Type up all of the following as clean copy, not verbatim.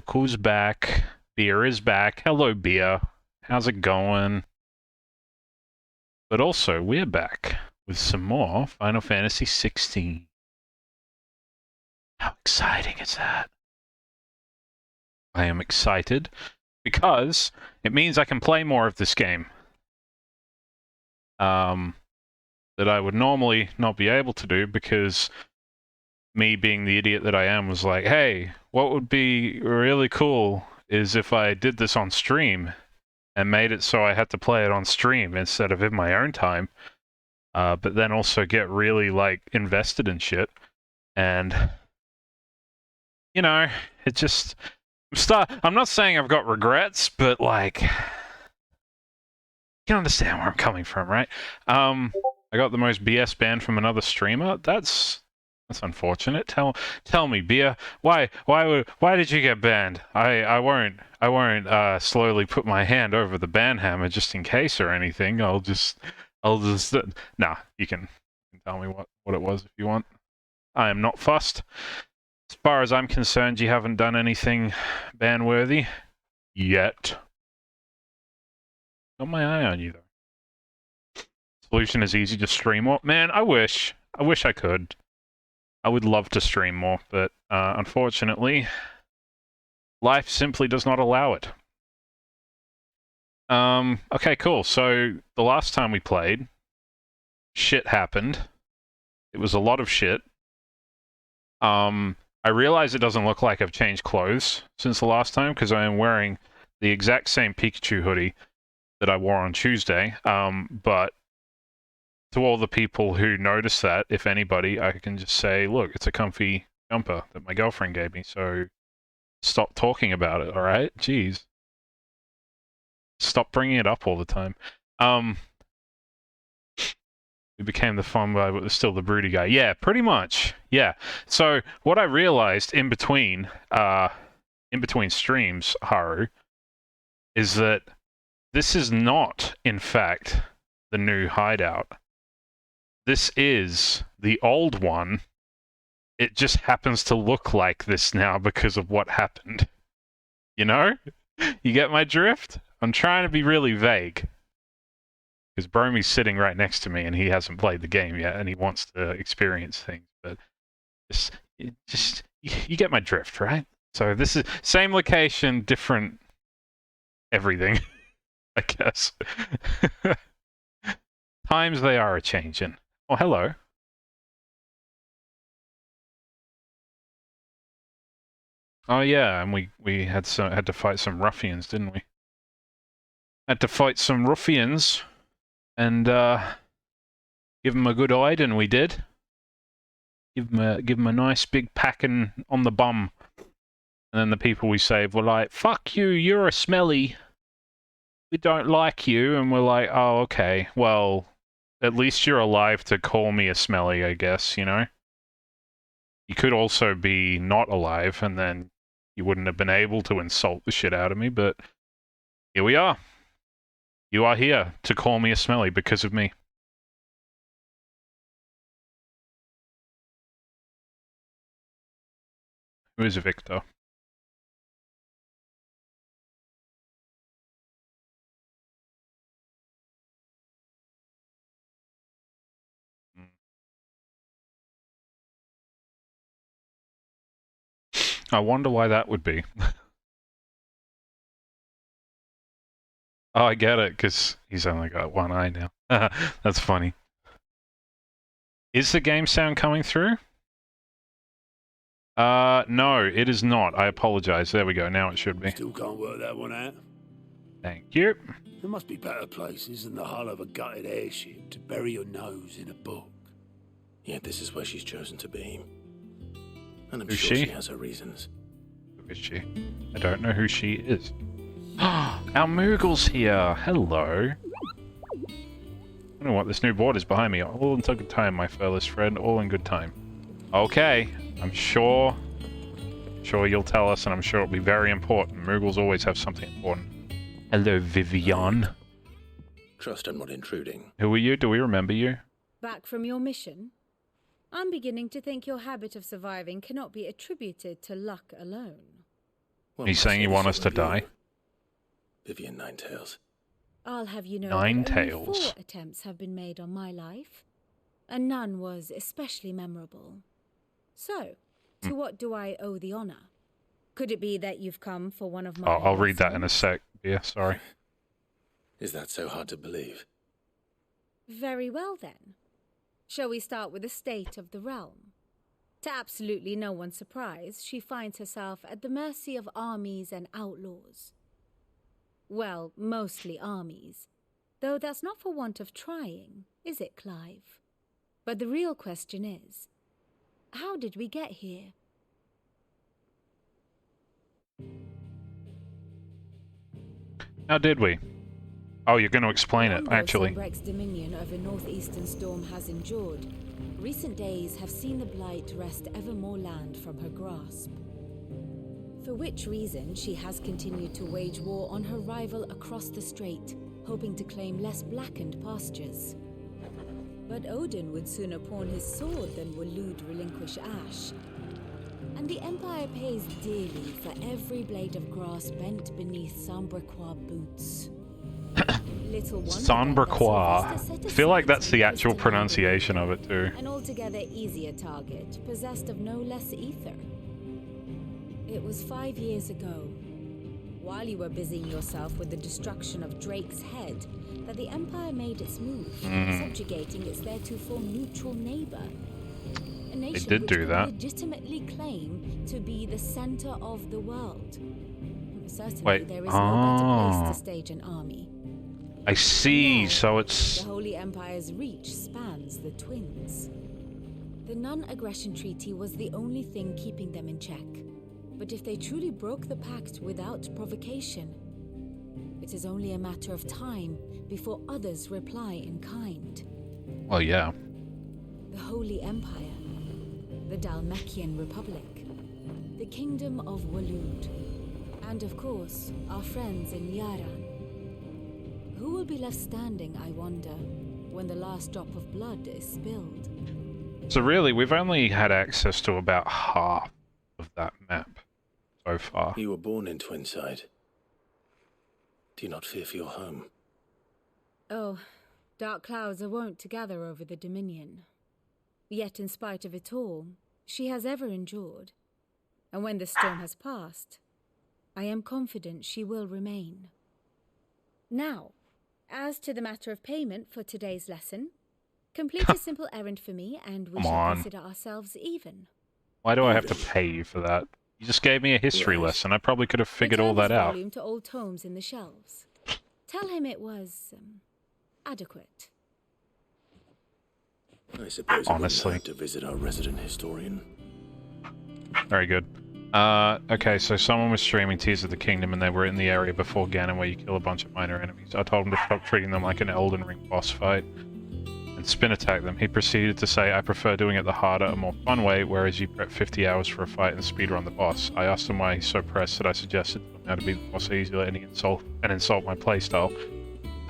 Look who's back. Beer is back. Hello, Beer. How's it going? But also, we're back with some more Final Fantasy XVI. How exciting is that? I am excited because it means I can play more of this game. That I would normally not be able to do because me being the idiot that I am was like, hey, what would be really cool is if I did this on stream and made it so I had to play it on stream instead of in my own time. But then also get really, like, invested in shit. And, you know, it just... I'm not saying I've got regrets, but, like... You can understand where I'm coming from, right? I got the most BS banned from another streamer. That's unfortunate. Tell me, Bia, why did you get banned? I won't slowly put my hand over the ban hammer just in case or anything. I'll just nah, you can tell me what it was if you want. I am not fussed. As far as I'm concerned, you haven't done anything ban-worthy yet. Got my eye on you though. Solution is easy, just stream more. Man, I wish I could. I would love to stream more, but unfortunately, life simply does not allow it. Okay, cool. So the last time we played, shit happened. It was a lot of shit. I realize it doesn't look like I've changed clothes since the last time because I am wearing the exact same Pikachu hoodie that I wore on Tuesday. But to all the people who notice that, if anybody, I can just say, look, it's a comfy jumper that my girlfriend gave me, so stop talking about it, alright? Jeez. Stop bringing it up all the time. We became the fun guy, but still the broody guy. Yeah, pretty much. Yeah. So what I realized in between streams, Haru, is that this is not, in fact, the new hideout. This is the old one. It just happens to look like this now because of what happened. You know? You get my drift? I'm trying to be really vague. Because Bromy's sitting right next to me and he hasn't played the game yet and he wants to experience things. But you get my drift, right? So this is same location, different everything, I guess. Times they are a-changing. Oh, hello. Oh yeah, and we had to fight some ruffians, didn't we? Had to fight some ruffians and give them a good hide, and we did. Give them a nice big packing on the bum. And then the people we saved were like, fuck you, you're a smelly. We don't like you. And we're like, oh, okay. Well, at least you're alive to call me a smelly, I guess, you know? You could also be not alive, and then you wouldn't have been able to insult the shit out of me, but here we are. You are here to call me a smelly because of me. Who is Victor? I wonder why that would be. Oh, I get it, because he's only got one eye now. That's funny. Is the game sound coming through? No, it is not. I apologize. There we go. Now it should be. Still can't work that one out. Thank you. There must be better places than the hull of a gutted airship to bury your nose in a book. Yet this is where she's chosen to be. And I'm Who's sure she? she has her reasons. Who is she? I don't know who she is. Our Moogle's here. Hello. I don't know what this new board is behind me. All in good time, my fearless friend. All in good time. Okay. I'm sure you'll tell us, and I'm sure it'll be very important. Moogles always have something important. Hello, Vivian. Trust I'm not intruding. Who are you? Do we remember you? Back from your mission? I'm beginning to think your habit of surviving cannot be attributed to luck alone. Well, Are you saying you want us to of you, die? Vivian Ninetails. I'll have you know Nine that only tails. 4 attempts have been made on my life, and none was especially memorable. So, to what do I owe the honor? Could it be that you've come for one of my I'll read that in a lessons? sec. Yeah, sorry. Is that so hard to believe? Very well then. Shall we start with the state of the realm? To absolutely no one's surprise, she finds herself at the mercy of armies and outlaws. Well, mostly armies. Though that's not for want of trying, is it, Clive? But the real question is, how did we get here? How did we? Oh, you're going to explain it, Long actually. though Sunbreck's dominion over northeastern storm has endured, recent days have seen the Blight wrest ever more land from her grasp. For which reason she has continued to wage war on her rival across the strait, hoping to claim less blackened pastures. But Odin would sooner pawn his sword than Waloed relinquish Ash. And the Empire pays dearly for every blade of grass bent beneath Sambrequois boots. Little wonder Sambrequois. that Sylvester I feel like that's the set actual aside pronunciation of it, too. an altogether easier target, possessed of no less ether. It was 5 years ago, while you were busying yourself with the destruction of Drake's head, that the Empire made its move, subjugating its theretofore neutral neighbor. A nation did which do could that. legitimately claim to be the center of the world. Certainly, Wait, there is no better place oh. to stage an army. I see, Now, so it's... the Holy Empire's reach spans the twins. The non-aggression treaty was the only thing keeping them in check. But if they truly broke the pact without provocation, it is only a matter of time before others reply in kind. Well, yeah. The Holy Empire, the Dalmacian Republic, the Kingdom of Waloed, and of course, our friends in Yaran. Who will be left standing, I wonder, when the last drop of blood is spilled? So really, we've only had access to about half of that map so far. You were born in Twinside. Do you not fear for your home? Oh, dark clouds are wont to gather over the Dominion. Yet in spite of it all, she has ever endured. And when the storm has passed, I am confident she will remain. Now, as to the matter of payment for today's lesson, complete a simple errand for me and we Come shall on. consider ourselves even. Why do I have to pay you for that? You just gave me a history Right. lesson. I probably could have figured all Return that this out. volume to old tomes in the shelves. Tell him it was adequate. I suppose Honestly. we have to visit our resident historian. Very good. Okay, so someone was streaming Tears of the Kingdom and they were in the area before Ganon where you kill a bunch of minor enemies. I told him to stop treating them like an Elden Ring boss fight and spin attack them. He proceeded to say, I prefer doing it the harder and more fun way, whereas you prep 50 hours for a fight and speedrun the boss. I asked him why he's so pressed that I suggested to him how to beat the boss easily and he insult my playstyle.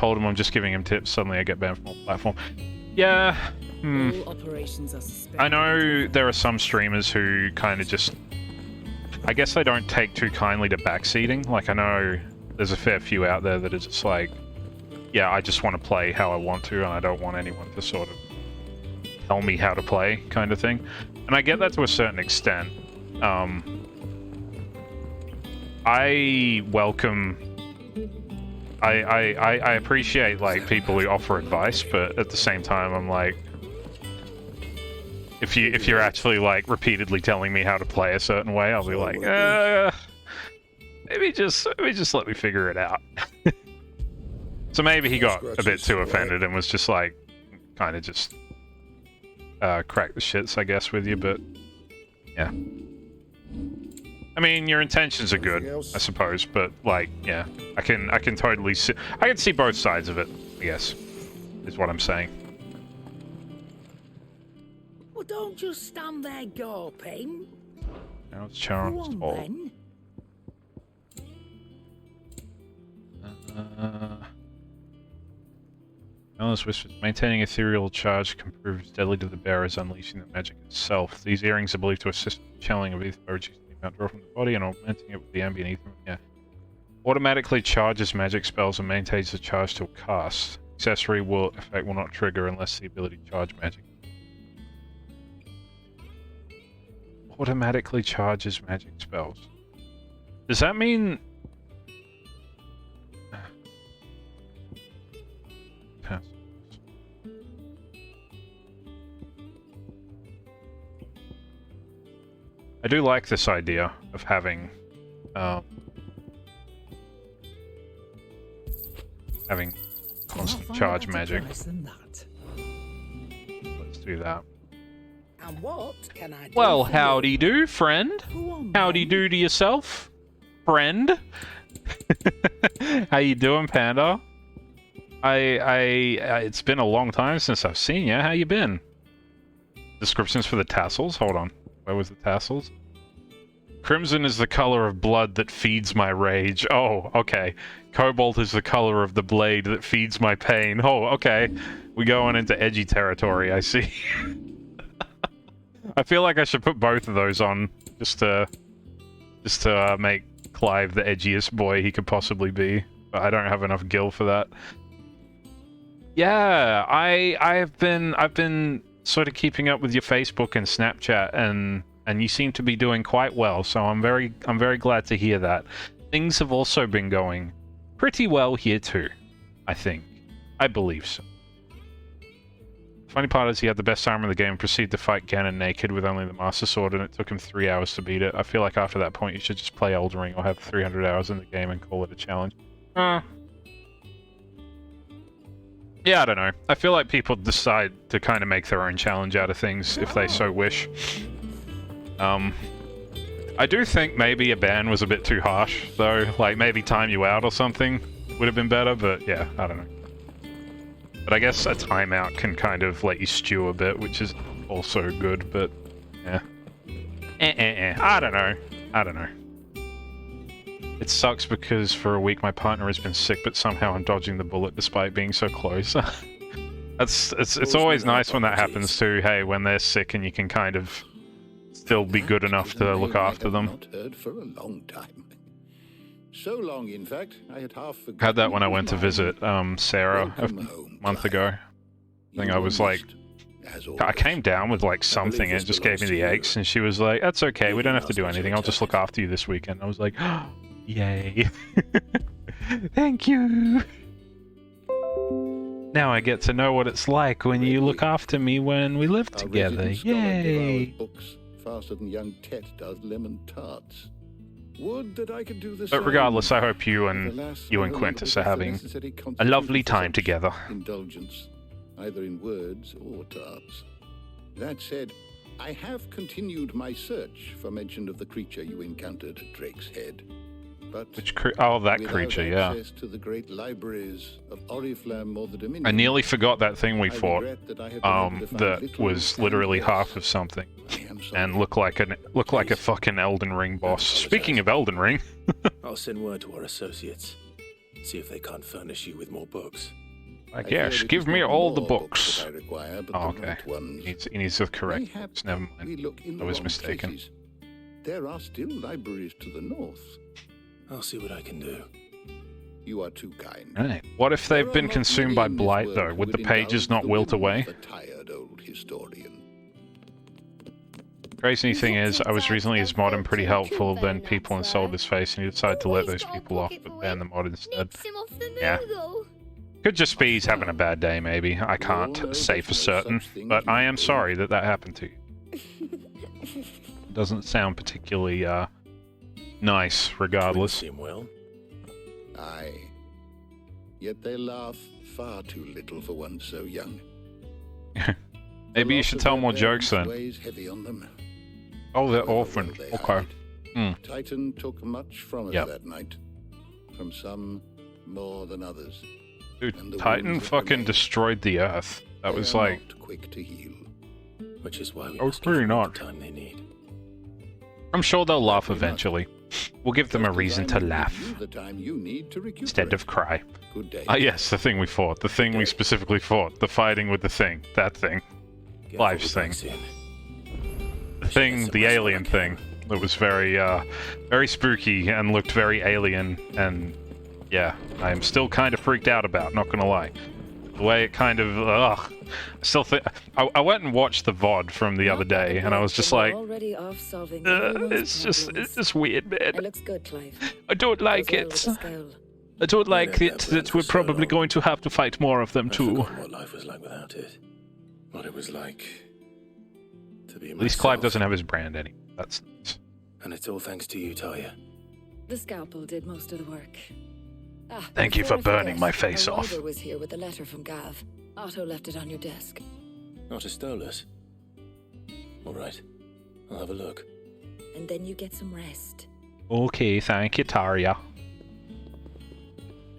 Told him I'm just giving him tips, suddenly I get banned from all platform. Yeah, All operations are suspended. I know there are some streamers who kind of just... I guess they don't take too kindly to backseating. Like, I know there's a fair few out there that are just like, yeah, I just want to play how I want to, and I don't want anyone to sort of tell me how to play, kind of thing. And I get that to a certain extent. I welcome... I appreciate, like, people who offer advice, but at the same time, I'm like... If you're actually like repeatedly telling me how to play a certain way, I'll be like, maybe just let me figure it out. So maybe he got a bit too offended and was just like, kind of just crack the shits, I guess, with you. But yeah, I mean, your intentions are good, I suppose. But like, yeah, I can totally see, I can see both sides of it, I guess, is what I'm saying. Well, don't just stand there gawping. Now it's Go Charon's on, fault. then. Alice whispers, maintaining ethereal charge can prove deadly to the bearers, unleashing the magic itself. These earrings are believed to assist with the channeling of ether, reducing the amount draw from the body and augmenting it with the ambient ether. Yeah. Automatically charges magic spells and maintains the charge till cast. Accessory effect will not trigger unless the ability to charge magic. Automatically charges magic spells. Does that mean... I do like this idea of having constant charge magic. Let's do that. And what can I do? Well, for howdy you? do, friend. Go on, Howdy then. do to yourself, friend. How you doing, Panda? It's been a long time since I've seen you. How you been? Descriptions for the tassels? Hold on. Where was the tassels? Crimson is the color of blood that feeds my rage. Oh, okay. Cobalt is the color of the blade that feeds my pain. Oh, okay. We're going into edgy territory, I see. I feel like I should put both of those on just to make Clive the edgiest boy he could possibly be. But I don't have enough gil for that. Yeah, I've been sort of keeping up with your Facebook and Snapchat, and you seem to be doing quite well, so I'm very glad to hear that. Things have also been going pretty well here too, I think. I believe so. The funny part is he had the best armor in the game and proceeded to fight Ganon naked with only the Master Sword, and it took him 3 hours to beat it. I feel like after that point you should just play Elden Ring or have 300 hours in the game and call it a challenge. Yeah, I don't know. I feel like people decide to kind of make their own challenge out of things if they so wish. I do think maybe a ban was a bit too harsh, though. Like, maybe time you out or something would have been better, but yeah, I don't know. But I guess a timeout can kind of let you stew a bit, which is also good, but yeah. I don't know. I don't know. It sucks because for a week my partner has been sick, but somehow I'm dodging the bullet despite being so close. It's always nice when that happens too, hey, when they're sick and you can kind of still be good enough to look after them. Not heard for a long time. So long, in fact, I had half forgotten. Had that when I went to visit Sarah a month ago. I think I was like, I came down with like something and it just gave me the aches, and she was like, "That's okay, we don't have to do anything. I'll just look after you this weekend." I was like, oh, "Yay! Thank you." Now I get to know what it's like when you look after me when we live together. Yay! Books faster than young Tet does lemon tarts. Would that I could do the But regardless, I hope you and Quintus are having a lovely time together. Indulgence, either in words or tarts. That said, I have continued my search for mention of the creature you encountered at Drake's Head. But oh, that creature, yeah. To the great libraries of Oriflamme or the Dominion, I nearly forgot that thing we fought. That was literally half of something, and looked like a fucking Elden Ring boss. Speaking of Elden Ring, I'll send word to our associates. See if they can't furnish you with more books. like, yes, give me all the books. that I require, but Oh, the okay. right ones. He needs to correct. Mayhaps Never we mind. look in I the was wrong mistaken. places. There are still libraries to the north. I'll see what I can do. You are too kind. Right. What if they've There are been not consumed many by in this blight, world though? who Would the pages indulge not the wilt whim away? of a tired old historian. Crazy thing is, I was recently his mod and pretty helpful, then people insulted his face and he decided to let those people off, but ban the mod instead. Yeah. Could just be he's having a bad day, maybe. I can't say for certain, but I am sorry that that happened to you. Doesn't sound particularly, nice, regardless. Twins seem well. Aye. Yet they laugh far too little for one so young. Maybe you should tell more jokes then. Weighs heavy on them. Oh, they're However orphaned. well they Okay. hide. Titan took much from us Yep. that night. From some more than others. And Dude, the Titan wounds that fucking remain, destroyed the Earth. That they was are like... not quick to heal. Which is why we Oh, must give really them all not. the time they need. I'm sure they'll laugh Likely not. eventually. We'll give them a Just as reason I to will give laugh, you the time you need to instead of cry. Good day. Ah yes, the thing we fought. The thing we specifically fought. The fighting with the thing. That thing. Get Life's all the thing. books in. The thing, the alien thing. It was very, very spooky and looked very alien, and yeah, I'm still kind of freaked out about, not gonna lie. The way it kind of, ugh. I still think, I went and watched the VOD from the other day, and I was just like, it's just weird, man. It looks good, Clive. I don't like it. I don't like it that we're probably going to have to fight more of them too. What life was like without it. What it was like to be At least Clive doesn't have his brand anymore. That's nice. And it's all thanks to you, Talia. The scalpel did most of the work. Thank you for before I burning forget, my face a off. rider was here with a letter from Gav. Otto left it on your desk. Not stole it. All right. I'll have a look. And then you get some rest. Okay, thank you, Taria.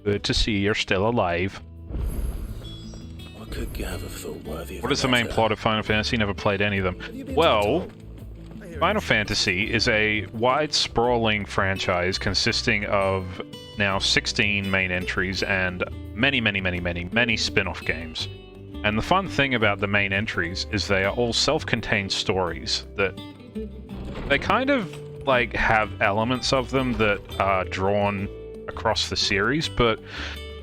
Good to see you're still alive. What could Gav have thought worthy of What is the main plot of Final Fantasy? Never played any of them. Well, Final Fantasy is a wide, sprawling franchise consisting of now 16 main entries and many spin-off games. And the fun thing about the main entries is they are all self-contained stories that they kind of like have elements of them that are drawn across the series, but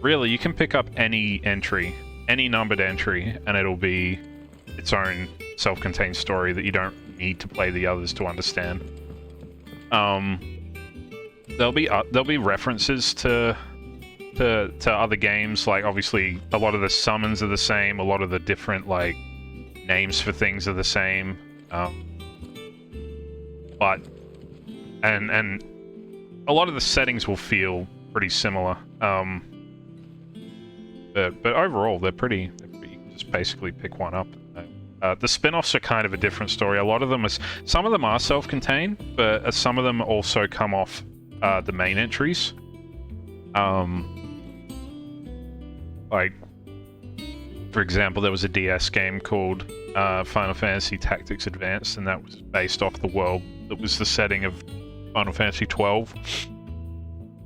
really you can pick up any entry, any numbered entry, and it'll be its own self-contained story that you don't need to play the others to understand. There'll be references to other games, like obviously a lot of the summons are the same, a lot of the different like names for things are the same, but and a lot of the settings will feel pretty similar. But overall they're pretty. You can just basically pick one up. The spin-offs are kind of a different story. A lot of them some of them are self-contained, but some of them also come off the main entries. Like, for example, there was a DS game called Final Fantasy Tactics Advanced, and that was based off the world that was the setting of Final Fantasy 12.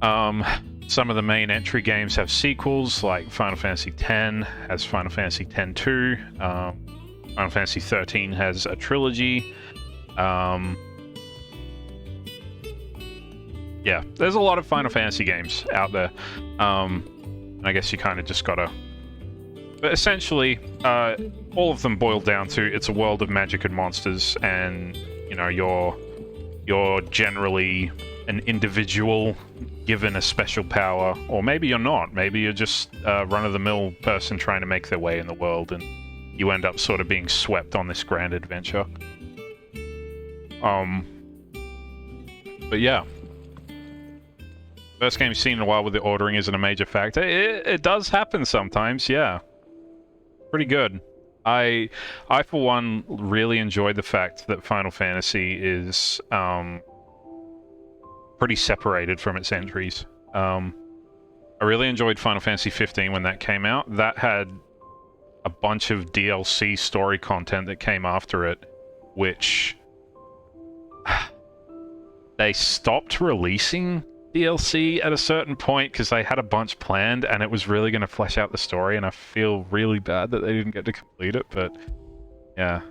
Some of the main entry games have sequels, like Final Fantasy X has Final Fantasy X-2. Final Fantasy 13 has a trilogy. Yeah, there's a lot of Final Fantasy games out there. I guess you kind of just gotta... But essentially, all of them boil down to it's a world of magic and monsters, and, you know, you're generally an individual given a special power, or maybe you're not. Maybe you're just a run-of-the-mill person trying to make their way in the world, and you end up sort of being swept on this grand adventure. But yeah. First game seen in a while with the ordering isn't a major factor. It does happen sometimes, yeah. Pretty good. I for one, really enjoyed the fact that Final Fantasy is pretty separated from its entries. I really enjoyed Final Fantasy 15 when that came out. That had a bunch of DLC story content that came after it, which they stopped releasing DLC at a certain point because they had a bunch planned and it was really going to flesh out the story, and I feel really bad that they didn't get to complete it, but yeah.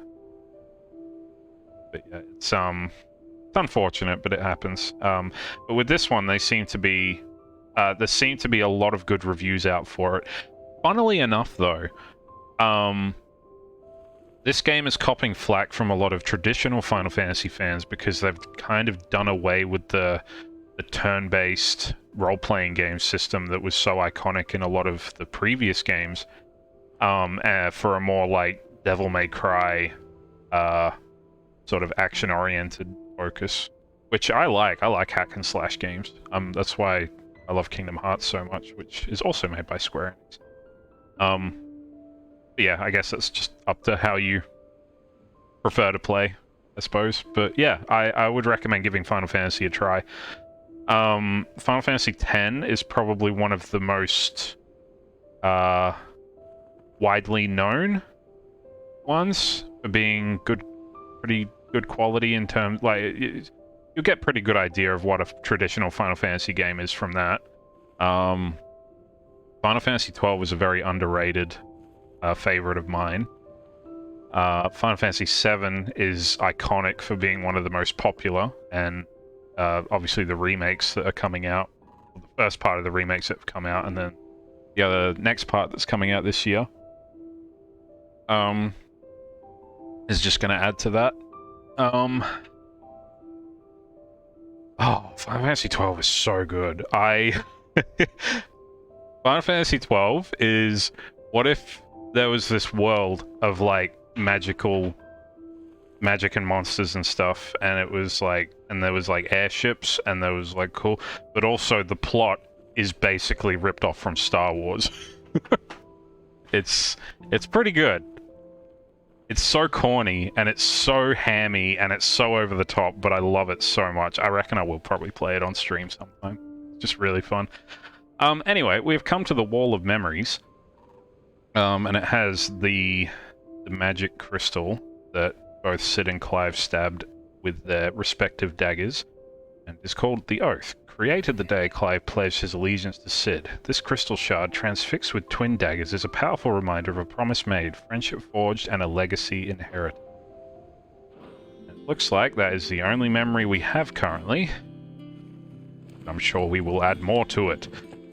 It's unfortunate, but it happens. But with this one, there seem to be a lot of good reviews out for it. Funnily enough, though, this game is copping flack from a lot of traditional Final Fantasy fans because they've kind of done away with the turn-based role-playing game system that was so iconic in a lot of the previous games, for a more like Devil May Cry sort of action-oriented focus, which I like. I like hack and slash games. That's why I love Kingdom Hearts so much, which is also made by Square Enix. Yeah, I guess that's just up to how you prefer to play, I suppose. But yeah, I would recommend giving Final Fantasy a try. Final Fantasy X is probably one of the most widely known ones for being pretty good quality in terms, like, you'll get pretty good idea of what a traditional Final Fantasy game is from that. Final Fantasy XII was a very underrated favorite of mine. Final Fantasy VII is iconic for being one of the most popular, and obviously the remakes that are coming out, well, the first part of the remakes that have come out, and then the other next part that's coming out this year, is just going to add to that. Oh, Final Fantasy 12 is so good. Final Fantasy 12 is, what if there was this world of like magic and monsters and stuff, and it was like, and there was like airships, and there was like cool, but also the plot is basically ripped off from Star Wars. It's pretty good. It's so corny, and it's so hammy, and it's so over the top, but I love it so much. I reckon I will probably play it on stream sometime. It's just really fun. Anyway, we've come to the Wall of Memories. And it has the magic crystal that both Sid and Clive stabbed with their respective daggers, and is called the Oath. Created the day Clive pledged his allegiance to Sid, this crystal shard, transfixed with twin daggers, is a powerful reminder of a promise made, friendship forged, and a legacy inherited. It looks like that is the only memory we have currently. I'm sure we will add more to it.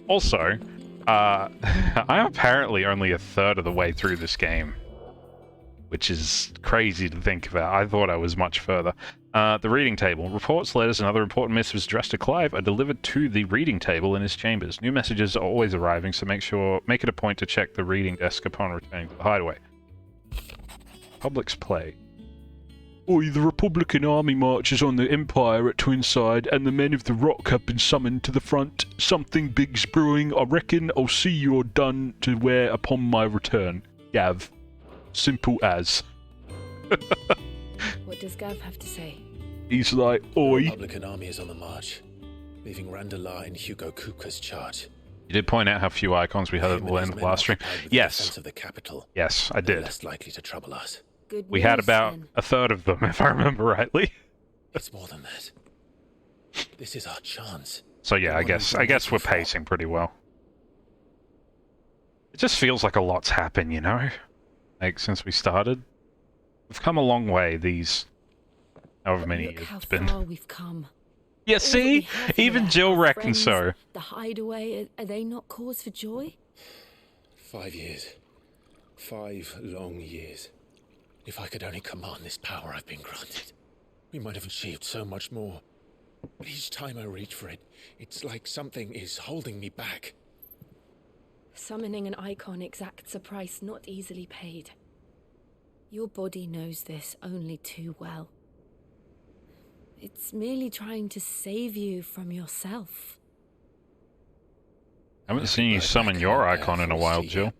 Also, I'm apparently only a third of the way through this game, which is crazy to think about. I thought I was much further. The reading table. Reports, letters, and other important missives addressed to Clive are delivered to the reading table in his chambers. New messages are always arriving, so make it a point to check the reading desk upon returning to the hideaway. Public's play. Oi, the Republican army marches on the Empire at Twinside, and the men of the Rock have been summoned to the front. Something big's brewing. I reckon I'll see you're done to wear upon my return. Gav. Simple as. What does Gav have to say? He's like, oi. The Republican army is on the march, leaving Randala in Hugo Kuka's charge. You did point out how few icons we had at the end of the last stream. Yes. Of the capital. Yes, I did. Less likely to trouble us. Good We had news, about then. a third of them, if I remember rightly. It's more than that. This is our chance. So yeah, I guess we're pacing pretty well. It just feels like a lot's happened, you know? Like, since we started. We've come a long way, these... however many Look years how it's been. far we've come. Yeah, All that see? we have Even here, Jill our reckons so. friends, the hideaway, are they not cause for joy? 5 years. 5 long years. If I could only command this power I've been granted, we might have achieved so much more. But each time I reach for it, it's like something is holding me back. Summoning an icon exacts a price not easily paid. Your body knows this only too well. It's merely trying to save you from yourself. I haven't seen you summon your icon in a while, Jill.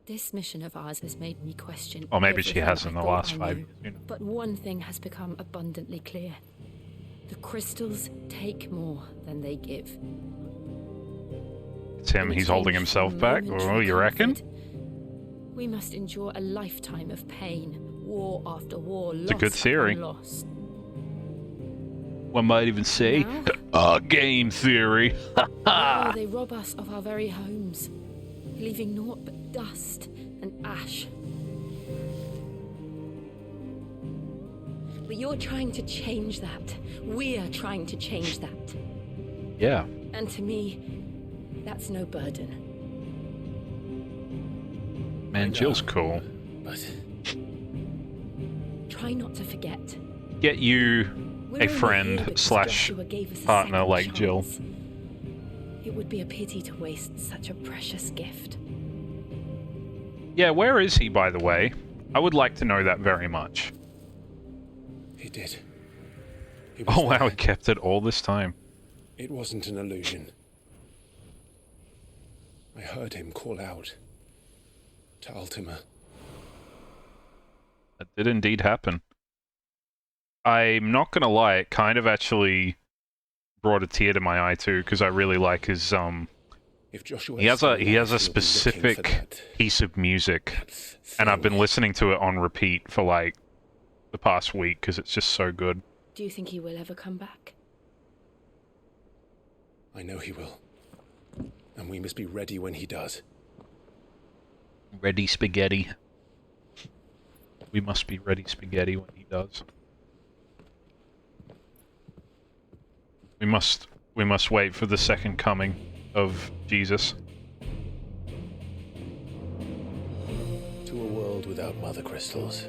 This mission of ours has made me question. Or maybe she everything has I in the thought last I 5 knew. years. You know. But one thing has become abundantly clear. The crystals take more than they give. It's him, In he's holding exchange for himself back? momentary Oh, you reckon? comfort, we must endure a lifetime of pain, war after war, loss a good theory. upon loss. One might even say, Now? game theory. Now they rob us of our very homes, leaving naught but dust and ash. But you're trying to change that. We're trying to change that. Yeah. And to me, that's no burden. Man, Jill's cool. But Try not to forget. Get you We're a only friend here because slash Joshua gave us a partner second like Jill. chance. It would be a pity to waste such a precious gift. Yeah, where is he, by the way? I would like to know that very much. he did. He was Oh wow, there. he kept it all this time. It wasn't an illusion. I heard him call out to Ultima. That did indeed happen. I'm not gonna lie, it kind of actually brought a tear to my eye too, because I really like his If Joshua he has still a alive, he'll be looking for specific that piece of music, and I've been thing. listening to it on repeat for like the past week because it's just so good. Do you think he will ever come back? I know he will. And we must be ready when he does. Ready spaghetti. we must be ready spaghetti when he does. We must wait for the second coming of Jesus. To a world without mother crystals.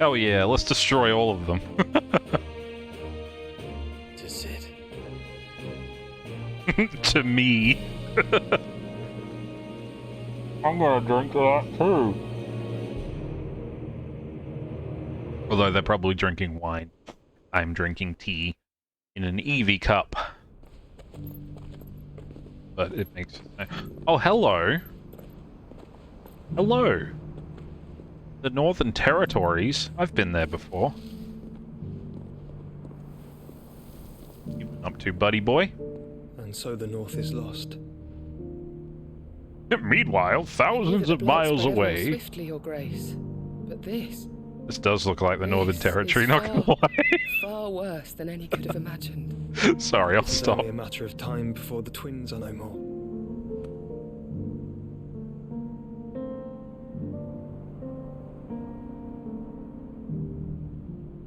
Oh yeah, let's destroy all of them. To Sid. To me. I'm gonna drink that too. Although they're probably drinking wine. I'm drinking tea in an Eevee cup. But it makes... Oh, hello! Hello! The Northern Territories. I've been there before. You been up to, buddy boy? And so the North is lost. Meanwhile, thousands of miles away... Swiftly, Your Grace. But this... This does look like the Northern This Territory, is not gonna lie. far worse than any could have imagined. Sorry, I'll It's stop. only a matter of time before the twins are no more.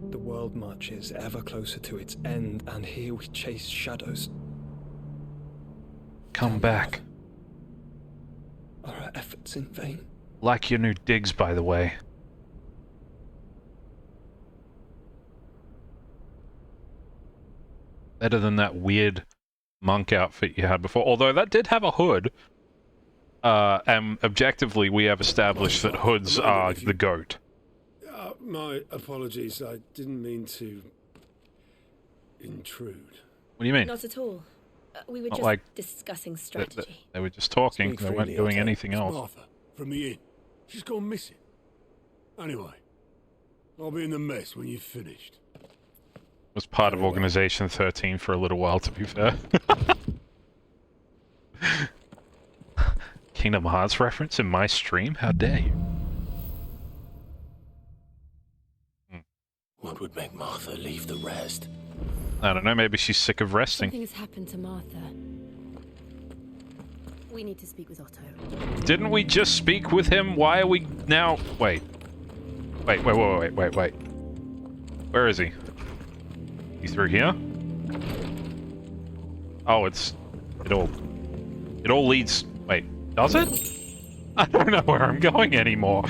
The world marches ever closer to its end, and here we chase shadows. Come back. Are our efforts in vain? Like your new digs, by the way. Better than that weird monk outfit you had before. Although that did have a hood. And objectively, we have established that hoods are the goat. My apologies. I didn't mean to intrude. What do you mean? Not at all. We were Not just like discussing strategy. They were just talking. Speak They weren't freely, doing Otto. anything It's else. Martha, from the inn. She's gone missing. Anyway, I'll be in the mess when you've finished. Was part of Very well. Organization 13 for a little while, to be fair. Kingdom Hearts reference in my stream? How dare you? What would make Martha leave the rest? I don't know, maybe she's sick of resting. Something has happened to Martha. We need to speak with Otto. Didn't we just speak with him? Why are we now... Wait. Wait. Where is he? He's through here? Oh, it all leads... Wait, does it? I don't know where I'm going anymore.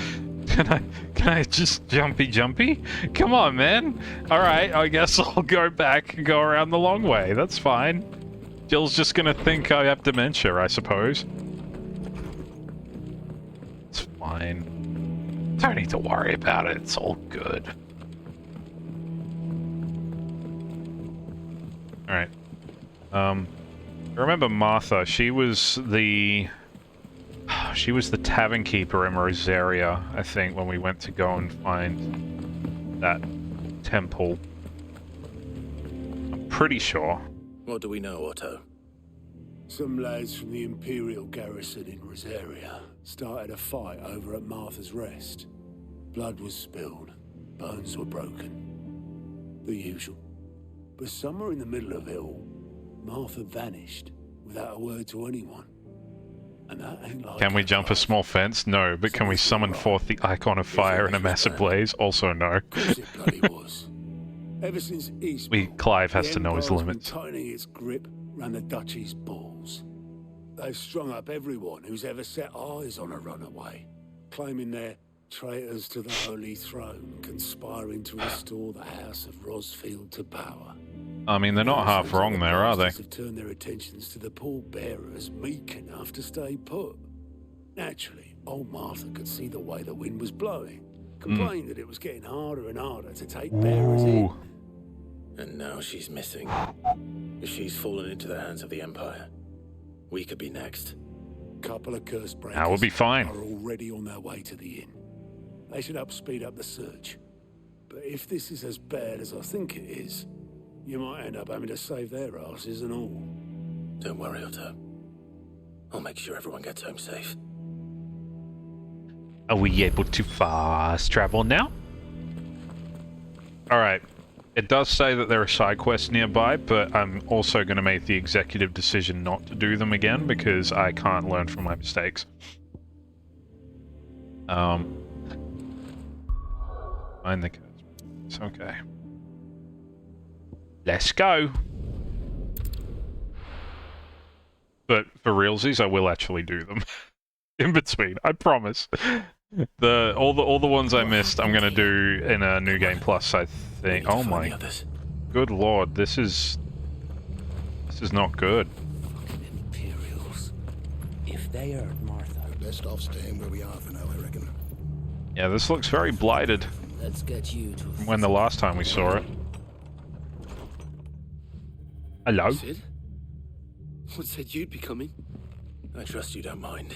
Can I just jumpy? Come on, man. Alright, I guess I'll go back and go around the long way. That's fine. Jill's just gonna think I have dementia, I suppose. It's fine. Don't need to worry about it. It's all good. Alright. I remember Martha. She was the tavern keeper in Rosaria, I think, when we went to go and find that temple. I'm pretty sure. What do we know, Otto? Some lads from the Imperial garrison in Rosaria started a fight over at Martha's Rest. Blood was spilled, bones were broken. The usual. But somewhere in the middle of it all, Martha vanished without a word to anyone. And that ain't like Can we her jump a past. small fence? No, but can we summon forth the icon of fire in a massive blaze? Also no. Of course it bloody was. Ever since Eastbourne, Clive has the to know his Empire's been limits. tightening its grip round the duchy's balls. They've strung up everyone who's ever set eyes on a runaway, claiming they're traitors to the Holy Throne, conspiring to restore the House of Rosfield to power. I mean, they're not half Those wrong other there, are they? bastards have turned their attentions to the pallbearers meek enough to stay put. Naturally, old Martha could see the way the wind was blowing, complained that it was getting harder and harder to take bearers in. Ooh. And now she's missing. If she's fallen into the hands of the Empire, we could be next. Couple of curse breakers That would be fine. are already on their way to the inn. They should help speed up the search. But if this is as bad as I think it is, you might end up having to save their asses and all. Don't worry, Otto. I'll make sure everyone gets home safe. Are we able to fast travel now? Alright. It does say that there are side quests nearby, but I'm also going to make the executive decision not to do them again because I can't learn from my mistakes. Find the curse. It's okay. Let's go. But for realsies, I will actually do them in between. I promise. All the ones I missed, I'm gonna do in a New Game Plus. I think. Oh my, good lord, this is not good. Imperials. If they hurt Martha, We're best off staying where we are for now, I reckon. Yeah, this looks very blighted let's get you to from when the last time we saw it. Hello. Sid? What said you'd be coming? I trust you don't mind.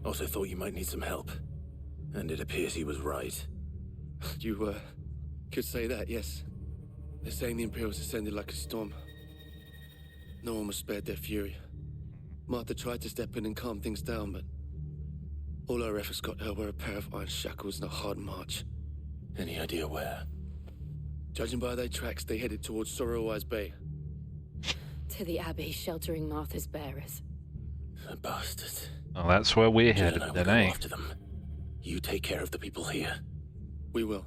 Also thought you might need some help. And it appears he was right. You, could say that, yes. They're saying the Imperials ascended like a storm. No one was spared their fury. Martha tried to step in and calm things down, but all our efforts got her were a pair of iron shackles and a hard march. Any idea where? Judging by their tracks, they headed towards Sorrowwise Bay. To the Abbey sheltering Martha's bearers. The bastards. Well, that's where we're Jill headed and I will then, go eh? after them. You take care of the people here. We will.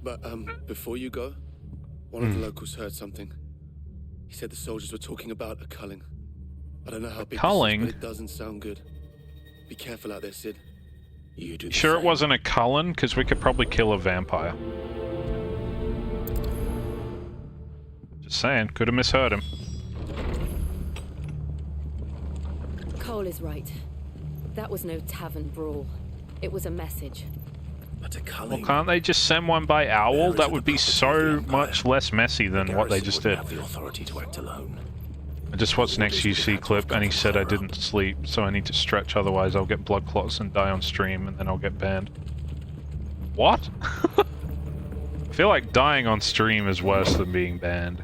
But, before you go, one of the locals heard something. He said the soldiers were talking about a culling. I don't know how big culling? this is, but it doesn't sound good. Be careful out there, Sid. You do the Sure it same. wasn't a Cullen? Because we could probably kill a vampire. Just saying, could have misheard him. Cole is right. That was no tavern brawl. It was a message. But a Well, culling. can't they just send one by owl? Bearers That of would the be property of so the Empire. much less messy than what they Garrison just wouldn't did. have the authority to act alone. I just watched an XGC clip and he said I didn't sleep, so I need to stretch, otherwise I'll get blood clots and die on stream and then I'll get banned. What? I feel like dying on stream is worse than being banned.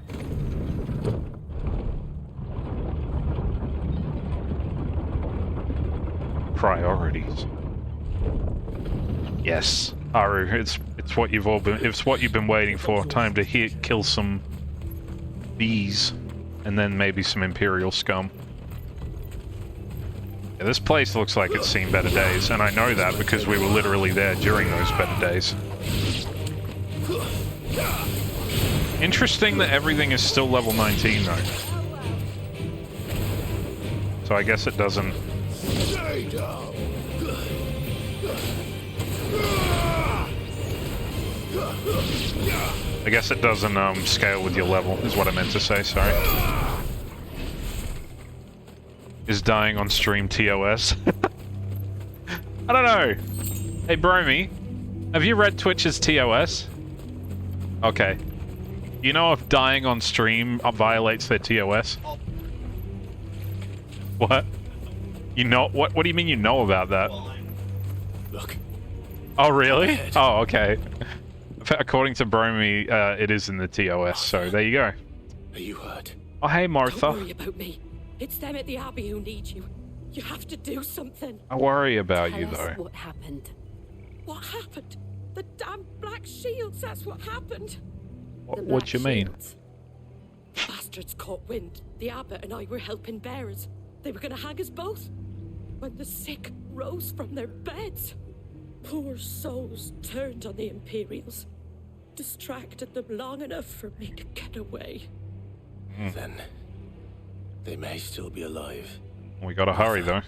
Priorities. Yes, Haru, it's what you've all been waiting for. Time to kill some bees. And then maybe some Imperial scum. Yeah, this place looks like it's seen better days, and I know that because we were literally there during those better days. Interesting that everything is still level 19 though. So I guess it doesn't... I guess it doesn't scale with your level, is what I meant to say, sorry. Is dying on stream TOS? I don't know. Hey Bromy, have you read Twitch's TOS? Okay. You know if dying on stream violates their TOS? What? You know, what do you mean you know about that? Look. Oh really? Oh, okay. According to Bromy, it is in the TOS, so there you go. Are you hurt? Oh, hey, Martha. Don't worry about me. It's them at the Abbey who need you. You have to do something. I worry about you, Tell us though. what happened. What happened? The damn Black Shields, that's what happened. What do you mean? Bastards caught wind. The abbot and I were helping bearers. They were gonna hang us both. When the sick rose from their beds. Poor souls turned on the Imperials. Distracted them long enough for me to get away. Then they may still be alive. We gotta hurry, though.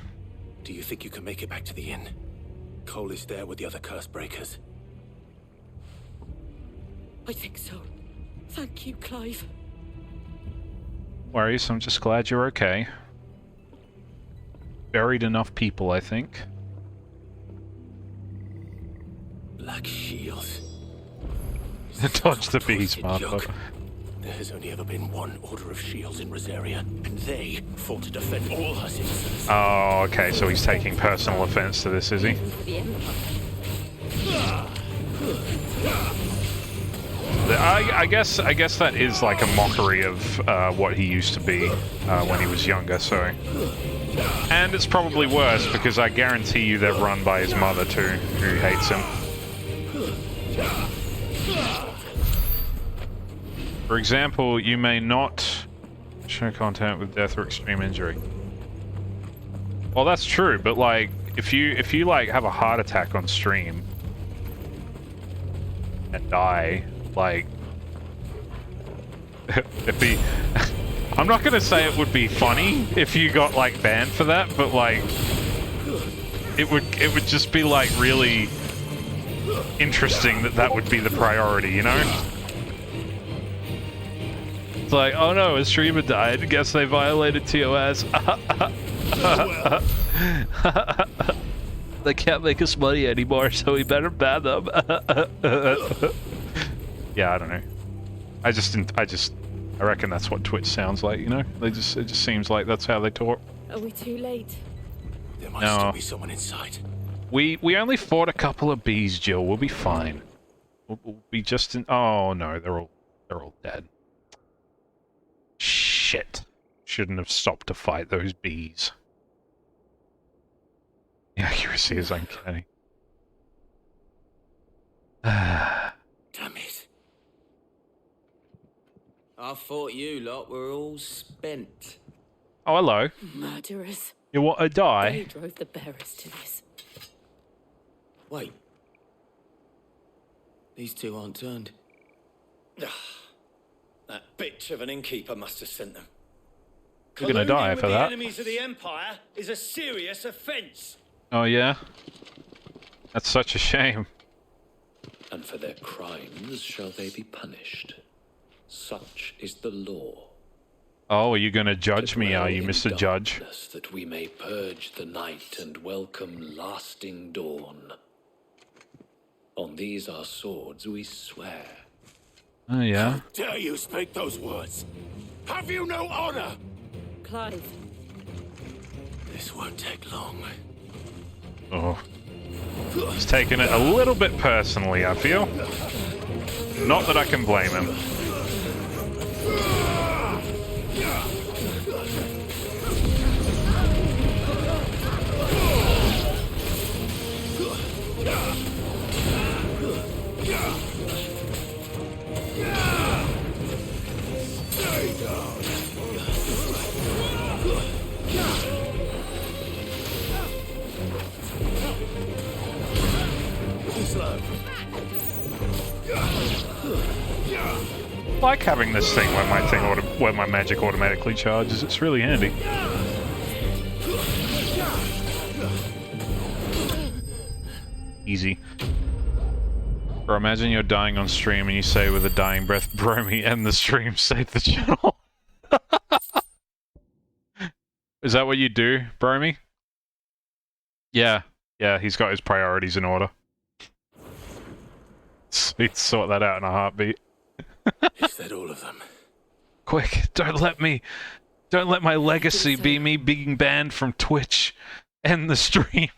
Do you think you can make it back to the inn? Cole is there with the other curse breakers. I think so. Thank you, Clive. No worries, I'm just glad you're okay. Buried enough people, I think. Black Shields. Dodge the bees, Martha. Joke. There has only ever been one Order of Shields in Rosaria, and they fought to defend all her citizens. Oh, okay, so he's taking personal offense to this, is he? I guess that is like a mockery of what he used to be when he was younger, so... And it's probably worse, because I guarantee you they're run by his mother too, who hates him. For example, you may not show content with death or extreme injury. Well, that's true, but like, if you like have a heart attack on stream, and die, like, it'd be... I'm not gonna say it would be funny if you got, like, banned for that, but, like, it would just be, like, really interesting that would be the priority, you know? It's like, oh no, a streamer died, guess they violated TOS. They can't make us money anymore, so we better ban them. Yeah, I don't know. I reckon that's what Twitch sounds like, you know? It just seems like that's how they talk. Are we too late? There might still be someone inside. We only fought a couple of bees, Jill. We'll be fine. We'll be just in... Oh no, they're all dead. Shit. Shouldn't have stopped to fight those bees. The accuracy is uncanny. Damn it. I thought you lot were all spent. Oh, hello. Murderers. You want to die? They drove the bearers to this. Wait. These two aren't turned. That bitch of an innkeeper must have sent them. You're gonna die for the that. enemies of the Empire is a serious offence. Oh yeah? That's such a shame. And for their crimes shall they be punished. Such is the law. Oh, are you gonna judge me, are you, In Mr. Judge? darkness, that we may purge the night and welcome lasting dawn. On these our swords we swear. Oh yeah? How dare you speak those words? Have you no honor? Clive. This won't take long. Oh. He's taking it a little bit personally, I feel. Not that I can blame him. I like having this thing where my magic automatically charges. It's really handy. Easy. Or imagine you're dying on stream and you say with a dying breath, "Bromy, end the stream, save the channel." Is that what you do, Bromy? Yeah. Yeah, he's got his priorities in order. He'd sort that out in a heartbeat. Is that all of them? Quick, don't let my legacy be me being banned from Twitch. End the stream.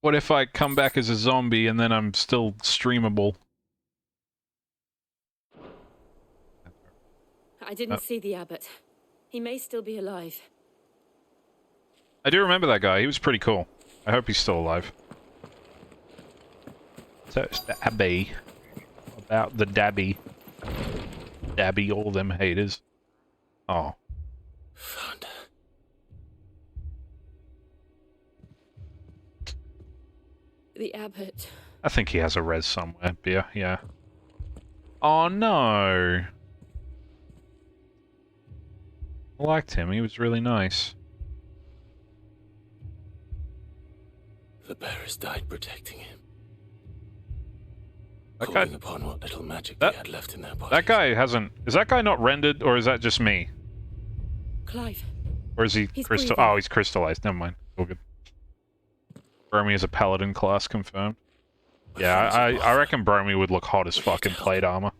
What if I come back as a zombie and then I'm still streamable? I didn't see the abbot. He may still be alive. I do remember that guy. He was pretty cool. I hope he's still alive. So it's the Abbey. About the Dabby. Dabby all them haters. Oh. Found her. The abbot. I think he has a res somewhere, Beer, yeah. Oh no! I liked him, he was really nice. The bearers died protecting him. That Calling guy, upon what little magic they had left in their bodies. that guy hasn't... Is that guy not rendered, or is that just me? Clive. Or is he crystal... Oh, he's crystallized, never mind. All good. Bromy is a paladin class confirmed. Yeah, I reckon Bromy would look hot as fuck in plate armor.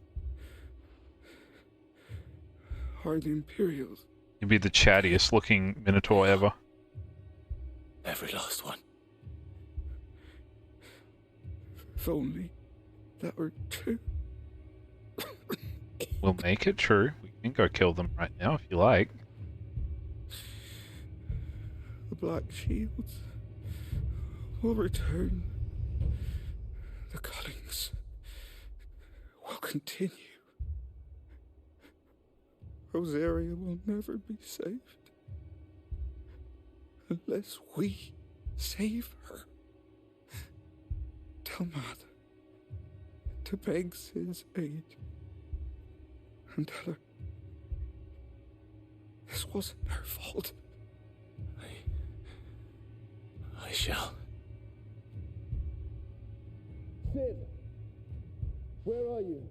Are the Imperials? He'd be the chattiest looking Minotaur ever. Every last one. If only that were true. We'll make it true. We can go kill them right now if you like. The Black Shields will return. The cuttings will continue. Rosaria will never be saved unless we Save her. Tell Mother to beg his aid. And tell her this wasn't her fault. I shall. Sid! Where are you?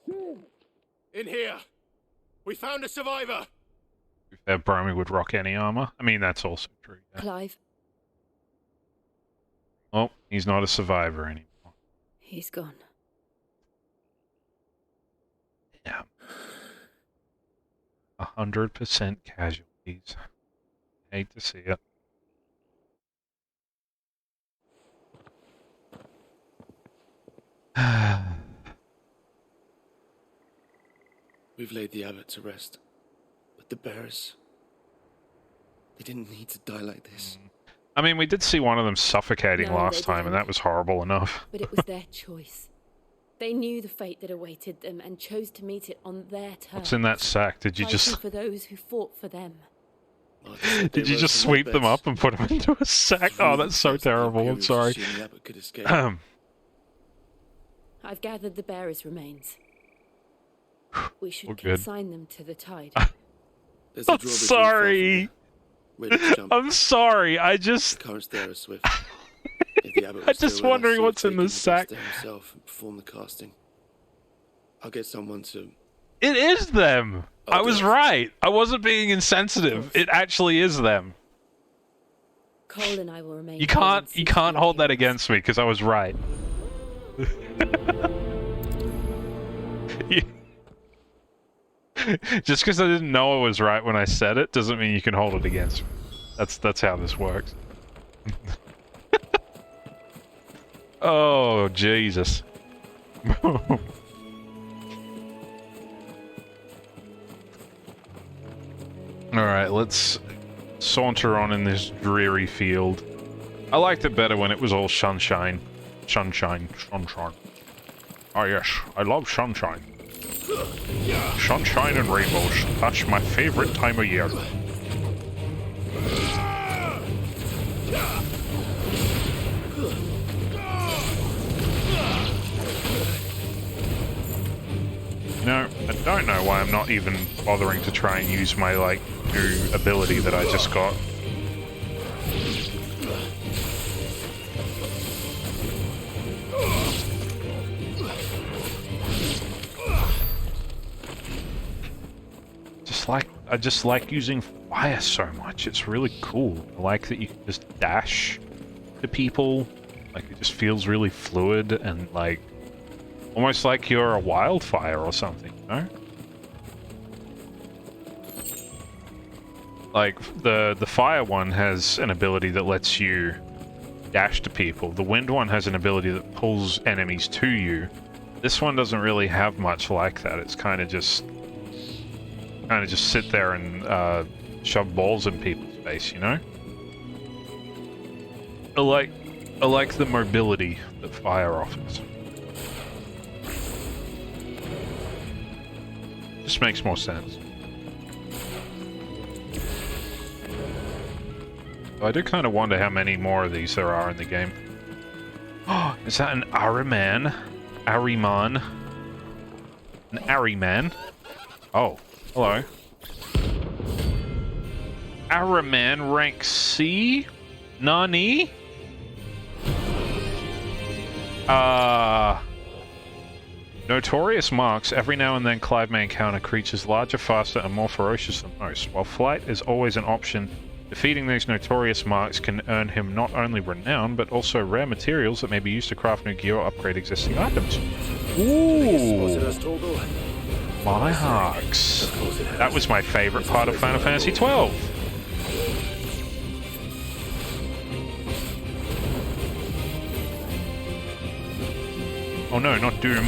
Sid! In here! We found a survivor! If Bromie would rock any armor. I mean, that's also true. Yeah. Clive. Oh, he's not a survivor anymore. He's gone. Yeah. 100% casualties. Hate to see it. We've laid the abbot to rest. But the bearers... they didn't need to die like this. I mean, we did see one of them suffocating No, last they time, and didn't. that was horrible enough. But it was their choice. They knew the fate that awaited them and chose to meet it on their terms. What's in that sack? Did you fighting just... for those who fought for them. Did you just sweep them up and put them into a sack? Oh, that's so terrible. I'm sorry. I've gathered the bearers' remains. We should We're good. consign them to the tide. I'm sorry. I'm sorry. I just... Currents there are swift. If the abbot I'm was just still with us, wondering he would what's in take this sack. him himself and perform the casting. I'll get someone to... It is them. I was right. I wasn't being insensitive. It actually is them. Cole and I will remain. You can't hold that against me because I was right. Just because I didn't know I was right when I said it doesn't mean you can hold it against me. That's how this works. Oh, Jesus. Alright, let's saunter on in this dreary field. I liked it better when it was all sunshine. Sunshine. Oh yes, I love sunshine. Sunshine and rainbows. That's my favorite time of year. You know, I don't know why I'm not even bothering to try and use my, like, new ability that I just got. I just like using fire so much. It's really cool. I like that you can just dash to people. Like, it just feels really fluid and, like, almost like you're a wildfire or something, you know? Like, the fire one has an ability that lets you dash to people. The wind one has an ability that pulls enemies to you. This one doesn't really have much like that. It's kind of just sit there and shove balls in people's face, you know? I like the mobility that fire offers. Just makes more sense. I do kind of wonder how many more of these there are in the game. Oh, is that an Ahriman? Ahriman? An Ahriman? Oh, hello. Ahriman rank C? Nani? Notorious marks. Every now and then Clive may encounter creatures larger, faster, and more ferocious than most. While flight is always an option, defeating these notorious marks can earn him not only renown, but also rare materials that may be used to craft new gear or upgrade existing items. Ooh! Marks. That was my favorite part of Final Fantasy XII. Oh no, not Doom.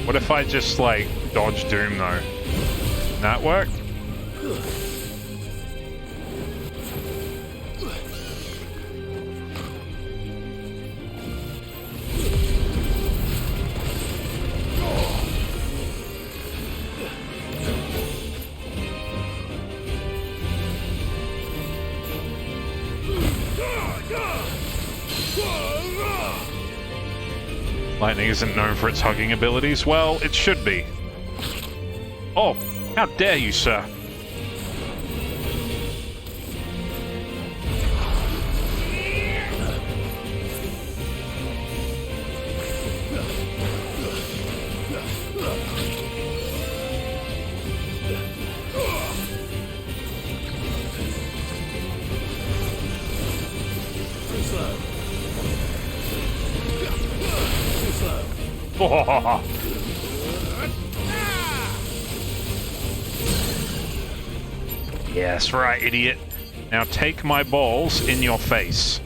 What if I just, like, dodge Doom, though? Can that work? Lightning isn't known for its hugging abilities. Well, it should be. Oh, how dare you, sir? Yes, right, idiot. Now take my balls in your face.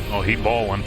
Oh, he balling.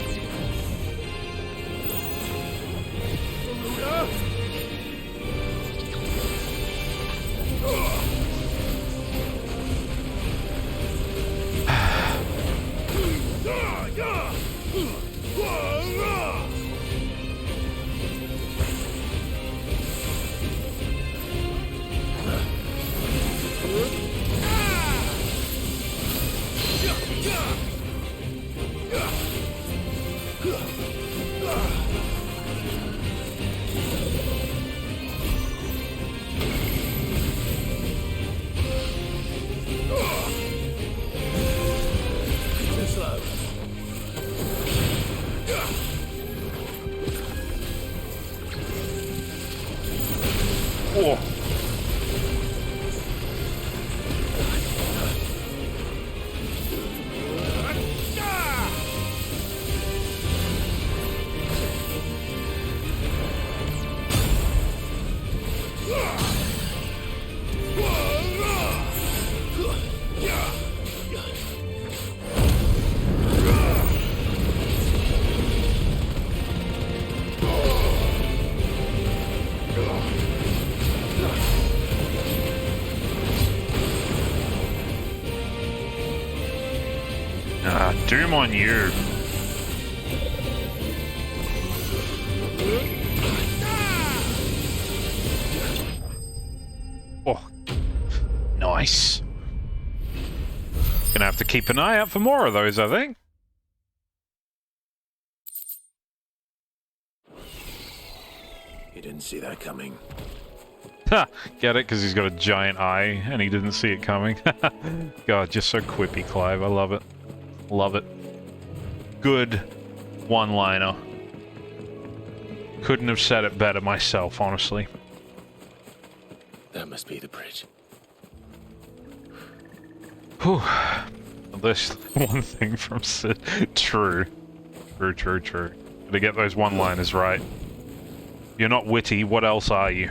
Oh. Doom on you. Oh, nice. Gonna have to keep an eye out for more of those, I think. You didn't see that coming. Ha! Get it? Because he's got a giant eye and he didn't see it coming. God, just so quippy, Clive. I love it. Love it. Good one-liner. Couldn't have said it better myself, honestly. That must be the bridge. Whew. This one thing from Sid. True. True. Gotta get those one-liners right. You're not witty, what else are you?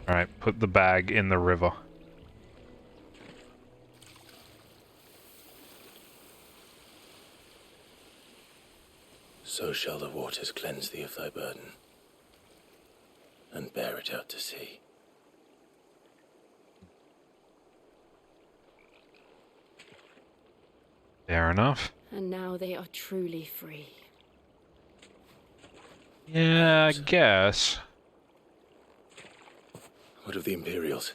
Alright, put the bag in the river. So shall the waters cleanse thee of thy burden, and bear it out to sea. Fair enough. And now they are truly free. Yeah, I guess. What of the Imperials?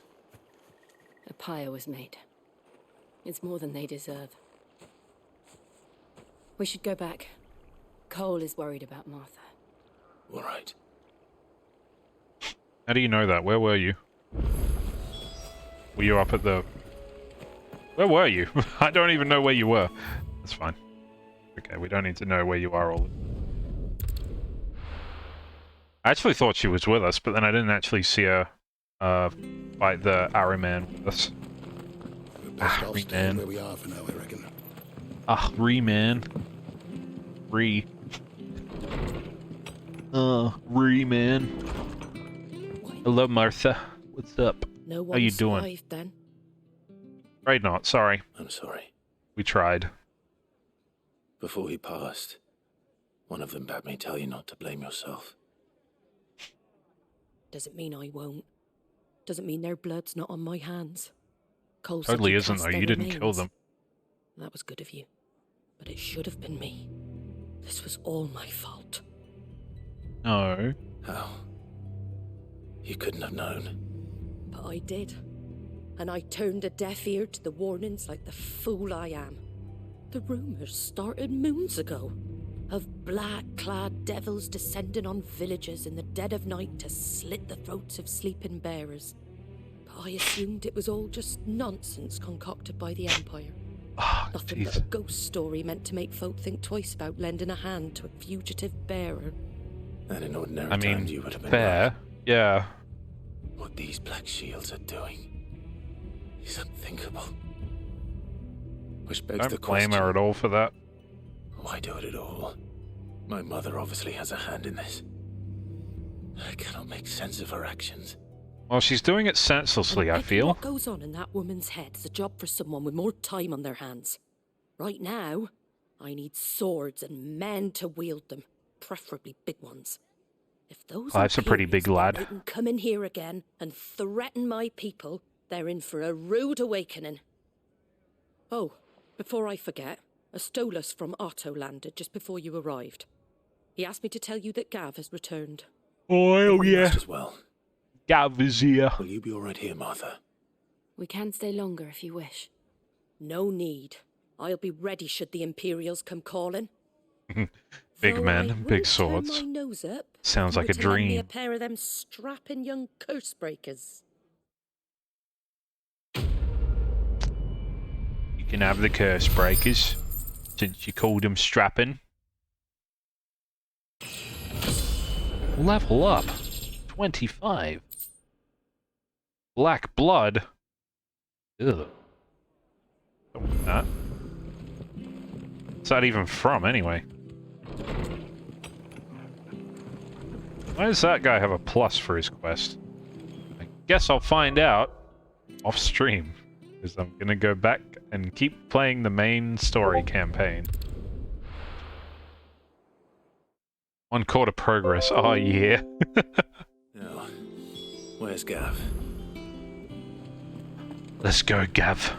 A pyre was made. It's more than they deserve. We should go back. Cole is worried about Martha. All right. How do you know that? Where were you? Were you up at the... Where were you? I don't even know where you were. That's fine. Okay, we don't need to know where you are all. I actually thought she was with us, but then I didn't actually see her fight the Arrow Man with us. Where we are for now, I reckon. Man. Man. Hello, Martha. What's up? No one How you doing? survived then? Right not, sorry. I'm sorry. We tried. Before he passed, one of them bade me tell you not to blame yourself. Doesn't mean I won't. Doesn't mean their blood's not on my hands. Cole Totally said isn't, though. You didn't kill them. That was good of you. But it should have been me. This was all my fault. No. How? You couldn't have known. But I did. And I turned a deaf ear to the warnings like the fool I am. The rumours started moons ago. Of black-clad devils descending on villages in the dead of night to slit the throats of sleeping bearers. But I assumed it was all just nonsense concocted by the Empire. Nothing but a ghost story meant to make folk think twice about lending a hand to a fugitive bearer. And in ordinary I mean, times you would have been fair. right. Yeah. What these Black Shields are doing is unthinkable. Which begs the Don't blame question, her at all for that. why do it at all? My mother obviously has a hand in this. I cannot make sense of her actions. Well, she's doing it senselessly, I feel. What goes on in that woman's head is a job for someone with more time on their hands. Right now, I need swords and men to wield them, preferably big ones. If those Clive's a pretty big lad. can come in here again and threaten my people, they're in for a rude awakening. Oh, before I forget, a Stolas from Otto landed just before you arrived. He asked me to tell you that Gav has returned. Oh, yeah. As well. Gav is here. Will you be all right here, Martha? We can stay longer if you wish. No need. I'll be ready should the Imperials come calling. Big men, big swords. My nose up. Sounds like a to lend me dream. a pair of them strapping young curse breakers. You can have the curse breakers, since you called them strapping. Level up. 25. Black blood. Ugh. Don't want that. What's that even from, anyway? Why does that guy have a plus for his quest? I guess I'll find out off stream, because I'm gonna go back and keep playing the main story campaign. 1 quarter progress. Oh yeah. No. Where's Gav? Let's go, Gav.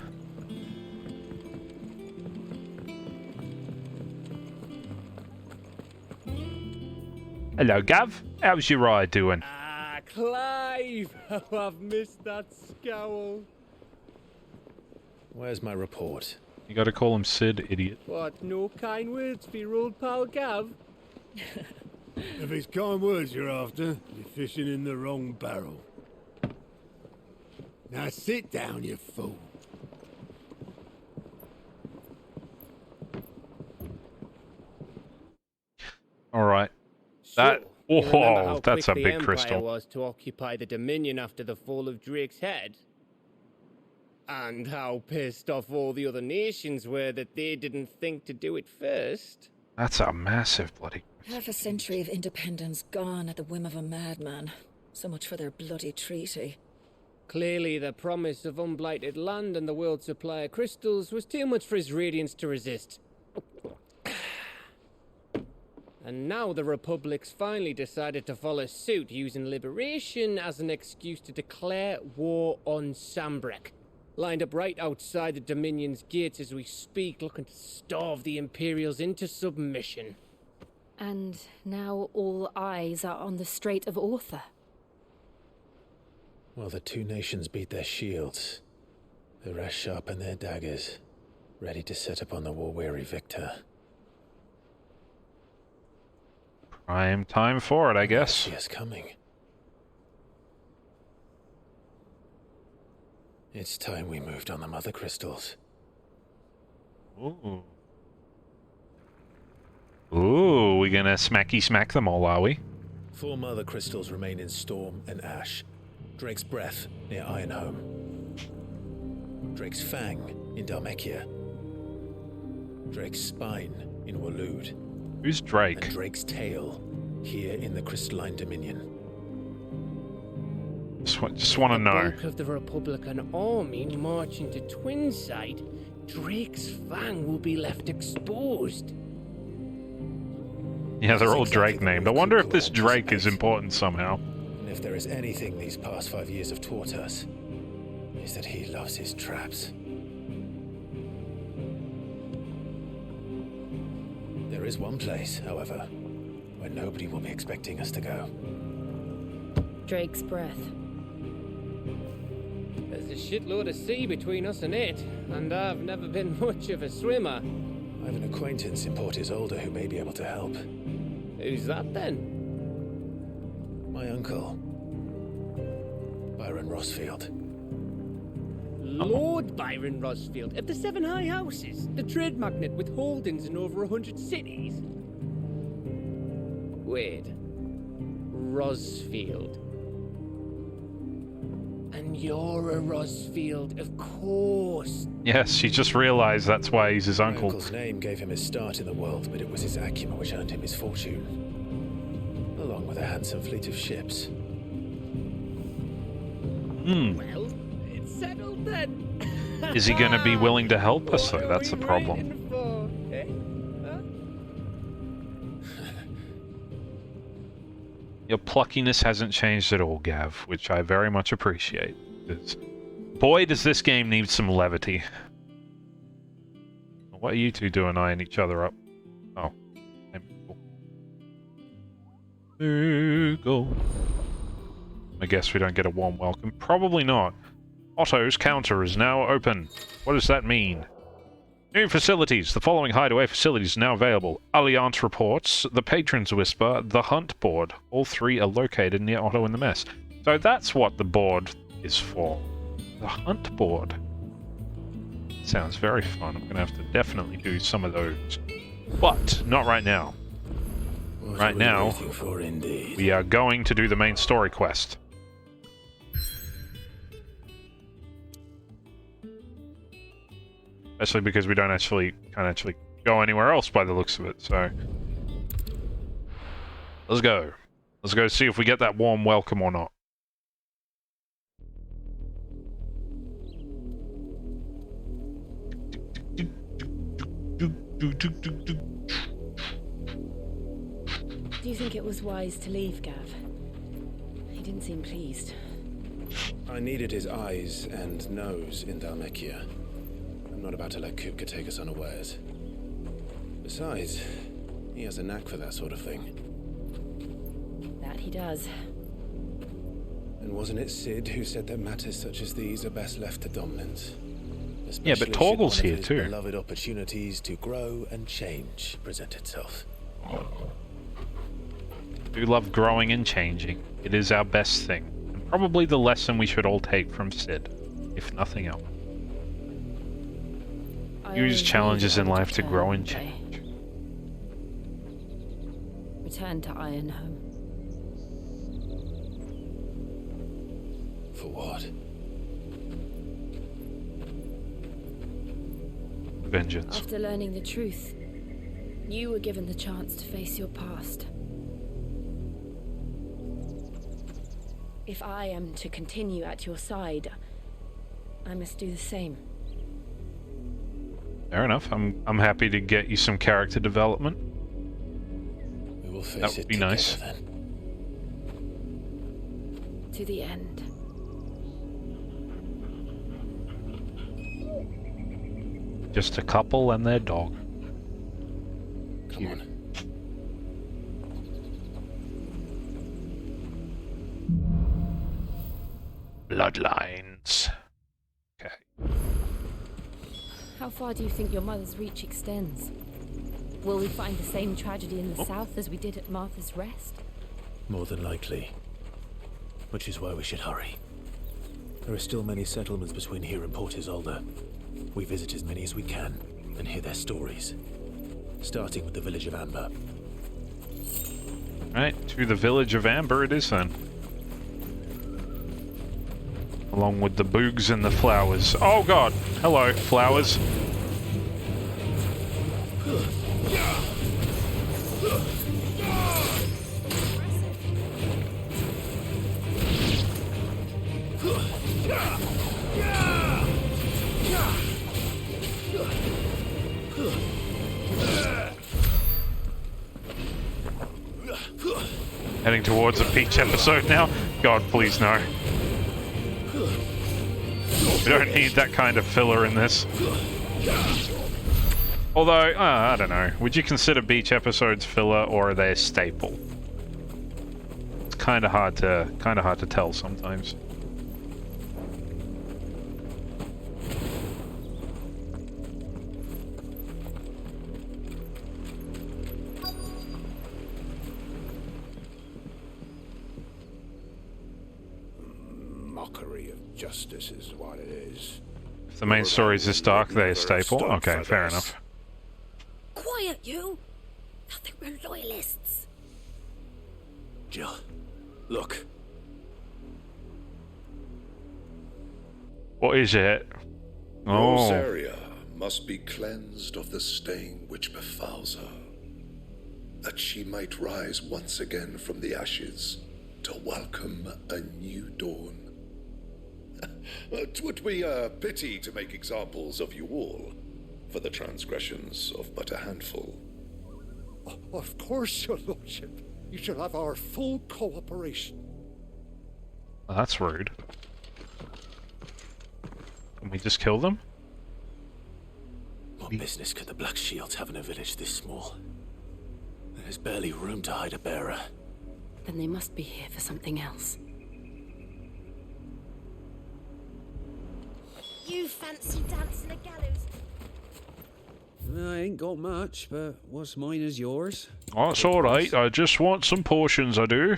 Hello, Gav. How's your eye doing? Ah, Clive! Oh, I've missed that scowl. Where's my report? You gotta call him Sid, idiot. What, no kind words for your old pal Gav? If it's kind words you're after, you're fishing in the wrong barrel. Now sit down, you fool. Alright. So, you remember how Oh, that's a quick big the Empire crystal. was to occupy the Dominion after the fall of Drake's head? And how pissed off all the other nations were that they didn't think to do it first? That's a massive bloody... Half a century of independence gone at the whim of a madman. So much for their bloody treaty. Clearly, the promise of unblighted land and the world's supply of crystals was too much for his radiance to resist. And now the Republic's finally decided to follow suit, using liberation as an excuse to declare war on Sambrek. Lined up right outside the Dominion's gates as we speak, looking to starve the Imperials into submission. And now all eyes are on the Strait of Author. Well, the two nations beat their shields. The rest sharpen their daggers, ready to set upon the war-weary victor. Prime time for it, I guess. She is coming. It's time we moved on the mother crystals. Ooh. Ooh, we gonna smacky smack them all, are we? 4 mother crystals remain in Storm and Ash. Drake's Breath near Ironhome. Drake's Fang in Dhalmekia. Drake's Spine in Waloed. Who's Drake? And Drake's Tail here in the Crystalline Dominion. Just want to know. Bulk of the Republican army marching to Twinside, Drake's Fang will be left exposed. Yeah, they're all Drake named. I wonder if this Drake is important somehow. And If there is anything these past 5 years have taught us, is that he loves his traps. There is one place, however, where nobody will be expecting us to go. Drake's breath. There's a shitload of sea between us and it, and I've never been much of a swimmer. I have an acquaintance in Port Isolde who may be able to help. Who's that then? My uncle, Byron Rosfield. Lord Byron Rosfield of the Seven High Houses, the trade magnate with holdings in over 100 cities. Wait, Rosfield. And you're a Rosfield, of course. Yes, she just realized that's why he's his uncle. My uncle's name gave him his start in the world, but it was his acumen which earned him his fortune, along with a handsome fleet of ships. Well, it's settled then. Is he going to be willing to help us, though? That's the problem. Your pluckiness hasn't changed at all, Gav, which I very much appreciate. Boy, does this game need some levity. What are you two doing eyeing each other up? Oh. There you go. I guess we don't get a warm welcome. Probably not. Otto's counter is now open. What does that mean? New facilities. The following hideaway facilities are now available. Alliance reports, the Patrons Whisper, the Hunt Board. All three are located near Otto and the Mess. So that's what the board is for. The Hunt Board. Sounds very fun. I'm going to have to definitely do some of those. But not right now. Right now, we are going to do the main story quest. Especially because we can't actually go anywhere else by the looks of it, so... Let's go. Let's go see if we get that warm welcome or not. Do you think it was wise to leave, Gav? He didn't seem pleased. I needed his eyes and nose in Dhalmekia. I'm not about to let Kupka take us unawares. Besides, he has a knack for that sort of thing. That he does. And wasn't it Sid who said that matters such as these are best left to dominance? Yeah, but Torgal's here too. Beloved opportunities to grow and change present itself. We love growing and changing. It is our best thing. And probably the lesson we should all take from Sid, if nothing else. Use challenges in life to grow and change. Return to Ironhome. For what? Vengeance. After learning the truth, you were given the chance to face your past. If I am to continue at your side, I must do the same. Fair enough. I'm happy to get you some character development. We will face that would be nice. Then. To the end. Just a couple and their dog. Come on. Bloodlines. Okay. How far do you think your mother's reach extends? Will we find the same tragedy in the south as we did at Martha's Rest? More than likely. Which is why we should hurry. There are still many settlements between here and Port Isolde. We visit as many as we can and hear their stories. Starting with the village of Amber. Right, to the village of Amber it is then. Along with the boogs and the flowers. Oh god! Hello, flowers. Heading towards a beach episode now? God, please no. We don't need that kind of filler in this. Although, I don't know. Would you consider beach episodes filler, or are they a staple? It's kind of hard to tell sometimes. Mockery of justice is what it is. If the main story is this dark, they're a staple. Okay, fair enough. Quiet, you! Nothing we're loyalists. Jill, look. What is it? Rosaria must be cleansed of the stain which befouls her, that she might rise once again from the ashes to welcome a new dawn. 'Twould be a pity to make examples of you all, for the transgressions of but a handful. Of course, your lordship. You shall have our full cooperation. Well, that's rude. Can we just kill them? What business could the Black Shields have in a village this small? There's barely room to hide a bearer. Then they must be here for something else. You fancy dancing a gallows? I ain't got much, but what's mine is yours. That's alright, I just want some portions, I do.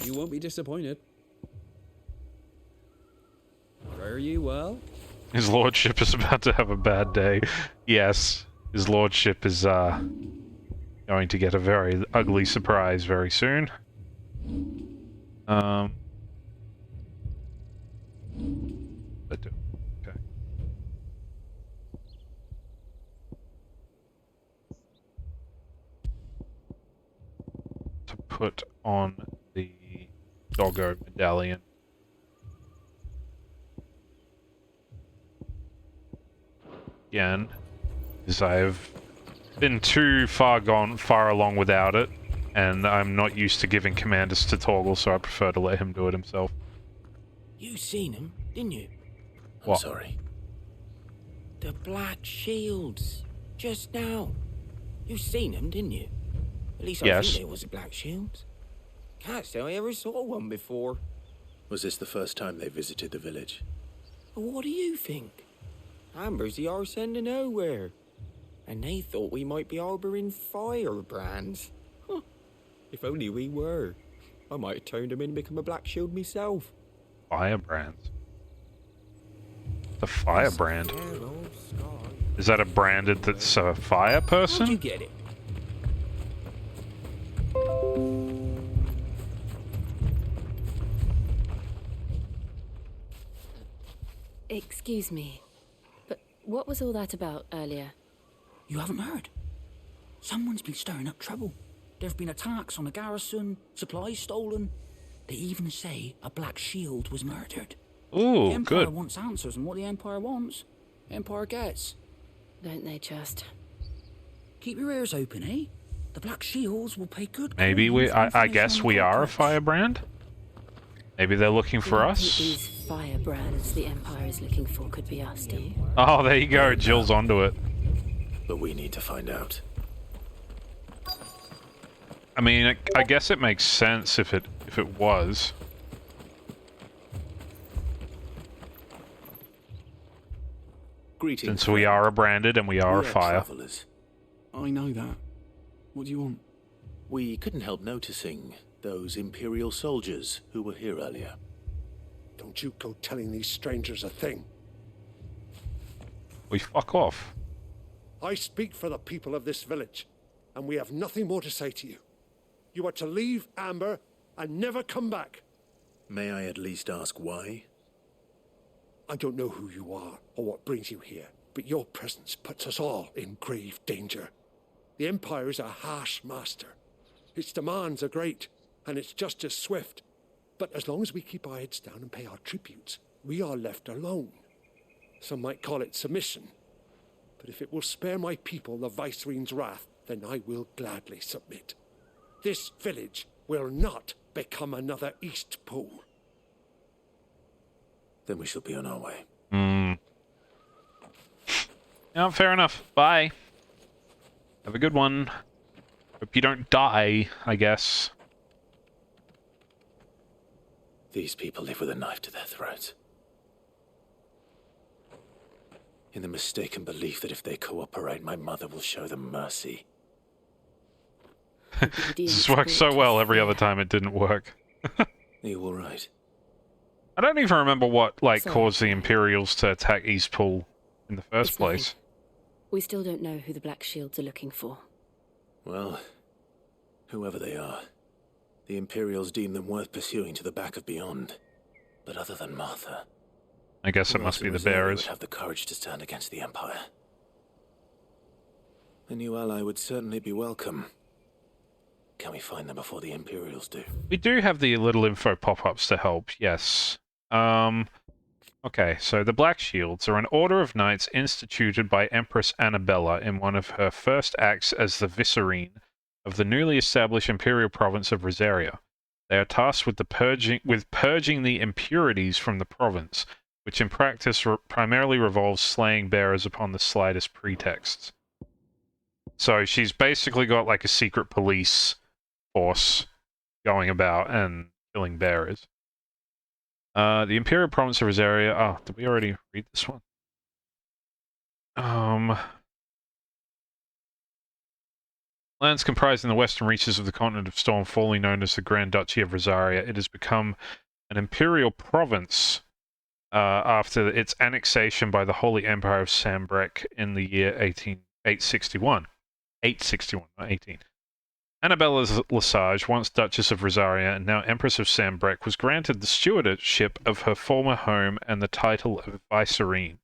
You won't be disappointed. Are you well? His lordship is about to have a bad day. Yes, his lordship is going to get a very ugly surprise very soon. Okay. To put on the doggo medallion. Again, because I've been too far along without it, and I'm not used to giving commanders to Torgal, so I prefer to let him do it himself. You seen him, didn't you? I'm What? sorry. The Black Shields. Just now. You seen them, didn't you? At least I Yes. think there was a Black Shields. Can't say I ever saw one before. Was this the first time they visited the village? But what do you think? Amber's the arse end of nowhere. And they thought we might be harbouring firebrands. Huh. If only we were. I might have turned them in and become a Black Shield myself. Firebrands. The firebrand. Is that a branded that's a fire person? How'd you get it? Excuse me, but what was all that about earlier? You haven't heard? Someone's been stirring up trouble. There have been attacks on the garrison, supplies stolen. They even say a Black Shield was murdered. Ooh, the Empire good. wants answers, and what the Empire wants, Empire gets. Don't they just? Keep your ears open, eh? The Black Shields will pay good. Maybe coin for I information guess on we the are a culprits. firebrand? Maybe they're looking for You don't us? think these firebrands the Empire is looking for could be us, do you? Oh, there you go, Jill's onto it. But we need to find out. I mean, I guess it makes sense if it was. Greetings. Since we are a branded and we are a fire. Travelers. I know that. What do you want? We couldn't help noticing those Imperial soldiers who were here earlier. Don't you go telling these strangers a thing. We fuck off. I speak for the people of this village, and we have nothing more to say to you. You are to leave Amber and never come back. May I at least ask why? I don't know who you are or what brings you here, but your presence puts us all in grave danger. The Empire is a harsh master. Its demands are great, and its justice swift. But as long as we keep our heads down and pay our tributes, we are left alone. Some might call it submission. But if it will spare my people the Viceroy's wrath, then I will gladly submit. This village will not become another Eastpool. Then we shall be on our way. Yeah, fair enough. Bye. Have a good one. Hope you don't die, I guess. These people live with a knife to their throats. In the mistaken belief that if they cooperate, my mother will show them mercy. This has worked so well every other time it didn't work. Are you alright? I don't even remember what, like, caused the Imperials to attack Eastpool in the first place. We still don't know who the Black Shields are looking for. Well, whoever they are, the Imperials deem them worth pursuing to the back of beyond. But other than Martha, I guess it must be the bearers. would have the courage to stand against the Empire. A new ally would certainly be welcome. Can we find them before the Imperials do? We do have the little info pop-ups to help, yes. Okay, so the Black Shields are an order of knights instituted by Empress Annabella in one of her first acts as the Vicereine of the newly established Imperial province of Rosaria. They are tasked with purging the impurities from the province, which in practice primarily revolves slaying bearers upon the slightest pretexts. So she's basically got like a secret police force going about and killing bearers. The Imperial province of Rosaria... Oh, did we already read this one? Lands comprising the western reaches of the continent of Storm, formerly known as the Grand Duchy of Rosaria. It has become an imperial province after its annexation by the Holy Empire of Sambrek in the year 861. 861, not 18. Annabella Lesage, once Duchess of Rosaria and now Empress of Sambrek, was granted the stewardship of her former home and the title of Vicereine,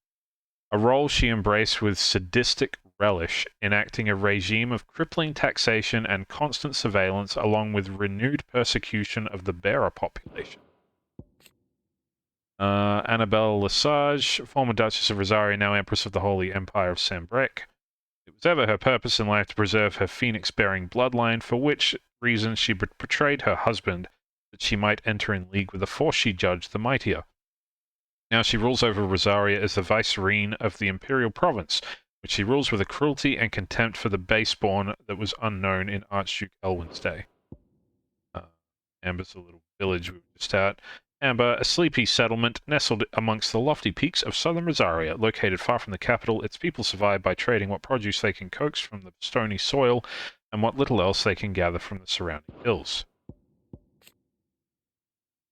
a role she embraced with sadistic relish, enacting a regime of crippling taxation and constant surveillance along with renewed persecution of the bearer population. Annabella Lesage, former Duchess of Rosaria, now Empress of the Holy Empire of Sambrek. It was ever her purpose in life to preserve her phoenix-bearing bloodline, for which reason she betrayed her husband, that she might enter in league with the force she judged the mightier. Now she rules over Rosaria as the Vicereine of the Imperial Province, which she rules with a cruelty and contempt for the baseborn that was unknown in Archduke Elwin's day. Amber's a little village we were just at. Amber, a sleepy settlement nestled amongst the lofty peaks of southern Rosaria. Located far from the capital, its people survive by trading what produce they can coax from the stony soil and what little else they can gather from the surrounding hills.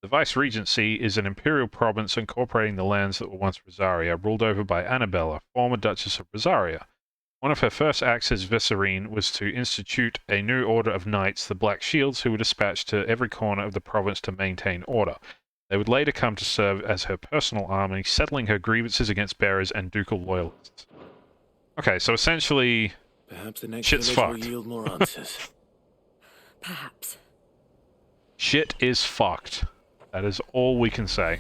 The Vice-Regency is an imperial province incorporating the lands that were once Rosaria, ruled over by Annabella, former Duchess of Rosaria. One of her first acts as Vicereine was to institute a new order of knights, the Black Shields, who were dispatched to every corner of the province to maintain order. They would later come to serve as her personal army, settling her grievances against bearers and ducal loyalists. Okay, so essentially, perhaps the next shit's fucked. Will yield more answers. Perhaps. Shit is fucked. That is all we can say.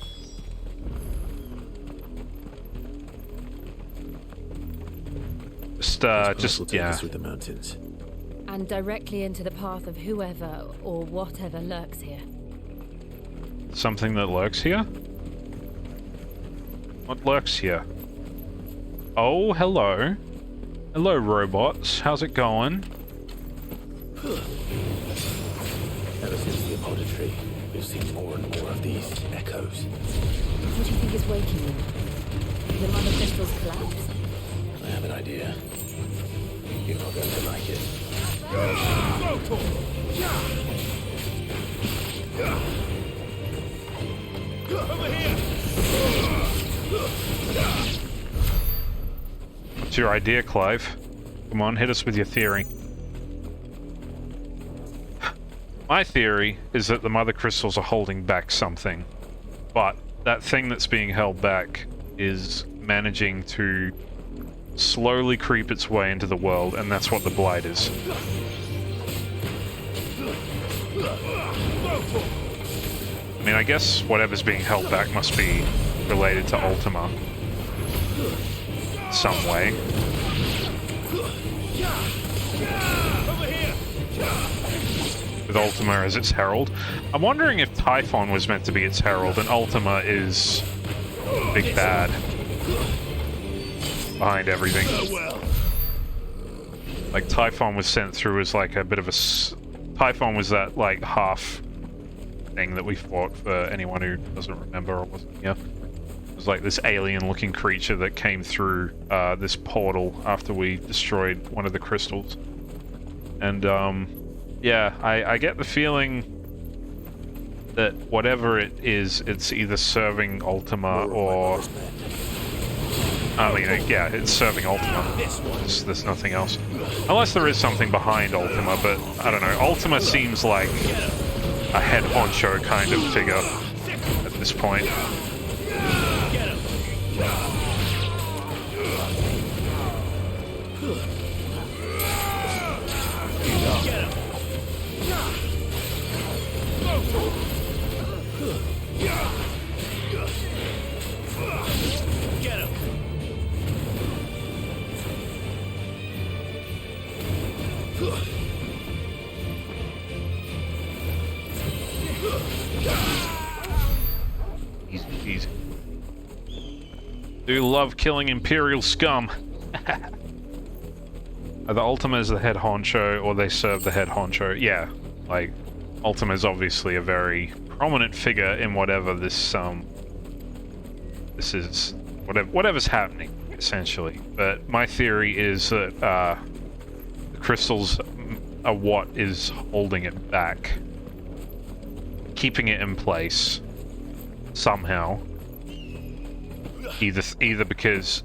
Just yeah. Through the mountains. And directly into the path of whoever or whatever lurks here. Something that lurks here? What lurks here? Oh, hello. Hello, robots. How's it going? Ever since the apothecary, we've seen more and more of these echoes. What do you think is waking them? The mother crystals collapse? I have an idea. You're not going to like it. Over here! What's your idea, Clive? Come on, hit us with your theory. My theory is that the mother crystals are holding back something, but that thing that's being held back is managing to slowly creep its way into the world, and that's what the blight is. I mean, I guess whatever's being held back must be related to Ultima. Some way. with Ultima as its herald. I'm wondering if Typhon was meant to be its herald and Ultima is big bad behind everything. Like Typhon was sent through as like a bit of a... Typhon was that like half thing that we fought, for anyone who doesn't remember or wasn't here. It was like this alien-looking creature that came through this portal after we destroyed one of the crystals. And yeah, I get the feeling that whatever it is, it's either serving Ultima or... I mean, yeah, it's serving Ultima. There's nothing else. Unless there is something behind Ultima, but I don't know. Ultima seems like a head honcho kind of figure at this point. Easy, easy. Do love killing Imperial scum. Either Ultima is the head honcho, or they serve the head honcho. Yeah, like, Ultima is obviously a very prominent figure in whatever this, this is, whatever's happening, essentially. But my theory is that, the crystals are what is holding it back. Keeping it in place, somehow. Either because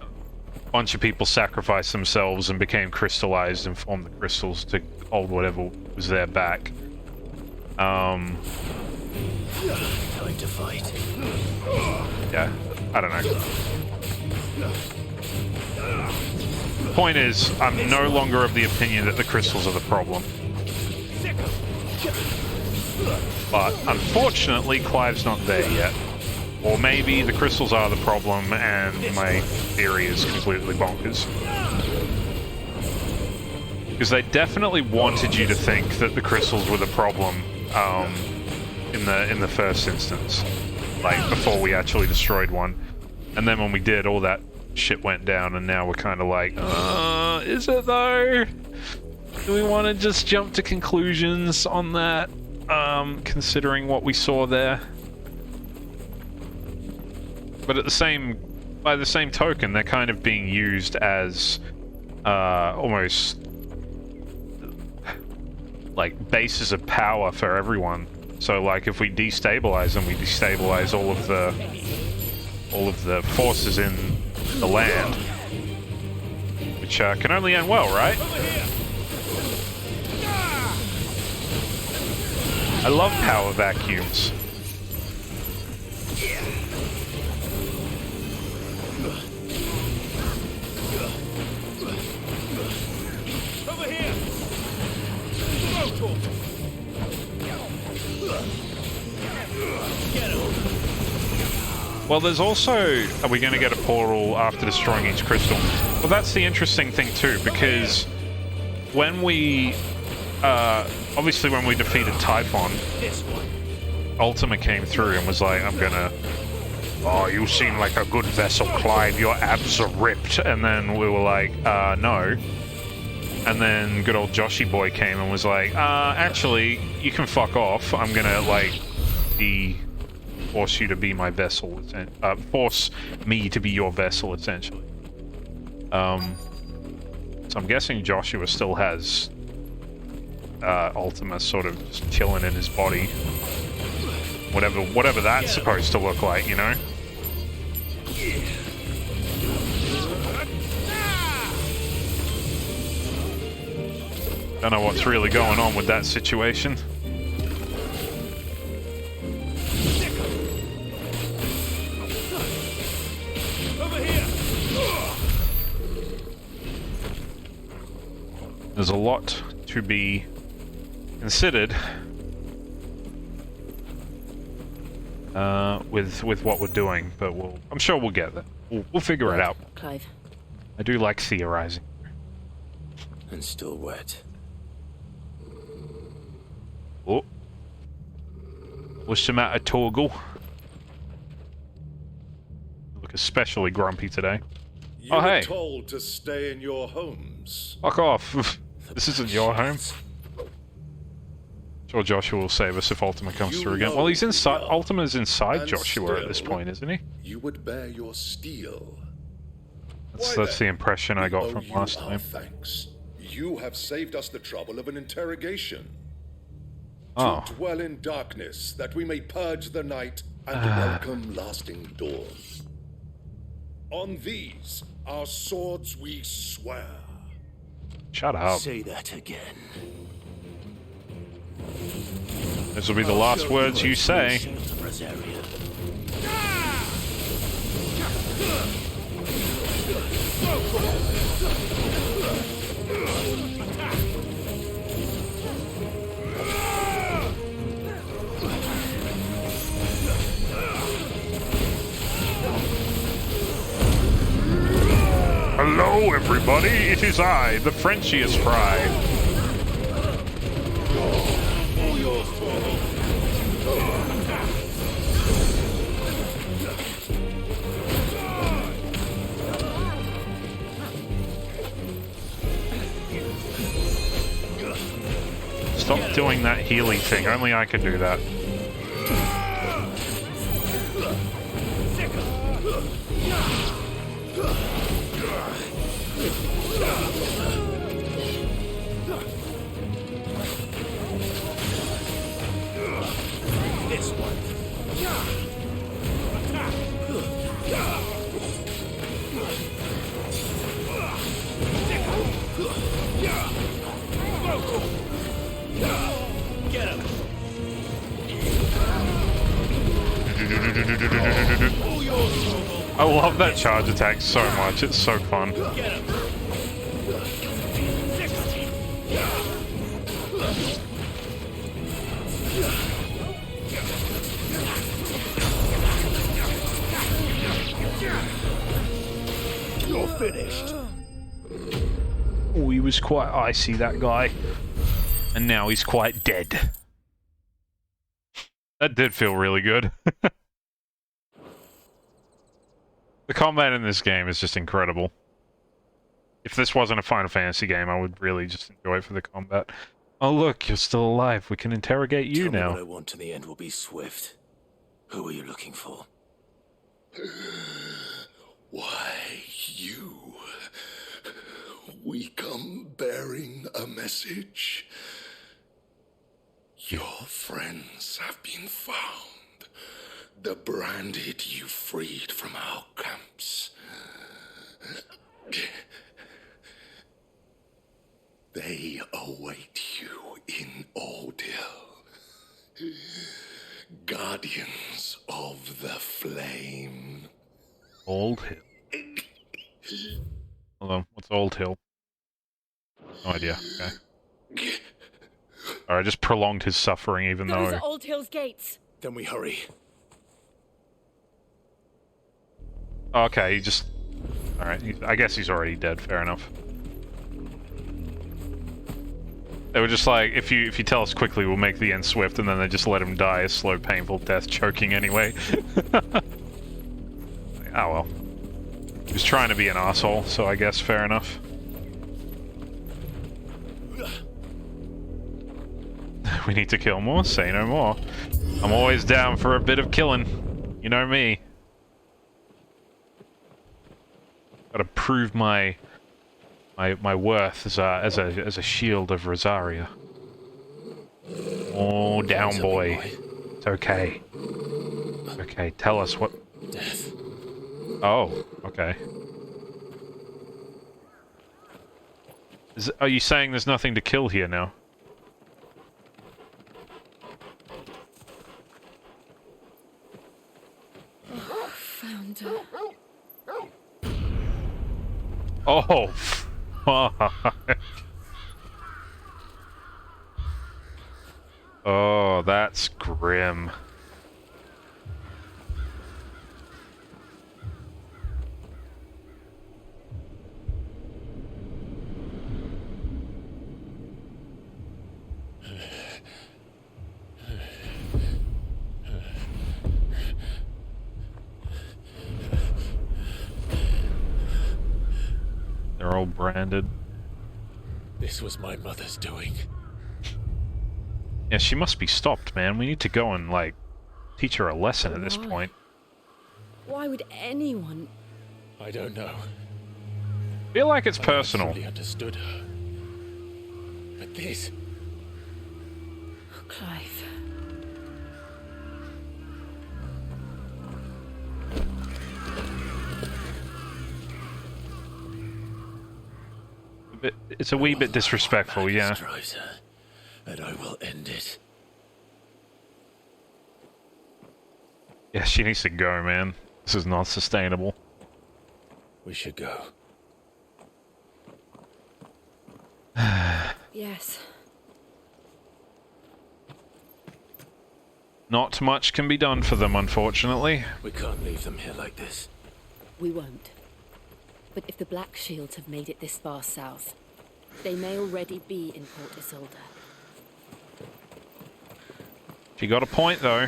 a bunch of people sacrificed themselves and became crystallized and formed the crystals to hold whatever was there back. Time to fight. Yeah, I don't know. The point is, I'm no longer of the opinion that the crystals are the problem. But unfortunately, Clive's not there yet. Or maybe the crystals are the problem and my theory is completely bonkers. Because they definitely wanted you to think that the crystals were the problem in the first instance. Like, before we actually destroyed one. And then when we did, all that shit went down and now we're kind of like, is it though? Do we want to just jump to conclusions on that? Considering what we saw there. But by the same token, they're kind of being used as almost like bases of power for everyone. So like if we destabilize them, we destabilize all of the forces in the land, which can only end well, right? I love power vacuums. Over here! Get him! Well, there's also... Are we going to get a portal after destroying each crystal? Well, that's the interesting thing too, because when we... obviously when we defeated Typhon, Ultima came through and was like, I'm gonna... Oh, you seem like a good vessel, Clive. Your abs are ripped. And then we were like, no. And then good old Joshy boy came and was like, actually, you can fuck off. I'm gonna, like, force you to be my vessel. Force me to be your vessel, essentially. So I'm guessing Joshua still has Ultima sort of just chilling in his body. Whatever that's supposed to look like, you know? Don't know what's really going on with that situation. Over here! There's a lot to be considered with what we're doing, but I'm sure we'll get there. We'll figure it out. Clive. I do like theorizing. And still wet. Oh. What's the matter, Torgal? You look especially grumpy today. You oh, were hey. told to stay in your homes. Fuck off. This isn't your home. Sure, Joshua will save us if Ultima comes through again. Well, he's inside. Ultima's inside Joshua at this point, isn't he? You would bear your steel. That's the impression I got from last time. Thanks. You have saved us the trouble of an interrogation. Oh. To dwell in darkness, that we may purge the night and welcome lasting dawn. On these, our swords we swear. Shut up. Say that again. This will be the last words you say. Hello, everybody. It is I, the Frenchiest fry. Stop doing that healing thing. Only I can do that. This one. Get him. I love that charge attack so much. It's so fun. Get him. You're finished. Oh, he was quite icy, that guy. And now he's quite dead. That did feel really good. The combat in this game is just incredible. If this wasn't a Final Fantasy game, I would really just enjoy it for the combat. Oh look, you're still alive. We can interrogate you now. What I want in the end will be swift. Who are you looking for? Why, you. We come bearing a message. Your friends have been found. The branded you freed from our camps. They await you in Ordeal. Guardians of the Flame. Old Hill. Hold on, what's Old Hill? No idea, okay. Alright, just prolonged his suffering even Those though... are Old Hill's gates. Then we hurry. Okay, he just... Alright, I guess he's already dead, fair enough. They were just like, if you tell us quickly, we'll make the end swift, and then they just let him die a slow, painful death, choking anyway. Oh well. He was trying to be an asshole, so I guess fair enough. We need to kill more? Say no more. I'm always down for a bit of killing. You know me. Gotta prove my worth as a shield of Rosaria. Oh, down boy. It's okay. Okay, tell us what... Death. Oh, okay. Are you saying there's nothing to kill here now? Found her. Oh, fuck. Oh, that's grim. branded. This was my mother's doing. Yeah, she must be stopped, man. We need to go and, like, teach her a lesson at this Why? point. Why would anyone... I don't know. Feel like it's personal. I fully understood her. But this... Clive... It's a wee bit disrespectful, yeah. Drives her, and I will end it. Yeah, she needs to go, man. This is not sustainable. We should go. Yes. Not much can be done for them, unfortunately. We can't leave them here like this. We won't. But if the Black Shields have made it this far south, they may already be in Port Isolde. She got a point, though.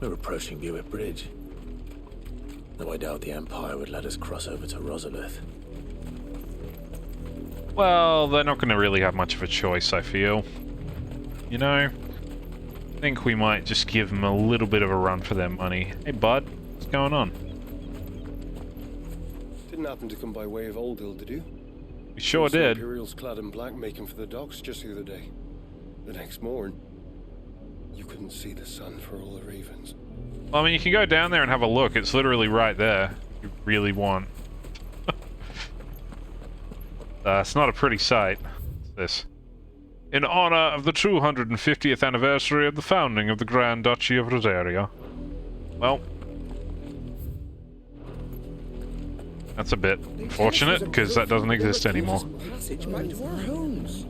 We're approaching Buick Bridge. Though I doubt the Empire would let us cross over to Rosalith. Well, they're not going to really have much of a choice, I feel. You know? I think we might just give them a little bit of a run for their money. Hey, bud. What's going on? Didn't happen to come by way of Old Hill, did you? We sure Saw some did. Imperials clad in black making for the docks just the other day. The next morning, you couldn't see the sun for all the ravens. Well, I mean, you can go down there and have a look. It's literally right there. If you really want. It's not a pretty sight. What's this? In honor of the 250th anniversary of the founding of the Grand Duchy of Rosaria. Well, that's a bit unfortunate, because that doesn't exist anymore. Passage back to our homes.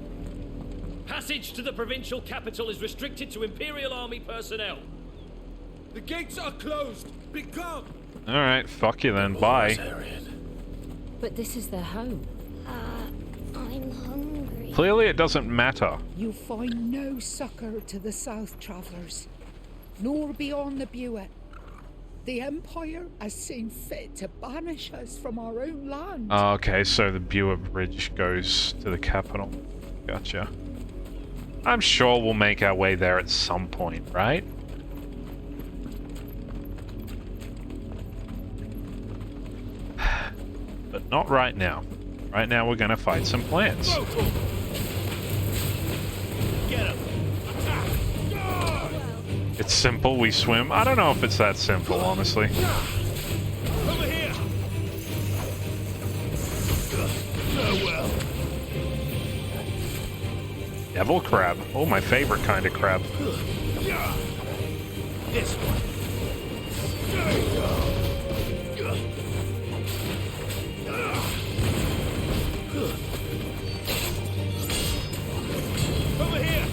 Passage to the provincial capital is restricted to Imperial Army personnel. The gates are closed. Be calm. Alright, fuck you then. Bye. But this is their home. I'm hungry. Clearly it doesn't matter. You find no succor to the south travellers, nor beyond the Buet. The Empire has seen fit to banish us from our own land. Okay, so the Buick Bridge goes to the capital. Gotcha. I'm sure we'll make our way there at some point, right? But not right now. Right now we're gonna fight some plants. Get him! It's simple, we swim. I don't know if it's that simple, honestly. Over here! Farewell. Devil crab. Oh, my favorite kind of crab. This one. There you go. Over here!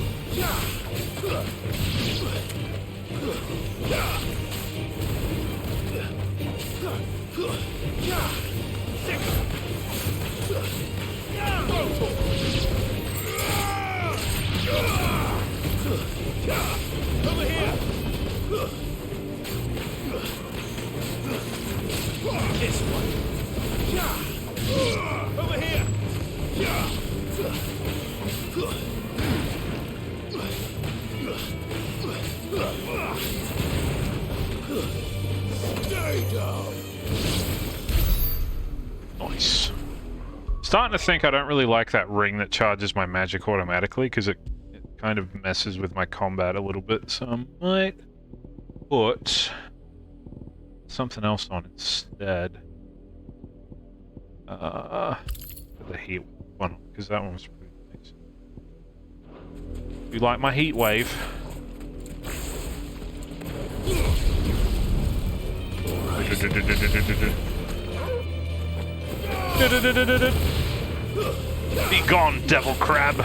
Over here! This one. Over here! Stay down. Nice. Starting to think I don't really like that ring that charges my magic automatically, because it kind of messes with my combat a little bit, so I might put something else on instead. Put the heat one, because that one was pretty nice. You like my heat wave? Be gone, devil crab!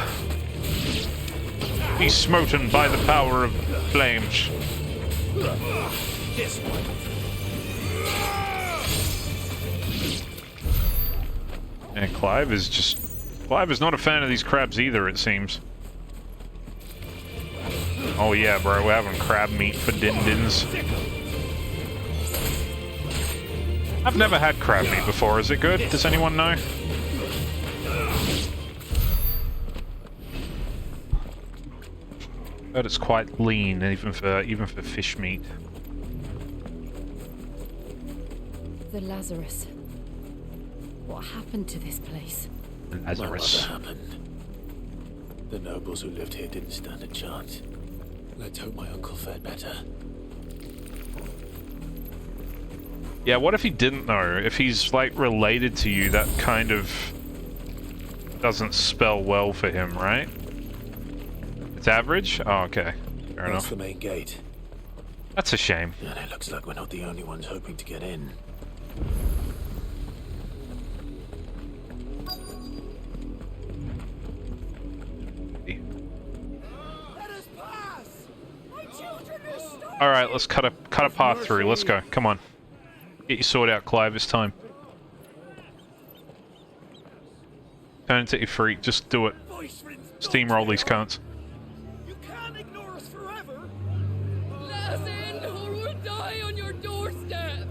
Be smoten by the power of flames. This one. And Clive is not a fan of these crabs either, it seems. Oh yeah, bro, we're having crab meat for din-dins. I've never had crab meat before. Is it good? Does anyone know? But it's quite lean, even for fish meat. The Lazarus. What happened to this place? Lazarus. What happened? The nobles who lived here didn't stand a chance. Let's hope my uncle fared better. Yeah, what if he didn't know? If he's, like, related to you, that kind of doesn't spell well for him, right? It's average? Oh, okay. Fair enough. That's the main gate. That's a shame. And it looks like we're not the only ones hoping to get in. Alright, let's cut a path through. Let's go. Come on. Get your sword out, Clive. It's time. Turn into your freak. Just do it. Steamroll these cunts. Listen, or we'll die on your doorstep.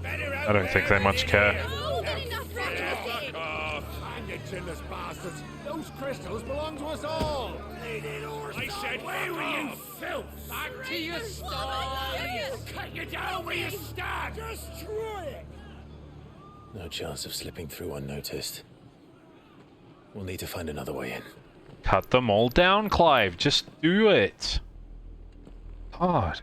I don't think they much care. Chinless bastards! Those crystals belong to us all! I said, away with you, filth! Back to your stalls! Cut you down where you stand! Destroy it! No chance of slipping through unnoticed. We'll need to find another way in. Cut them all down, Clive. Just do it. God.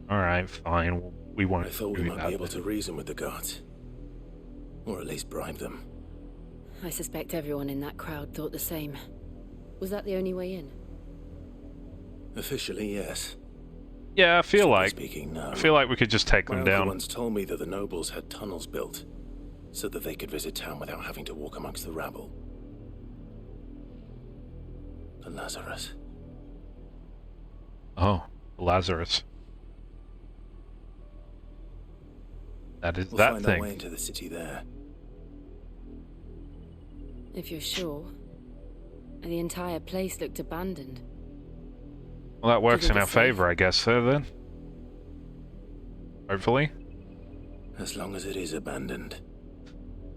Alright, fine. We won't. I thought we might be able to reason with the guards. Or at least bribe them. I suspect everyone in that crowd thought the same. Was that the only way in? Officially, yes. Yeah, I feel like. Speaking, no. I feel like we could just take My them uncle down. once told me that the nobles had tunnels built so that they could visit town without having to walk amongst the rabble. The Lazarus. Oh, Lazarus. That is We'll that find thing. our way into the city there. If you're sure. The entire place looked abandoned. Well, that works think in our it's safe? favor, I guess, there, then. Hopefully. As long as it is abandoned.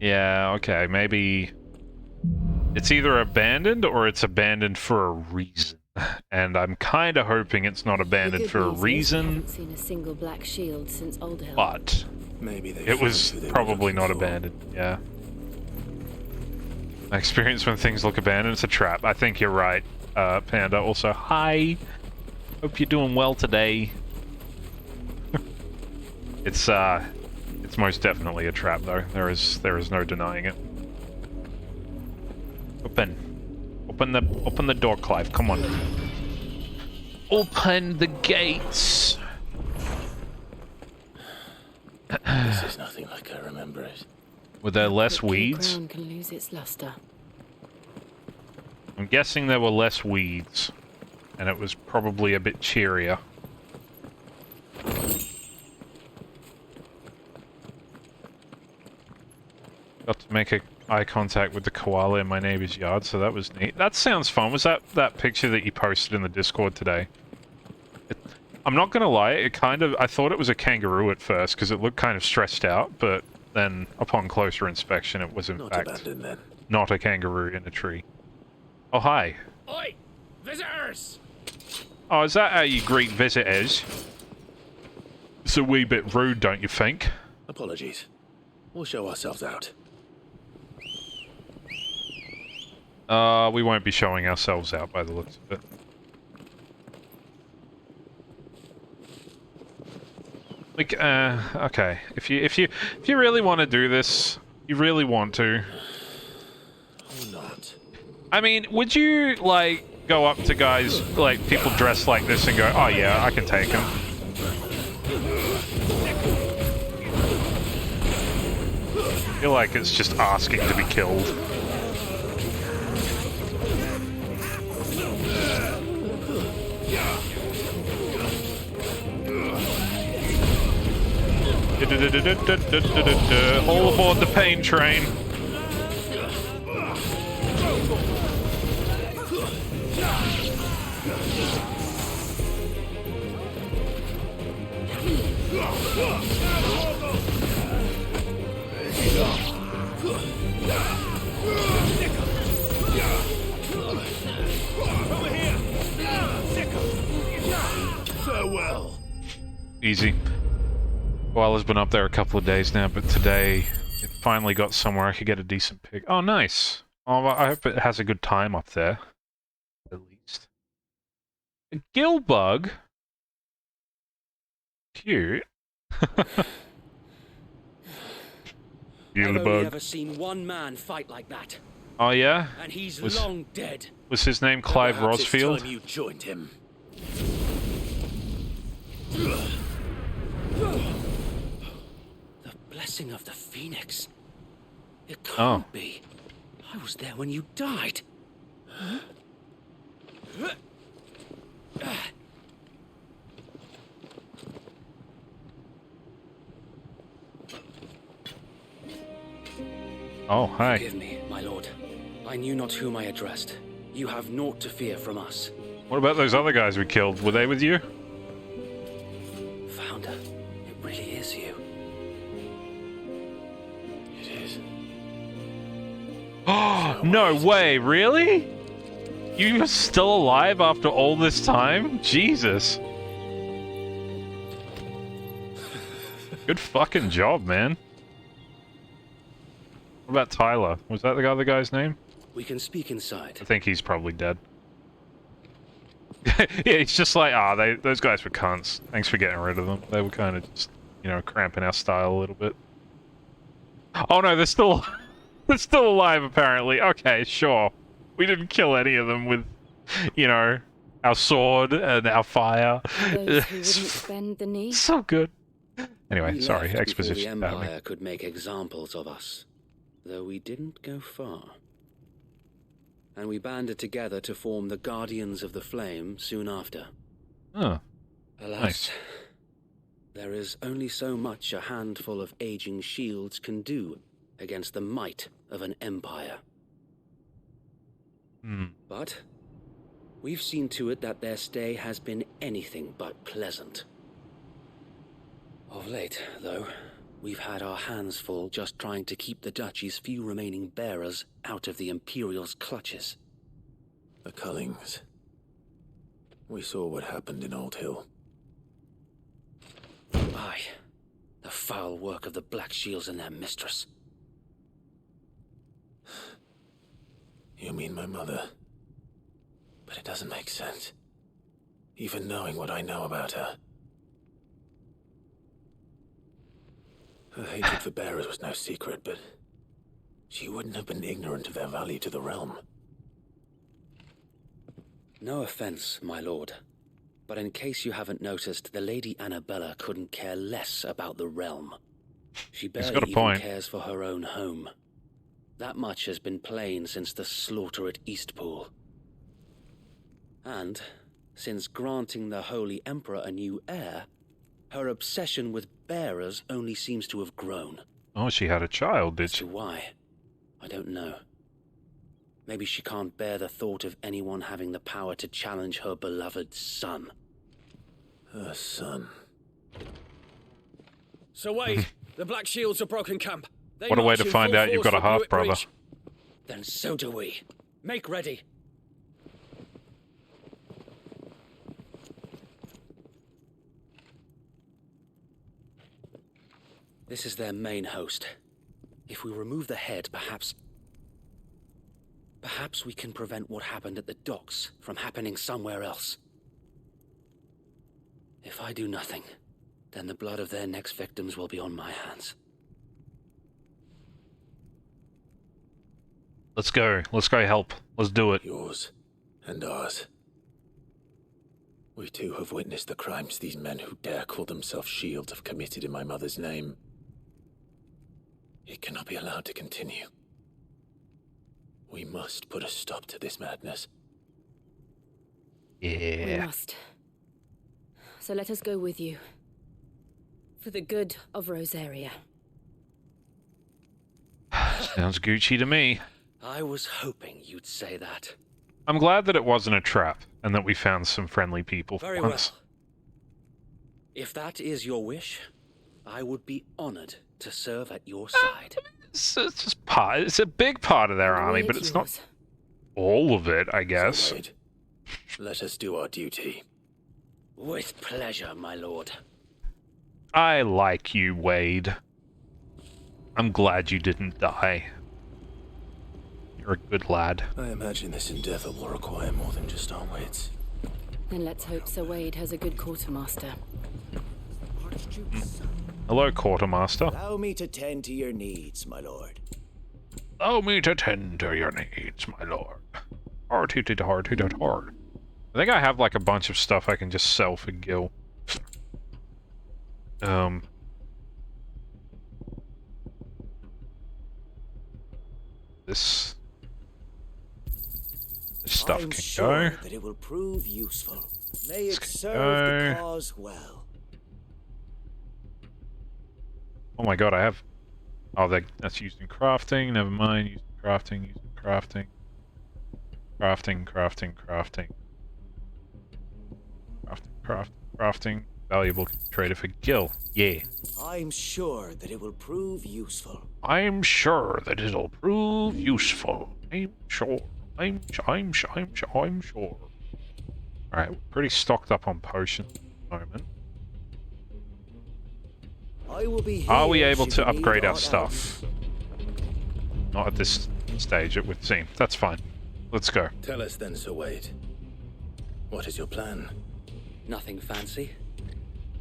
Yeah, okay, maybe... It's either abandoned or it's abandoned for a reason. And I'm kind of hoping it's not abandoned for a I reason, haven't seen a single black shield since Old Hill. but Maybe it was probably not abandoned, yeah. My experience when things look abandoned, it's a trap. I think you're right, Panda. Also, hi! Hope you're doing well today. It's most definitely a trap, though. There is no denying it. Open the door, Clive. Come on. Open the gates. This is nothing like I remember it. Were there less Quickly, weeds? ground can lose its luster. I'm guessing there were less weeds, and it was probably a bit cheerier. Got to make eye contact with the koala in my neighbor's yard, so that was neat. That sounds fun. Was that picture that you posted in the Discord today? I'm not gonna lie, I thought it was a kangaroo at first, because it looked kind of stressed out, but then upon closer inspection it was in fact not a kangaroo in a tree. Oh, hi. Oi! Visitors! Oh, is that how you greet visitors? It's a wee bit rude, don't you think? Apologies. We'll show ourselves out. We won't be showing ourselves out by the looks of it. Like, okay. If you really want to do this, you really want to. Or not. I mean, would you, like, go up to guys, like, people dressed like this and go, oh yeah, I can take them? I feel like it's just asking to be killed. All aboard the pain train. Farewell. Easy. Koala's been up there a couple of days now, but today it finally got somewhere I could get a decent pick. Oh, nice. Oh, well, I hope it has a good time up there. At least. A gill bug? Cute. I've only Bug. ever seen one man fight like that. Oh yeah? And he's Was- long dead. Was his name Clive Perhaps it's Rosfield? time you joined him. The blessing of the Phoenix. It can't be. I was there when you died. Oh, hi. Forgive me, my lord. I knew not whom I addressed. You have naught to fear from us. What about those other guys we killed? Were they with you? Founder, it really is you. It is. Oh, no way, really? You are still alive after all this time? Jesus. Good fucking job, man. What about Tyler? Was that the other guy's name? We can speak inside. I think he's probably dead. Yeah, he's just like, those guys were cunts. Thanks for getting rid of them. They were kind of just, you know, cramping our style a little bit. Oh no, they're still, they're still alive apparently. Okay, sure. We didn't kill any of them with, you know, our sword and our fire. Those who wouldn't bend the knee. So good. Anyway, We sorry, left exposition. before the Empire could make examples of us, though we didn't go far. And we banded together to form the Guardians of the Flame soon after. Oh, Alas, nice. there is only so much a handful of aging shields can do against the might of an empire. But we've seen to it that their stay has been anything but pleasant. Of late, though, we've had our hands full just trying to keep the Duchy's few remaining bearers out of the Imperial's clutches. The Cullings. We saw what happened in Old Hill. Aye, the foul work of the Black Shields and their mistress. You mean my mother? But it doesn't make sense. Even knowing what I know about her. Her hatred for bearers was no secret, but she wouldn't have been ignorant of their value to the realm. No offense, my lord, but in case you haven't noticed, the Lady Annabella couldn't care less about the realm. She barely got a even point. cares for her own home. That much has been plain since the slaughter at Eastpool. And, since granting the Holy Emperor a new heir, her obsession with bearers only seems to have grown. Oh, she had a child, did As she? to why, I don't know. Maybe she can't bear the thought of anyone having the power to challenge her beloved son. Her son. So wait, the Black Shields have broken camp. They What a way march to in find full out you've force got a for Buick half-brother. Bridge. Then so do we. Make ready. This is their main host. If we remove the head, perhaps we can prevent what happened at the docks from happening somewhere else. If I do nothing, then the blood of their next victims will be on my hands. Let's go. Let's go help. Let's do it. Yours and ours. We too have witnessed the crimes these men who dare call themselves shields have committed in my mother's name. It cannot be allowed to continue. We must put a stop to this madness. Yeah. We must. So let us go with you. For the good of Rosaria. Sounds Gucci to me. I was hoping you'd say that. I'm glad that it wasn't a trap, and that we found some friendly people for Very once. well. If that is your wish, I would be honored to serve at your side. It's just part. It's a big part of their army, but it's not all of it, I guess. So Wade, let us do our duty. With pleasure, my lord. I like you, Wade. I'm glad you didn't die. You're a good lad. I imagine this endeavor will require more than just our wits. Then let's hope Sir Wade has a good quartermaster. Hello, quartermaster. Allow me to tend to your needs, my lord. Allow me to tend to your needs, my lord. Hard. I think I have like a bunch of stuff I can just sell for gil. This stuff I'm can sure go. that it will prove useful. May This it can serve the go. cause well. Oh my god, I have... Oh, that's used in crafting. Never mind. Used in crafting, used in crafting. Crafting. Valuable trader for gil. Yeah. I'm sure that it will prove useful. I'm sure that it'll prove useful. I'm sure. Alright, we're pretty stocked up on potions at the moment. I will be Are we here able should to you need upgrade our aught stuff? Not at this stage, it would seem. That's fine. Let's go. Tell us then, Sir Wade. What is your plan? Nothing fancy.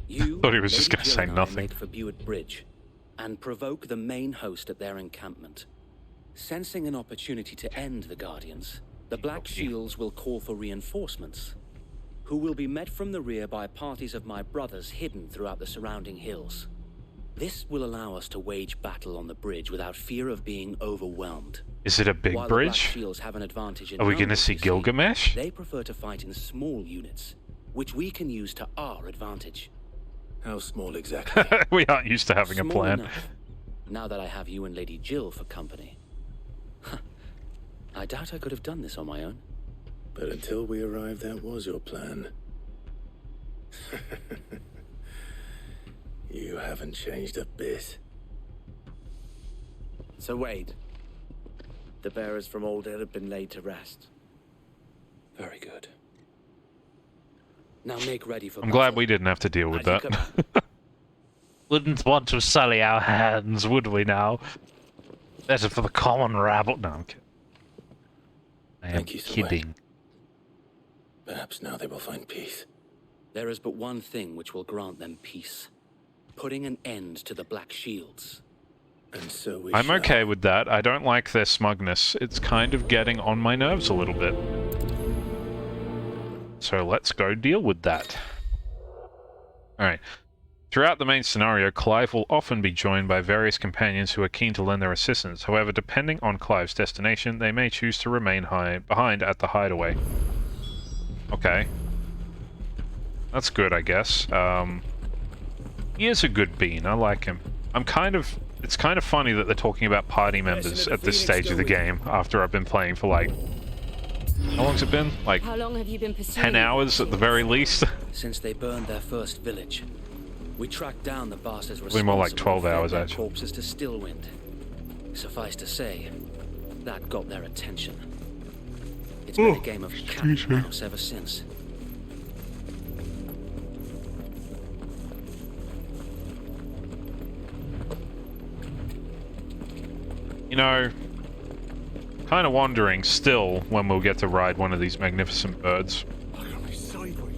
You, Thought he was just Lady gonna Jill say and I nothing. make for Buett Bridge and provoke the main host at their encampment. Sensing an opportunity to end the Guardians, the Black Shields will call for reinforcements, who will be met from the rear by parties of my brothers hidden throughout the surrounding hills. This will allow us to wage battle on the bridge without fear of being overwhelmed. Is it a big While the Black bridge? Shields have an advantage in Are we gonna numbers, see you Gilgamesh? They prefer to fight in small units, which we can use to our advantage. How small exactly? We aren't used to having a Small plan. enough, now that I have you and Lady Jill for company. I doubt I could have done this on my own. But until we arrived, that was your plan. You haven't changed a bit. Sir Wade, the bearers from Old Hill have been laid to rest. Very good. Now make ready for I'm glad we didn't have to deal with As that. you Wouldn't want to sully our hands, would we now? Better for the common rabble. No, I'm kidding. I am Thank you, Sir Wade. kidding. Perhaps now they will find peace. There is but one thing which will grant them peace. Putting an end to the Black Shields. And so we I'm shall. okay with that. I don't like their smugness. It's kind of getting on my nerves a little bit. So let's go deal with that. Alright. Throughout the main scenario, Clive will often be joined by various companions who are keen to lend their assistance. However, depending on Clive's destination, they may choose to remain behind at the hideaway. Okay. That's good, I guess. He is a good bean. I like him. It's kind of funny that they're talking about party members at this stage of the game after I've been playing for like... How long's it been? Like How long have you been pursuing 10 hours at the very least? Since they burned their first village, we tracked down the bastards Probably more like 12 hours, their actually. corpses to Stillwind. Suffice to say, that got their attention. It's been a game of cat and mouse ever since. You know, kind of wondering still when we'll get to ride one of these magnificent birds.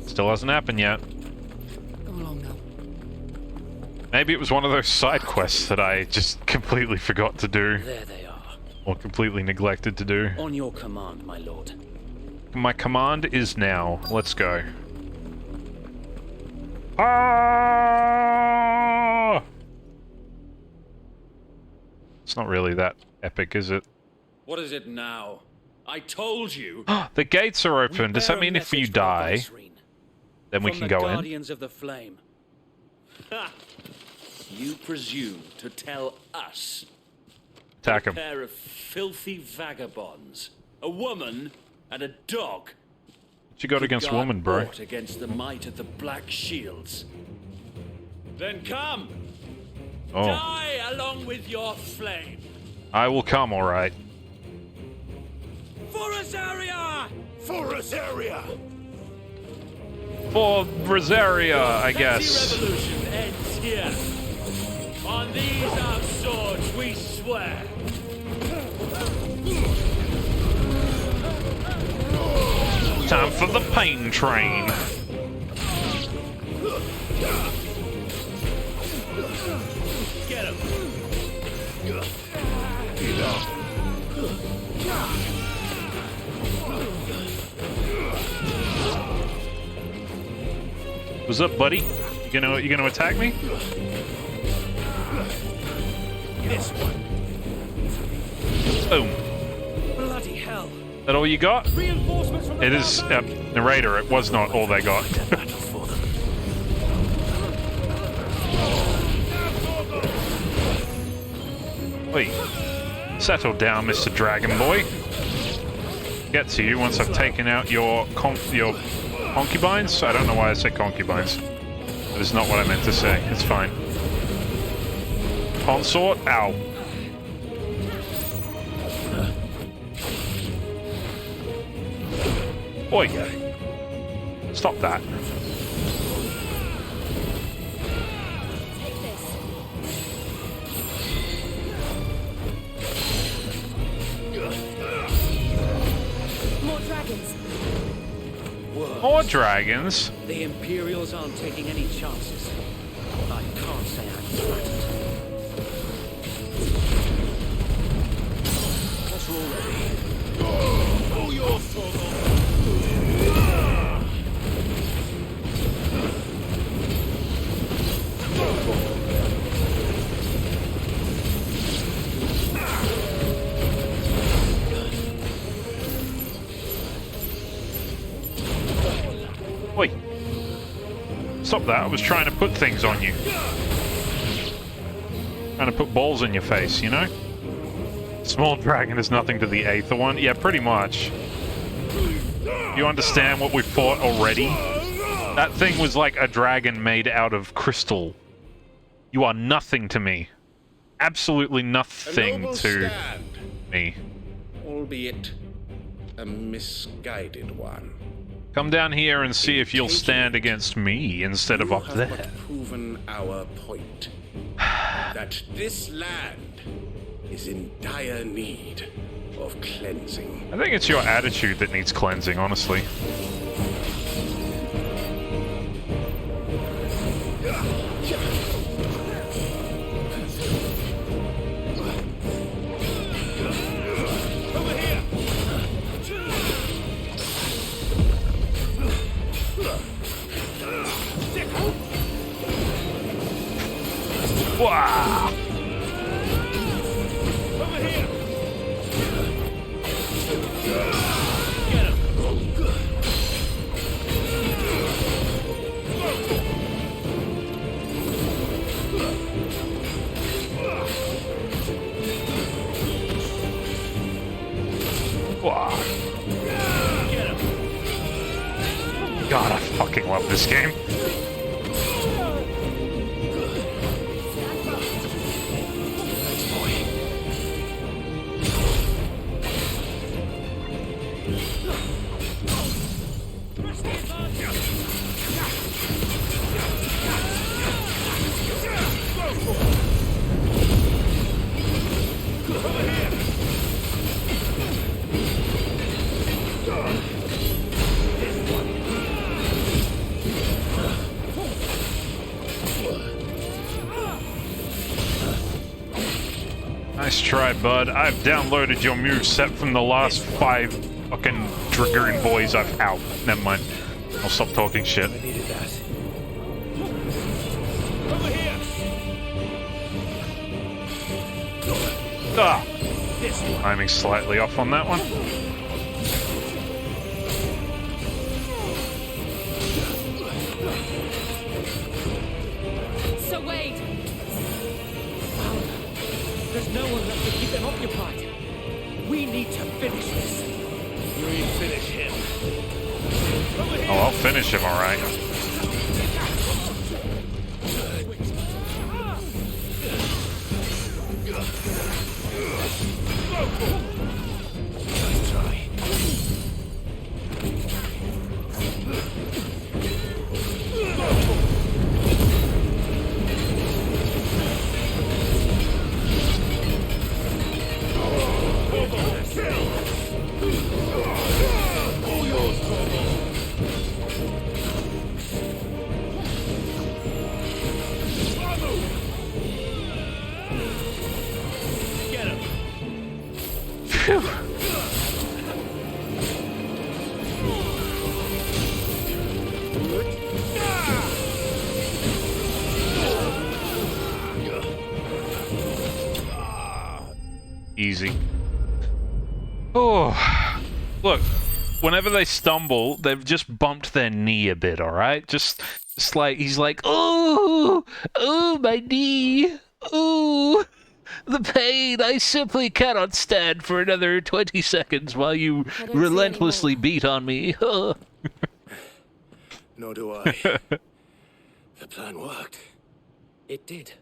Still hasn't happened yet. Go along now. Maybe it was one of those side quests that I just completely forgot to do. There they are. Or completely neglected to do. On your command, my lord. My command is now. Let's go. Ah! It's not really that epic, is it? What is it now? I told you. The gates are open. Does that mean if you die, then we From can the go in? Guardians of the Flame. Ha! You presume to tell us, Attack a 'em. pair of filthy vagabonds, a woman and a dog, What you got could against guard woman, bro? aught against the might of the Black Shields? Then come! Oh. Die along with your flame! I will come, alright. For Rosaria! For Rosaria! For Rosaria, I guess. The revolution ends here. On these our swords we swear. Time for the pain train. Get him. What's up, buddy? You gonna attack me? This one. Boom. Bloody hell. That all you got? Reinforcements from the It is narrator. It was not all they got. Wait. Settle down, Mr. Dragon Boy. Get to you once I've taken out your concubines. I don't know why I said concubines. That is not what I meant to say. It's fine. Consort. Ow. Oi! Stop that. More dragons. More dragons? The Imperials aren't taking any chances. I can't say I'm flattered. Guess we're all ready. Oh, your fault. Oi! Stop that, I was trying to put things on you. Trying to put balls in your face, you know? Small dragon is nothing to the Aether one? Yeah, pretty much. You understand what we fought already? That thing was like a dragon made out of crystal. You are nothing to me. Absolutely nothing to me. Albeit a misguided one. Come down here and see if you'll stand against me instead of up there. You have proven our point. That this land is in dire need of cleansing. I think it's your attitude that needs cleansing, honestly. Wow! Over here. Wow. God, I fucking love this game. Nice try, bud. I've downloaded your moveset from the last 5 fucking Dragoon boys I've out. Never mind. I'll stop talking shit. I needed that. Over here. Ah! Timing slightly off on that one. So wait. There's no one left to keep them occupied. We need to finish this. You finish him. Oh, I'll finish him, alright. Easy. Oh, look. Whenever they stumble, they've just bumped their knee a bit. All right, just like he's like, oh, my knee, oh, the pain. I simply cannot stand for another 20 seconds while you relentlessly beat on me. Nor do I. The plan worked. It did.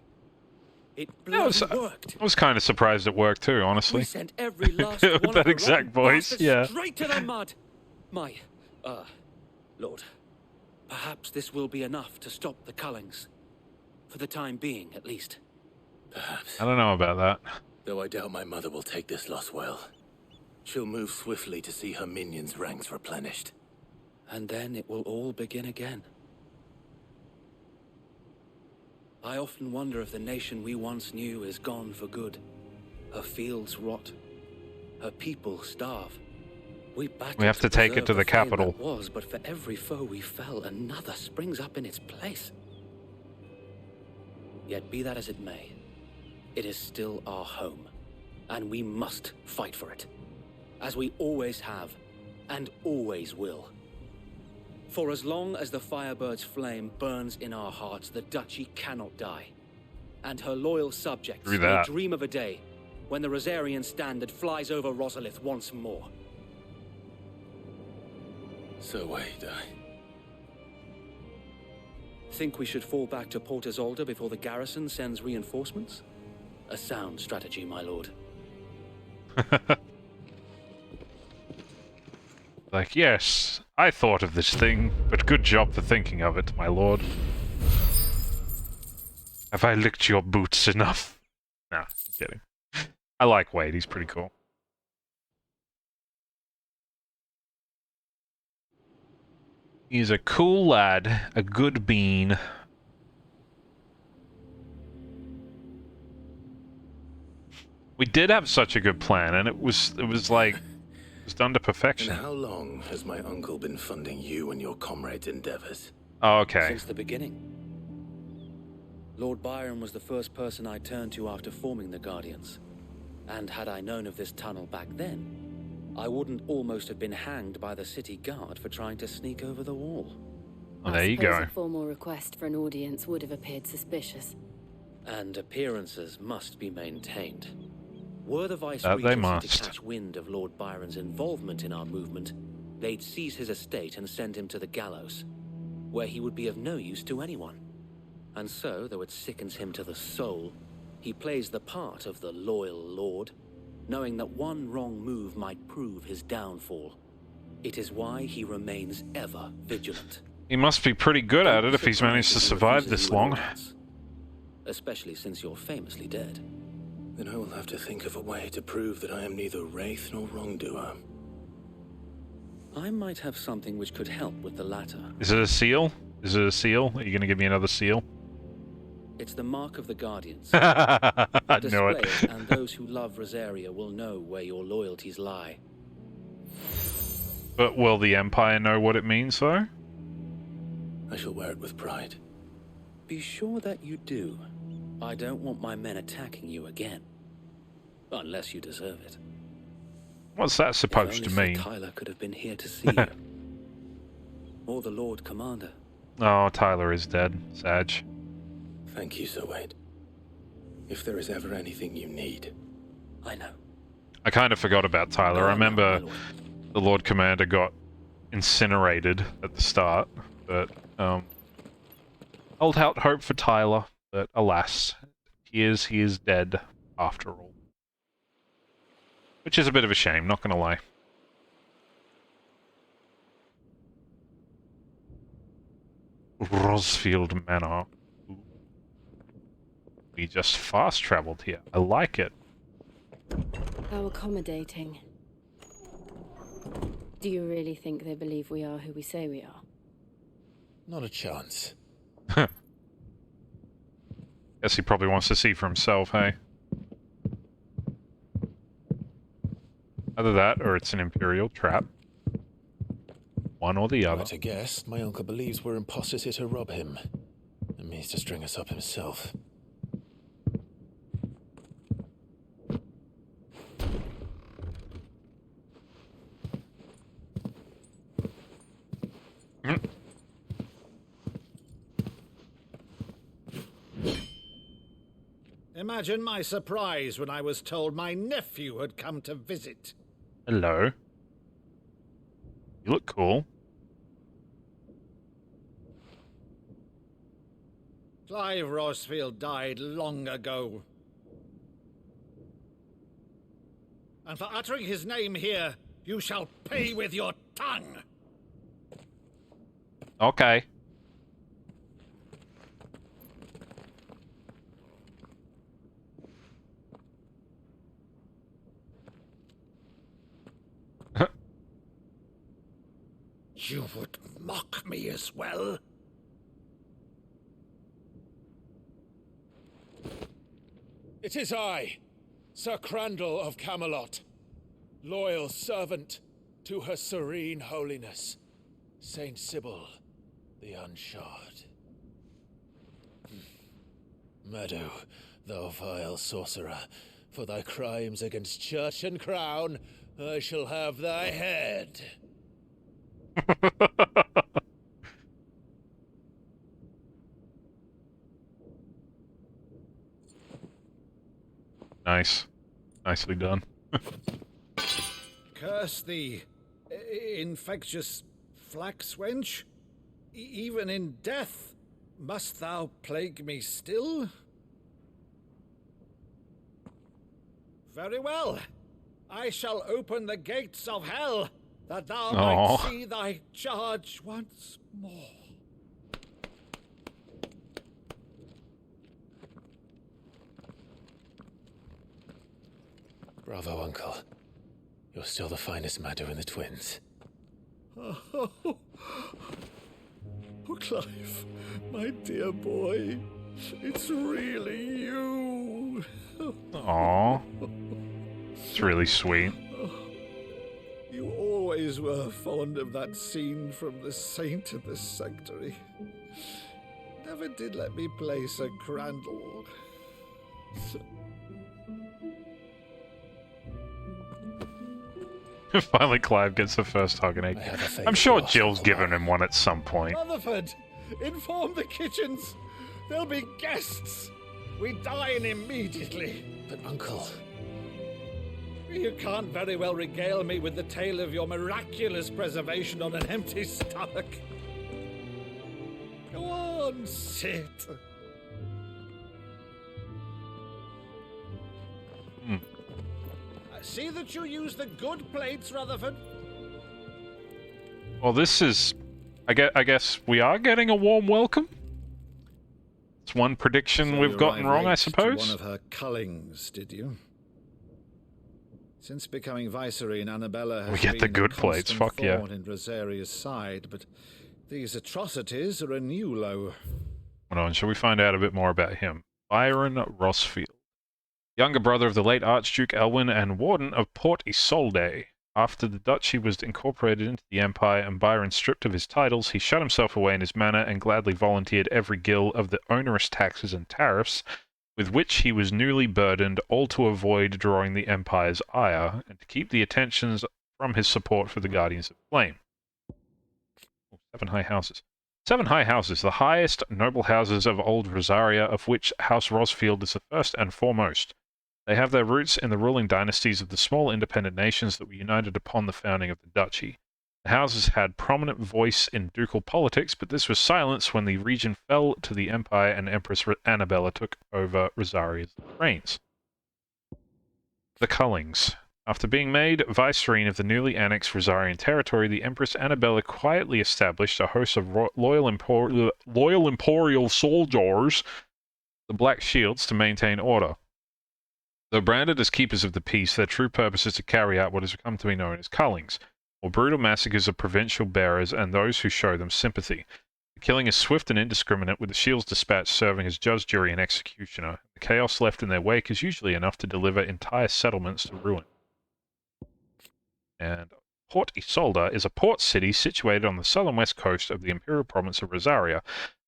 It I worked. was kind of surprised it worked too, honestly. We sent every last With one that of the exact voice, bastards yeah. straight to the mud. My, Lord, perhaps this will be enough to stop the Cullings. For the time being, at least. Perhaps. I don't know about that. Though I doubt my mother will take this loss well. She'll move swiftly to see her minions' ranks replenished. And then it will all begin again. I often wonder if the nation we once knew is gone for good. Her fields rot. Her people starve. We have to take it to the capital. That was, but for every foe we fell, another springs up in its place. Yet be that as it may, it is still our home, and we must fight for it, as we always have, and always will. For as long as the Firebird's flame burns in our hearts, the Duchy cannot die, and her loyal subjects may dream of a day when the Rosarian standard flies over Rosalith once more. So wait, Think we should fall back to Port Isolde before the garrison sends reinforcements? A sound strategy, my lord. Like, yes, I thought of this thing, but good job for thinking of it, my lord. Have I licked your boots enough? Nah, I'm kidding. I like Wade, he's pretty cool. He's a cool lad, a good bean. We did have such a good plan, and it was like, it was done to perfection. And how long has my uncle been funding you and your comrades' endeavors? Oh, okay. Since the beginning. Lord Byron was the first person I turned to after forming the Guardians. And had I known of this tunnel back then, I wouldn't almost have been hanged by the city guard for trying to sneak over the wall. Oh, there you go. A formal request for an audience would have appeared suspicious. And appearances must be maintained. Were the Vice That they Regency must. to catch wind of Lord Byron's involvement in our movement, they'd seize his estate and send him to the gallows, where he would be of no use to anyone. And so, though it sickens him to the soul, he plays the part of the loyal lord, knowing that one wrong move might prove his downfall. It is why he remains ever vigilant. He must be pretty good at it if he's managed to survive this long. Especially since you're famously dead. Then I will have to think of a way to prove that I am neither wraith nor wrongdoer. I might have something which could help with the latter. Is it a seal? Is it a seal? Are you going to give me another seal? It's the mark of the Guardians. I know it. Display and those who love Rosaria will know where your loyalties lie. But will the Empire know what it means, though? I shall wear it with pride. Be sure that you do. I don't want my men attacking you again. Unless you deserve it. What's that supposed to mean? Tyler could have been here to see you. Or the Lord Commander. Oh, Tyler is dead. Sag. Thank you, Sir Wade. If there is ever anything you need. I know. I kind of forgot about Tyler. I remember the Lord Commander got incinerated at the start, but hold out hope for Tyler, but alas, he is dead after all. Which is a bit of a shame, not gonna lie. Rosfield Manor. We just fast traveled here. I like it. How accommodating. Do you really think they believe we are who we say we are? Not a chance. Guess he probably wants to see for himself, hey? Either that, or it's an Imperial trap. One or the other. Right, I guess. My uncle believes we're imposters here to rob him. And means to string us up himself. Imagine my surprise when I was told my nephew had come to visit. Hello. You look cool. Clive Rosfield died long ago. And for uttering his name here, you shall pay with your tongue. Okay. You would mock me as well? It is I, Sir Crandall of Camelot, loyal servant to Her Serene Holiness, Saint Sybil the Unshod. Meadow, thou vile sorcerer, for thy crimes against church and crown, I shall have thy head. Nice. Nicely done. Curse thee, infectious flax wench. Even in death, must thou plague me still? Very well. I shall open the gates of hell, that thou might see thy charge once more. Bravo, Uncle. You're still the finest Meadow in the twins. Oh, Clive, my dear boy, it's really you. Aww. It's really sweet. You always were fond of that scene from The Saint of the Sanctuary. Never did let me play Sir Crandall. Finally, Clive gets the first hug in 8. I'm sure Jill's given him one at some point. Rutherford, inform the kitchens. There'll be guests. We dine immediately. But, Uncle... You can't very well regale me with the tale of your miraculous preservation on an empty stomach. Go on, sit. See that you use the good plates, Rutherford. Well, this is... I guess we are getting a warm welcome? It's one prediction So we've you gotten arrived wrong, I late to suppose? one of her cullings, did you? Since becoming Viceroy, Annabella has We get the been good a plates, constant fuck yeah. thorn in Rosaria's side, but these atrocities are a new low. Hold on, shall we find out a bit more about him? Byron Rosfield. Younger brother of the late Archduke Elwyn and Warden of Port Isolde. After the duchy was incorporated into the Empire and Byron stripped of his titles, he shut himself away in his manor and gladly volunteered every gill of the onerous taxes and tariffs with which he was newly burdened, all to avoid drawing the Empire's ire, and to keep the attentions from his support for the Guardians of Flame. 7 high houses. 7 high houses, the highest noble houses of old Rosaria, of which House Rosfield is the first and foremost. They have their roots in the ruling dynasties of the small independent nations that were united upon the founding of the duchy. The houses had prominent voice in ducal politics, but this was silenced when the region fell to the Empire and Empress Annabella took over Rosaria's reigns. The Cullings. After being made vicereine of the newly annexed Rosarian territory, the Empress Annabella quietly established a host of loyal Imperial soldiers, the Black Shields, to maintain order. Though branded as keepers of the peace, their true purpose is to carry out what has come to be known as cullings, or brutal massacres of provincial bearers and those who show them sympathy. The killing is swift and indiscriminate, with the Shield's dispatch serving as judge, jury, and executioner. The chaos left in their wake is usually enough to deliver entire settlements to ruin. And Port Isolde is a port city situated on the southern west coast of the imperial province of Rosaria.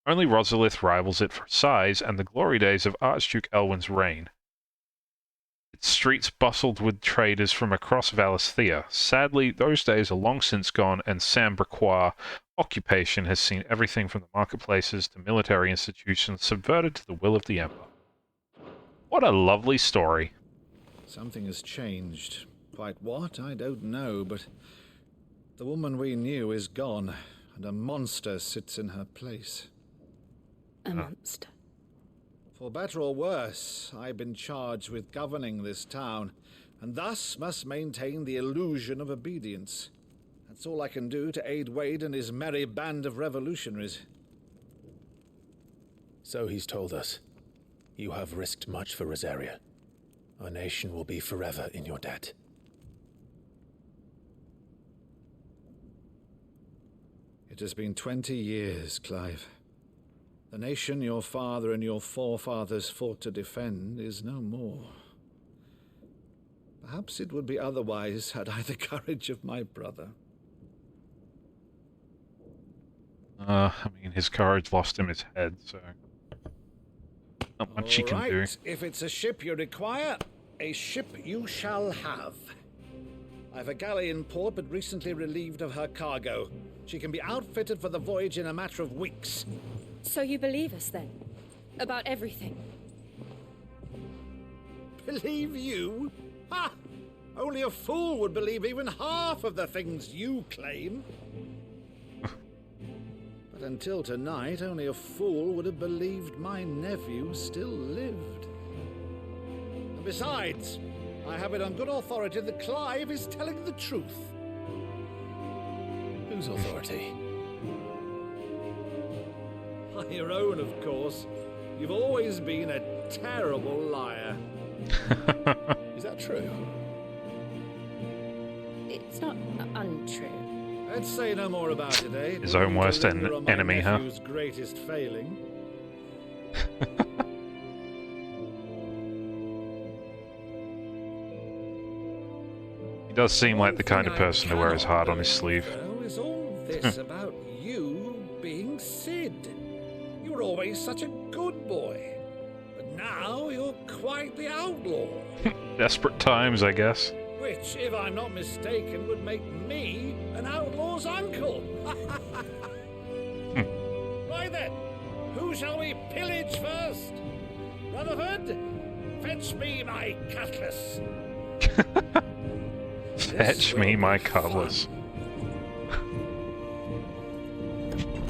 Only Rosalith rivals it for size and the glory days of Archduke Elwin's reign. Its streets bustled with traders from across Valisthea. Sadly, those days are long since gone, and Sambriquois occupation has seen everything from the marketplaces to military institutions subverted to the will of the Emperor. What a lovely story. Something has changed. Quite what, I don't know, but the woman we knew is gone, and a monster sits in her place. A monster? For better or worse, I've been charged with governing this town, and thus must maintain the illusion of obedience. That's all I can do to aid Wade and his merry band of revolutionaries. So he's told us. You have risked much for Rosaria. Our nation will be forever in your debt. It has been 20 years, Clive. The nation your father and your forefathers fought to defend is no more. Perhaps it would be otherwise had I the courage of my brother. I mean, his courage lost him his head, so not much he can do. If it's a ship you require, a ship you shall have. I've a galley in port, but recently relieved of her cargo. She can be outfitted for the voyage in a matter of weeks. So you believe us, then? About everything? Believe you? Ha! Only a fool would believe even half of the things you claim. But until tonight, only a fool would have believed my nephew still lived. And besides, I have it on good authority that Clive is telling the truth. Whose authority? Your own, of course. You've always been a terrible liar. Is that true? It's not untrue. Let's say no more about it, eh? His own worst enemy, huh? His greatest failing. He does seem like the kind of person to wear his heart on his sleeve. Is all this about you being Sid? You were always such a good boy, but now you're quite the outlaw. Desperate times, I guess. Which, if I'm not mistaken, would make me an outlaw's uncle. Right then, who shall we pillage first? Rutherford, fetch me my cutlass. Fetch me my cutlass.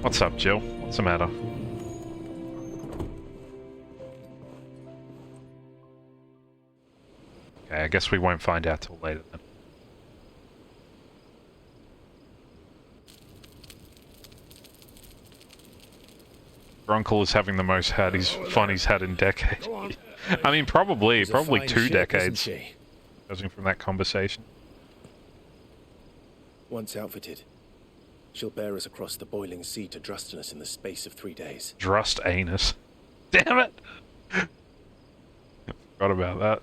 What's up, Jill? What's the matter? Okay, I guess we won't find out till later then. Your uncle is having the most fun he's had in decades. I mean, probably 2 decades. Judging from that conversation. Once outfitted, she'll bear us across the boiling sea to Drustanus in the space of 3 days. Drustanus. Damn it! Forgot about that.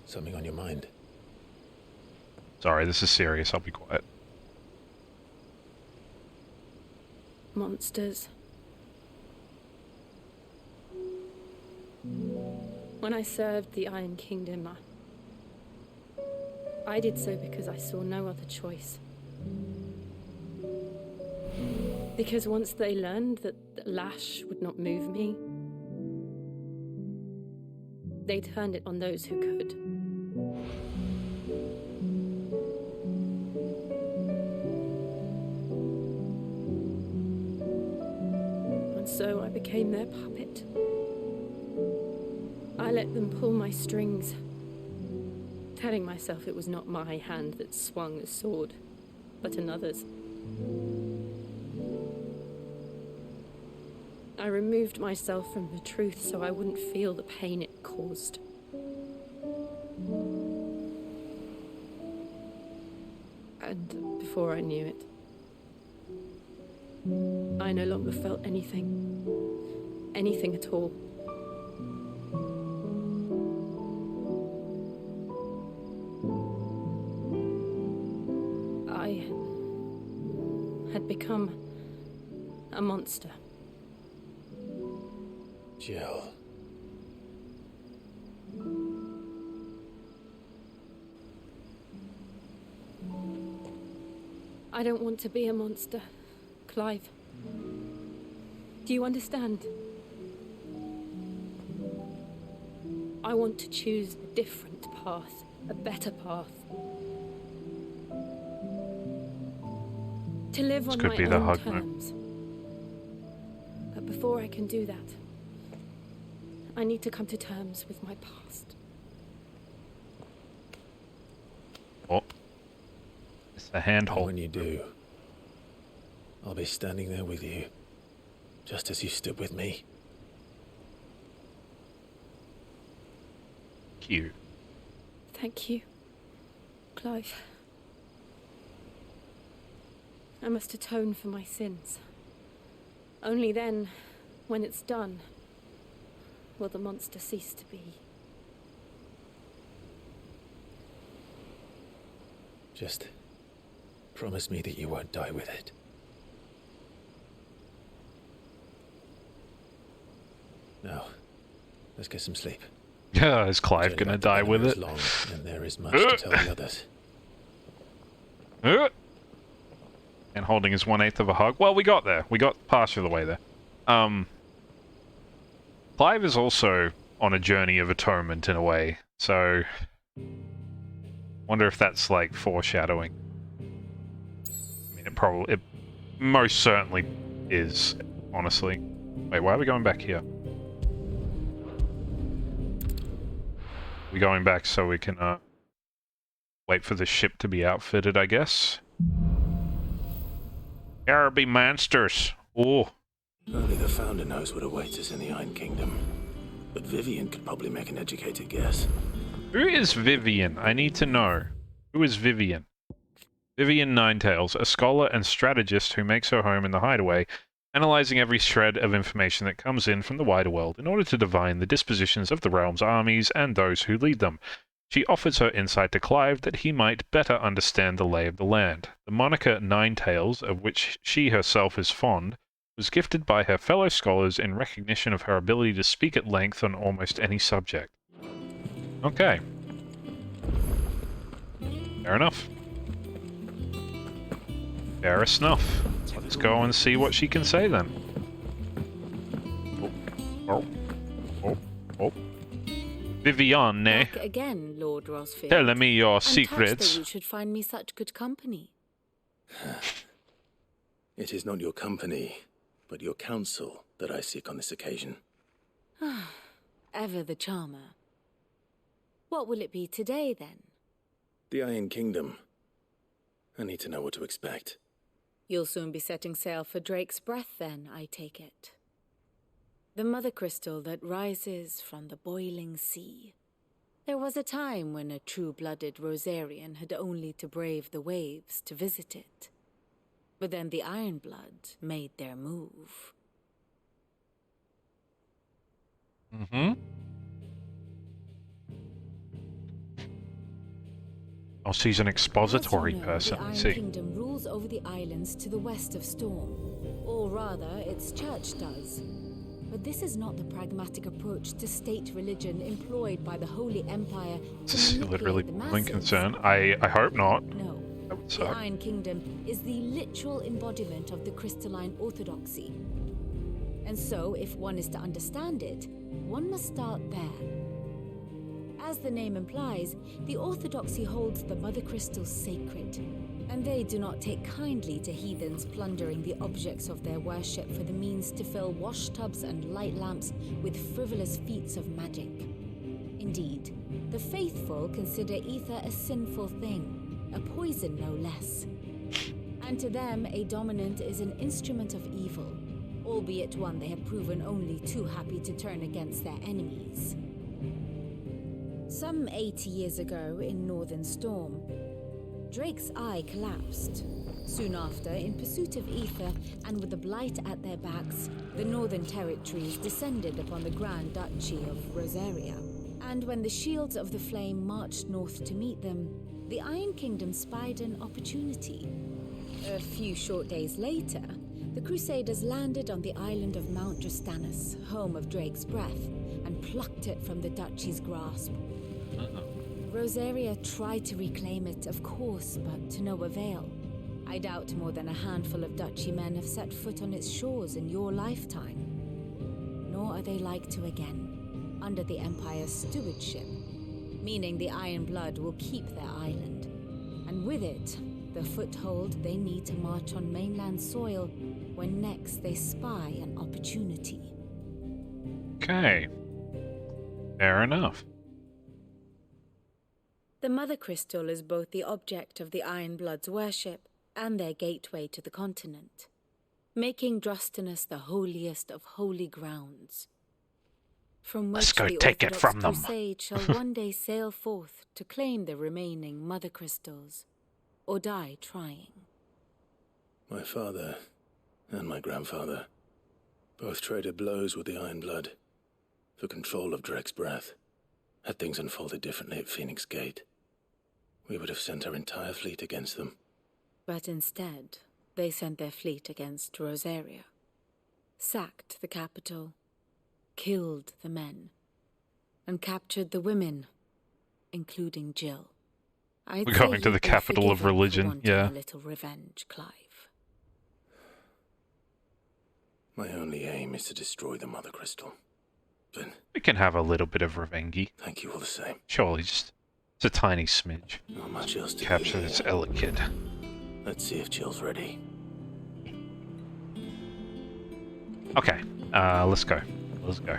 Something on your mind? Sorry, this is serious. I'll be quiet. Monsters. When I served the Iron Kingdom, I did so because I saw no other choice. Because once they learned that the lash would not move me, they turned it on those who could. And so I became their puppet. I let them pull my strings, telling myself it was not my hand that swung the sword, but another's. I removed myself from the truth so I wouldn't feel the pain it caused. And before I knew it, I no longer felt anything. Anything at all. had become a monster. Jill. I don't want to be a monster, Clive. Do you understand? I want to choose a different path, a better path. To live on my own terms. But before I can do that, I need to come to terms with my past. Oh. It's the handhold. When you do, I'll be standing there with you, just as you stood with me. Cute. Thank you, Clive. I must atone for my sins. Only then, when it's done, will the monster cease to be. Just promise me that you won't die with it. Now, let's get some sleep. Yeah, is Clive gonna die with it? Long, and there is much to tell the others. And holding his 1/8 of a hug. Well, we got there. We got partially the way there. Clive is also on a journey of atonement in a way, so wonder if that's like foreshadowing. I mean, it most certainly is, honestly. Wait, why are we going back here? We're going back so we can wait for the ship to be outfitted, I guess. There be monsters. Oh. Only the Founder knows what awaits us in the Iron Kingdom. But Vivian could probably make an educated guess. Who is Vivian? I need to know. Who is Vivian? Vivian Ninetails, a scholar and strategist who makes her home in the Hideaway, analyzing every shred of information that comes in from the wider world in order to divine the dispositions of the realm's armies and those who lead them. She offers her insight to Clive that he might better understand the lay of the land. The moniker Ninetails, of which she herself is fond, was gifted by her fellow scholars in recognition of her ability to speak at length on almost any subject. Okay. Fair enough. Fair enough. Let's go and see what she can say then. Oh. Viviane. Back again, Lord Rosfield. Tell me your I'm secrets. touched that you should find me such good company. It is not your company, but your counsel that I seek on this occasion. Ever the charmer. What will it be today, then? The Iron Kingdom. I need to know what to expect. You'll soon be setting sail for Drake's Breath, then, I take it. The mother crystal that rises from the boiling sea. There was a time when a true-blooded Rosarian had only to brave the waves to visit it. But then the Ironblood made their move. Mm-hmm. Oh, she's an expository person, I see. The Iron Kingdom rules over the islands to the west of Storm. Or rather, its church does. But this is not the pragmatic approach to state religion employed by the Holy Empire to This is manipulate literally the pulling masses. concern. I hope not. No. That would The suck. Iron Kingdom is the literal embodiment of the crystalline orthodoxy. And so, if one is to understand it, one must start there. As the name implies, the orthodoxy holds the mother crystals sacred, and they do not take kindly to heathens plundering the objects of their worship for the means to fill washtubs and light lamps with frivolous feats of magic. Indeed, the faithful consider ether a sinful thing, a poison no less. And to them, a dominant is an instrument of evil, albeit one they have proven only too happy to turn against their enemies. Some 80 years ago in Northern Storm, Drake's eye collapsed. Soon after, in pursuit of ether and with the blight at their backs, the Northern Territories descended upon the Grand Duchy of Rosaria. And when the Shields of the Flame marched north to meet them, the Iron Kingdom spied an opportunity. A few short days later, the Crusaders landed on the island of Mount Drustanus, home of Drake's Breath, and plucked it from the Duchy's grasp. Rosaria tried to reclaim it, of course, but to no avail. I doubt more than a handful of Duchy men have set foot on its shores in your lifetime. Nor are they like to again, under the Empire's stewardship, meaning the Iron Blood will keep their island, and with it, the foothold they need to march on mainland soil when next they spy an opportunity. Okay. Fair enough. The Mother Crystal is both the object of the Iron Blood's worship and their gateway to the continent, making Drustanus the holiest of holy grounds, from Let's which go the take it Orthodox from them. Crusade shall one day sail forth to claim the remaining Mother Crystals, or die trying. My father and my grandfather both traded blows with the Iron Blood for control of Drake's Breath. Had things unfolded differently at Phoenix Gate, we would have sent our entire fleet against them. But instead, they sent their fleet against Rosaria, sacked the capital, killed the men, and captured the women, including Jill. I'd We're say going to you'd the be capital of forgiven for religion, wanting yeah. a little revenge, Clive. My only aim is to destroy the Mother Crystal. But We can have a little bit of revenge. thank you all the same. Surely, just it's a tiny smidge. Not much else to Capture do this here. Ella kid. Let's see if Jill's ready. Okay, let's go. Let's go.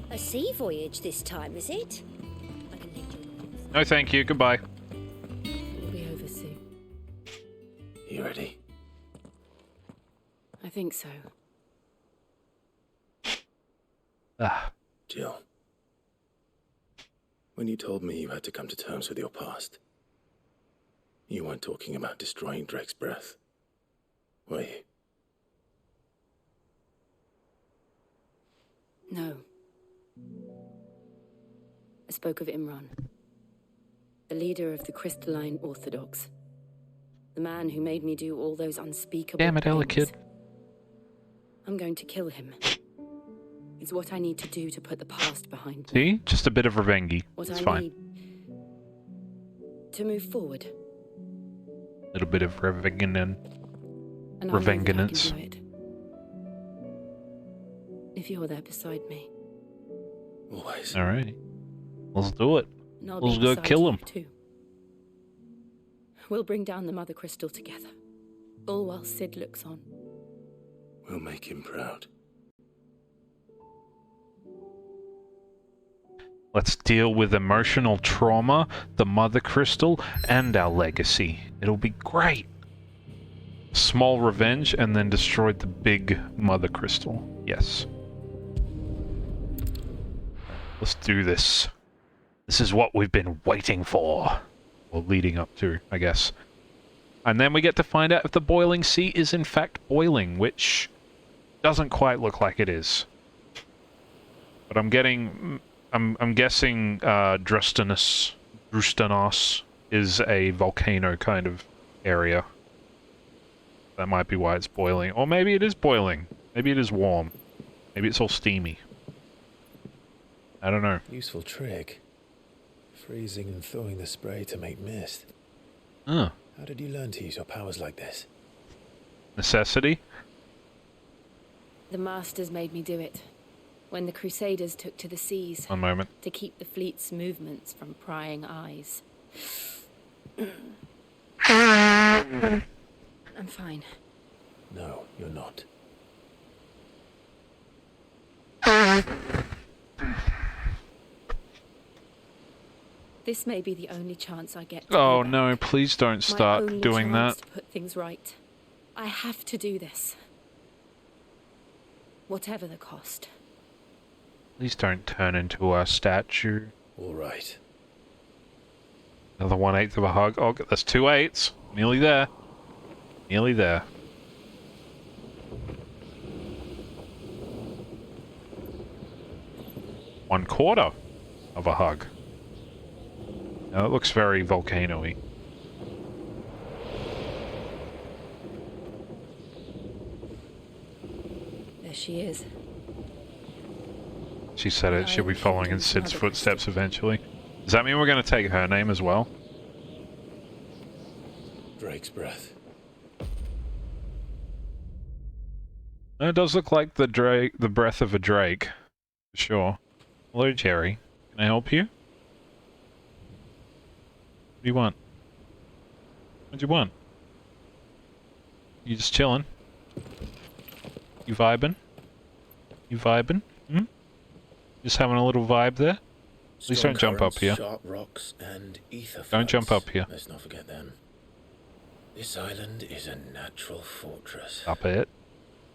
A sea voyage this time, is it? No, thank you. Goodbye. We'll be over soon. You ready? I think so. Ah. Jill, when you told me you had to come to terms with your past, you weren't talking about destroying Drake's Breath, were you? No. I spoke of Imran, the leader of the Crystalline Orthodox. The man who made me do all those unspeakable Damn it, Ella things. kid. I'm going to kill him. It's what I need to do to put the past behind me. See? Just a bit of revenge. What It's I fine. need to move forward. A little bit of revenge and And I know that I can revengeance. do it. If you're there beside me. Always. Alright. Let's do it. And I'll Let's be go beside kill you him. too. We'll bring down the Mother Crystal together. All while Sid looks on. We'll make him proud. Let's deal with emotional trauma, the Mother Crystal, and our legacy. It'll be great. Small revenge, and then destroy the big Mother Crystal. Yes. Let's do this. This is what we've been waiting for. Or leading up to, I guess. And then we get to find out if the boiling sea is in fact boiling, which doesn't quite look like it is. But I'm guessing Drustanus is a volcano kind of area. That might be why it's boiling. Or maybe it is boiling. Maybe it is warm. Maybe it's all steamy. I don't know. Useful trick. Freezing and thawing the spray to make mist. Huh. How did you learn to use your powers like this? Necessity? The Masters made me do it. When the Crusaders took to the seas. One moment. To keep the fleet's movements from prying eyes. I'm fine. No, you're not. This may be the only chance I get to Oh go back. no, please don't My start only doing chance that. to put things right. I have to do this. Whatever the cost. Please don't turn into a statue. All right. Another 1/8 of a hug. Oh, that's 2 8s. Nearly there. Nearly there. One quarter. of a hug. Now, it looks very volcano-y. There she is. She said it. She'll be following in Sid's footsteps eventually. Does that mean we're going to take her name as well? Drake's breath. It does look like the breath of a drake. For sure. Hello, Jerry. Can I help you? What do you want? What do you want? You just chilling? You vibing? You vibing? Hmm? Just having a little vibe there? Please don't jump up here. Sharp rocks and ether Don't jump up here. Let's not forget them. This island is a natural fortress. Up it.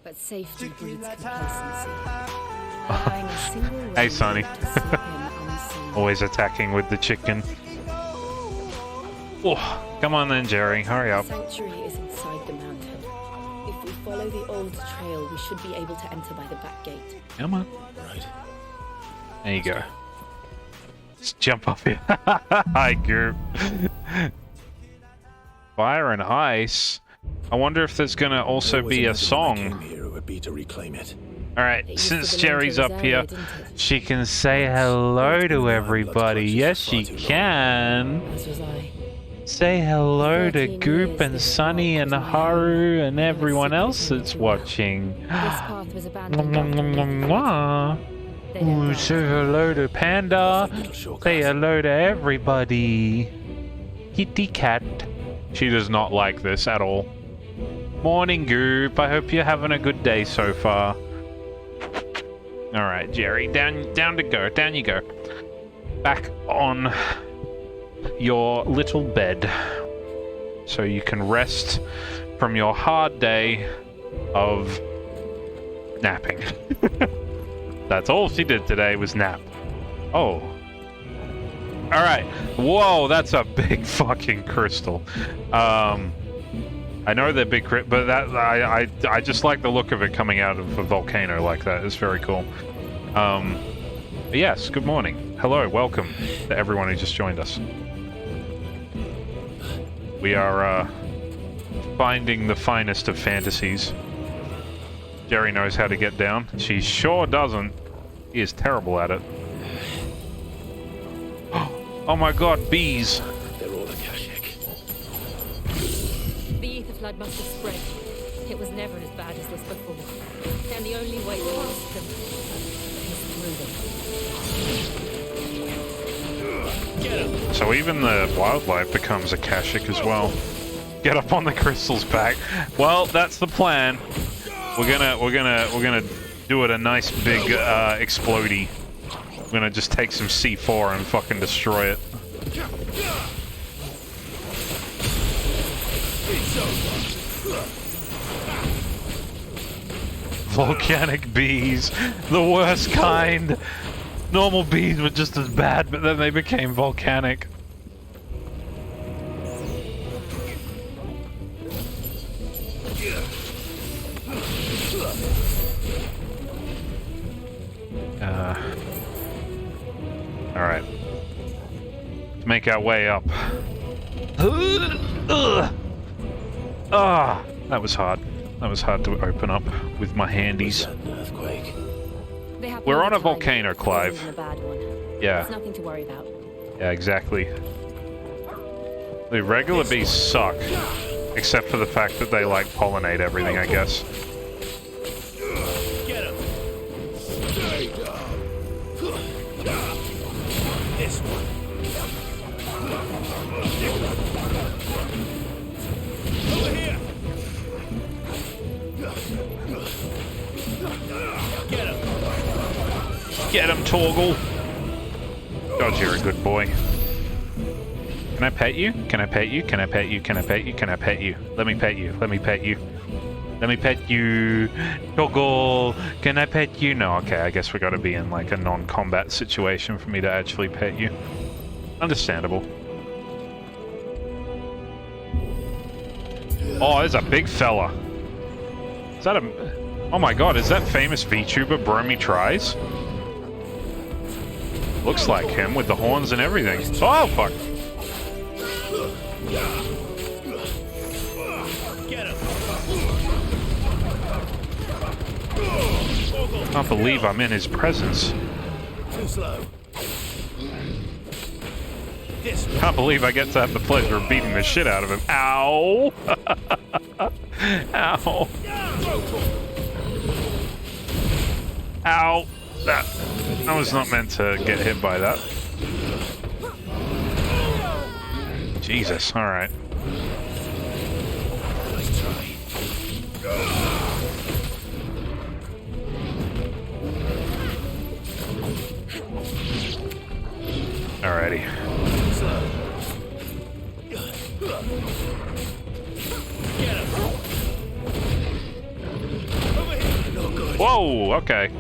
But safety breeds complacency. Allowing a single Hey, Sonny. to see him unseen. Always attacking with the chicken. Oh, come on then, Jerry. Hurry up. The sanctuary is inside the mountain. If we follow the old trail, we should be able to enter by the back gate. Come on. Right. There you go. Just jump up here. Hi, group. Fire and ice. I wonder if there's gonna also be a song. Here, it would be to reclaim it. Alright, since Jerry's up here, she can say hello to everybody. Yes, she can. Say hello to Goop and Sunny and Haru and everyone else that's watching. Ooh, say hello to Panda. Say hello to everybody. Kitty cat. She does not like this at all. Morning, Goop. I hope you're having a good day so far. Alright, Jerry. Down to go. Down you go. Back on your little bed. So you can rest from your hard day of napping. That's all she did today was nap. Oh. Alright. Whoa, that's a big fucking crystal. I know they're big, but that I just like the look of it coming out of a volcano like that. It's very cool. Yes, good morning. Hello, welcome to everyone who just joined us. We are finding the finest of fantasies. Jerry knows how to get down. She sure doesn't. He is terrible at it. Oh my god, bees! They're all Akashic. The ether flood must have spread. It was never as bad as this before. And the only way past them is through them. So even the wildlife becomes Akashic as well. Get up on the crystal's back. Well, that's the plan. We're gonna do it a nice big explodey. We're gonna just take some C4 and fucking destroy it. Volcanic bees, the worst kind. Normal bees were just as bad, but then they became volcanic. Alright. Let's make our way up. Ah, that was hard. That was hard to open up with my handies. We're on a volcano, Clive. Yeah. It's nothing to worry about. Yeah, exactly. The regular bees suck. Except for the fact that they, like, pollinate everything, I guess. This one. Over here. Get him. Get him, Torgal. God, you're a good boy. Can I pet you? Can I pet you? Can I pet you? Can I pet you? Can I pet you? Let me pet you. Let me pet you. Let me pet you. Torgal. Can I pet you? No, okay, I guess we gotta be in like a non-combat situation for me to actually pet you. Understandable. Oh, there's a big fella. Is that a... Oh my god, is that famous VTuber Bromy Tries? Looks like him with the horns and everything. Oh, fuck. Can't believe I'm in his presence. Too slow. Can't believe I get to have the pleasure of beating the shit out of him. Ow! Ow! Ow! I was not meant to get hit by that. Jesus, alright. Nice try. Alrighty. Whoa, okay.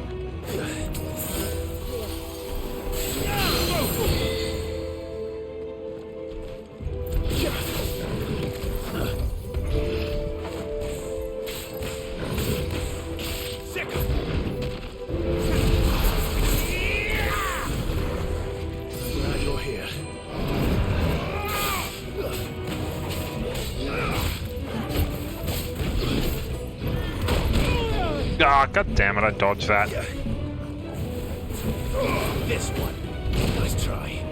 Glad you're here. Ah, god damn it, I dodged that. This one. Nice try.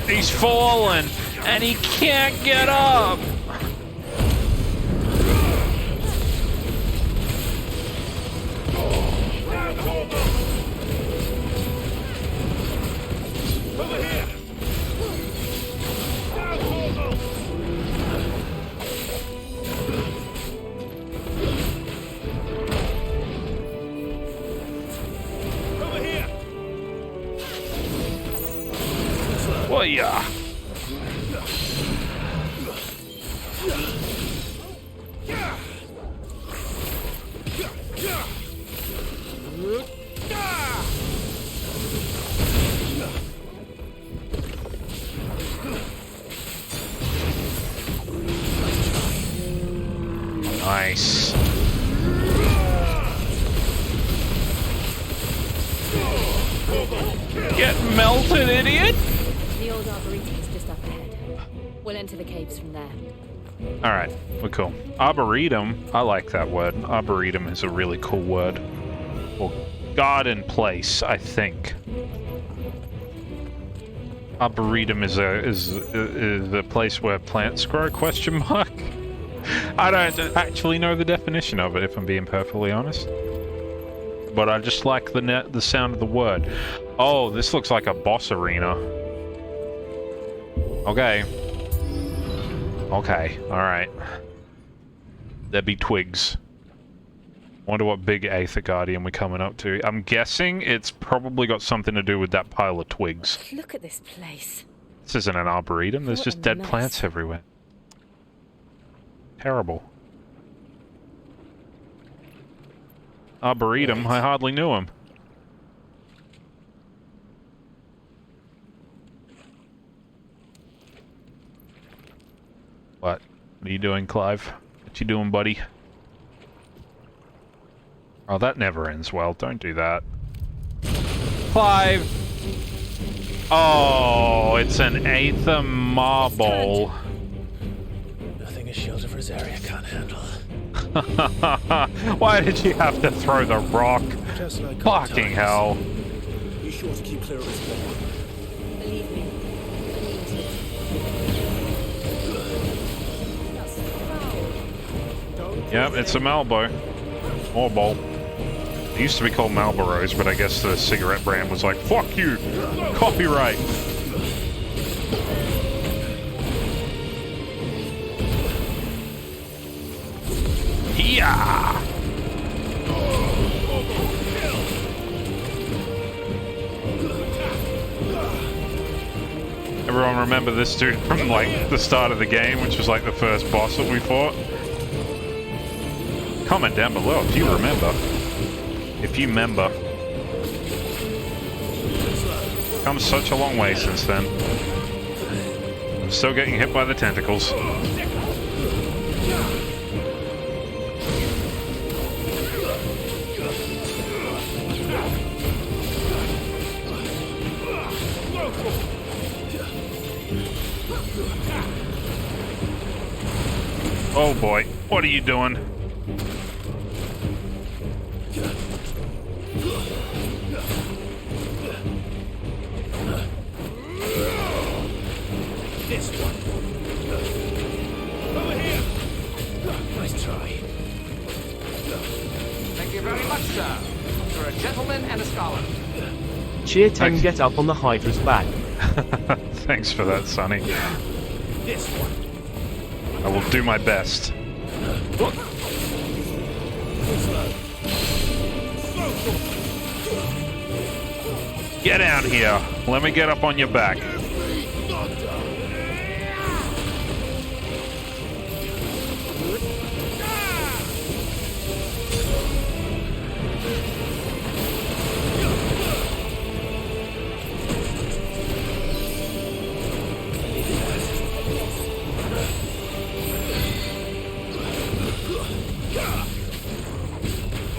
He's fallen, and he can't get up! Well, yeah. Nice. Get melted, idiot! The old arboretum is just up ahead. We'll enter the caves from there. Alright, we're cool. Arboretum, I like that word. Arboretum is a really cool word. Or garden place, I think. Arboretum is a place where plants grow, question mark? I don't actually know the definition of it, if I'm being perfectly honest. But I just like the sound of the word. Oh, this looks like a boss arena. Okay. Okay, alright. There be twigs. Wonder what big Aether Guardian we're coming up to. I'm guessing it's probably got something to do with that pile of twigs. Look at this place. This isn't an arboretum, there's What just a dead mess. plants everywhere. Terrible. Arboretum, I hardly knew him. What? What are you doing, Clive? What you doing, buddy? Oh, that never ends well. Don't do that. Clive! Oh, it's an Aether Marble. Nothing a shield of Rosaria can't handle. Why did you have to throw the rock? Just like Fucking hell. Be sure to keep clear of his wall. Believe me. Yep, it's a Malbo. Or bowl. It used to be called Marlboros, but I guess the cigarette brand was like, fuck you! Copyright! Yeah! Everyone remember this dude from like the start of the game, which was like the first boss that we fought? Comment down below if you remember. If you remember. Come such a long way since then. I'm still getting hit by the tentacles. Oh boy, what are you doing? This one. Over here. Nice try. Thank you very much, sir. You're a gentleman and a scholar. Cheer 10 get up on the Hydra's back. Thanks for that, Sonny. This one. I will do my best. Get out here. Let me get up on your back.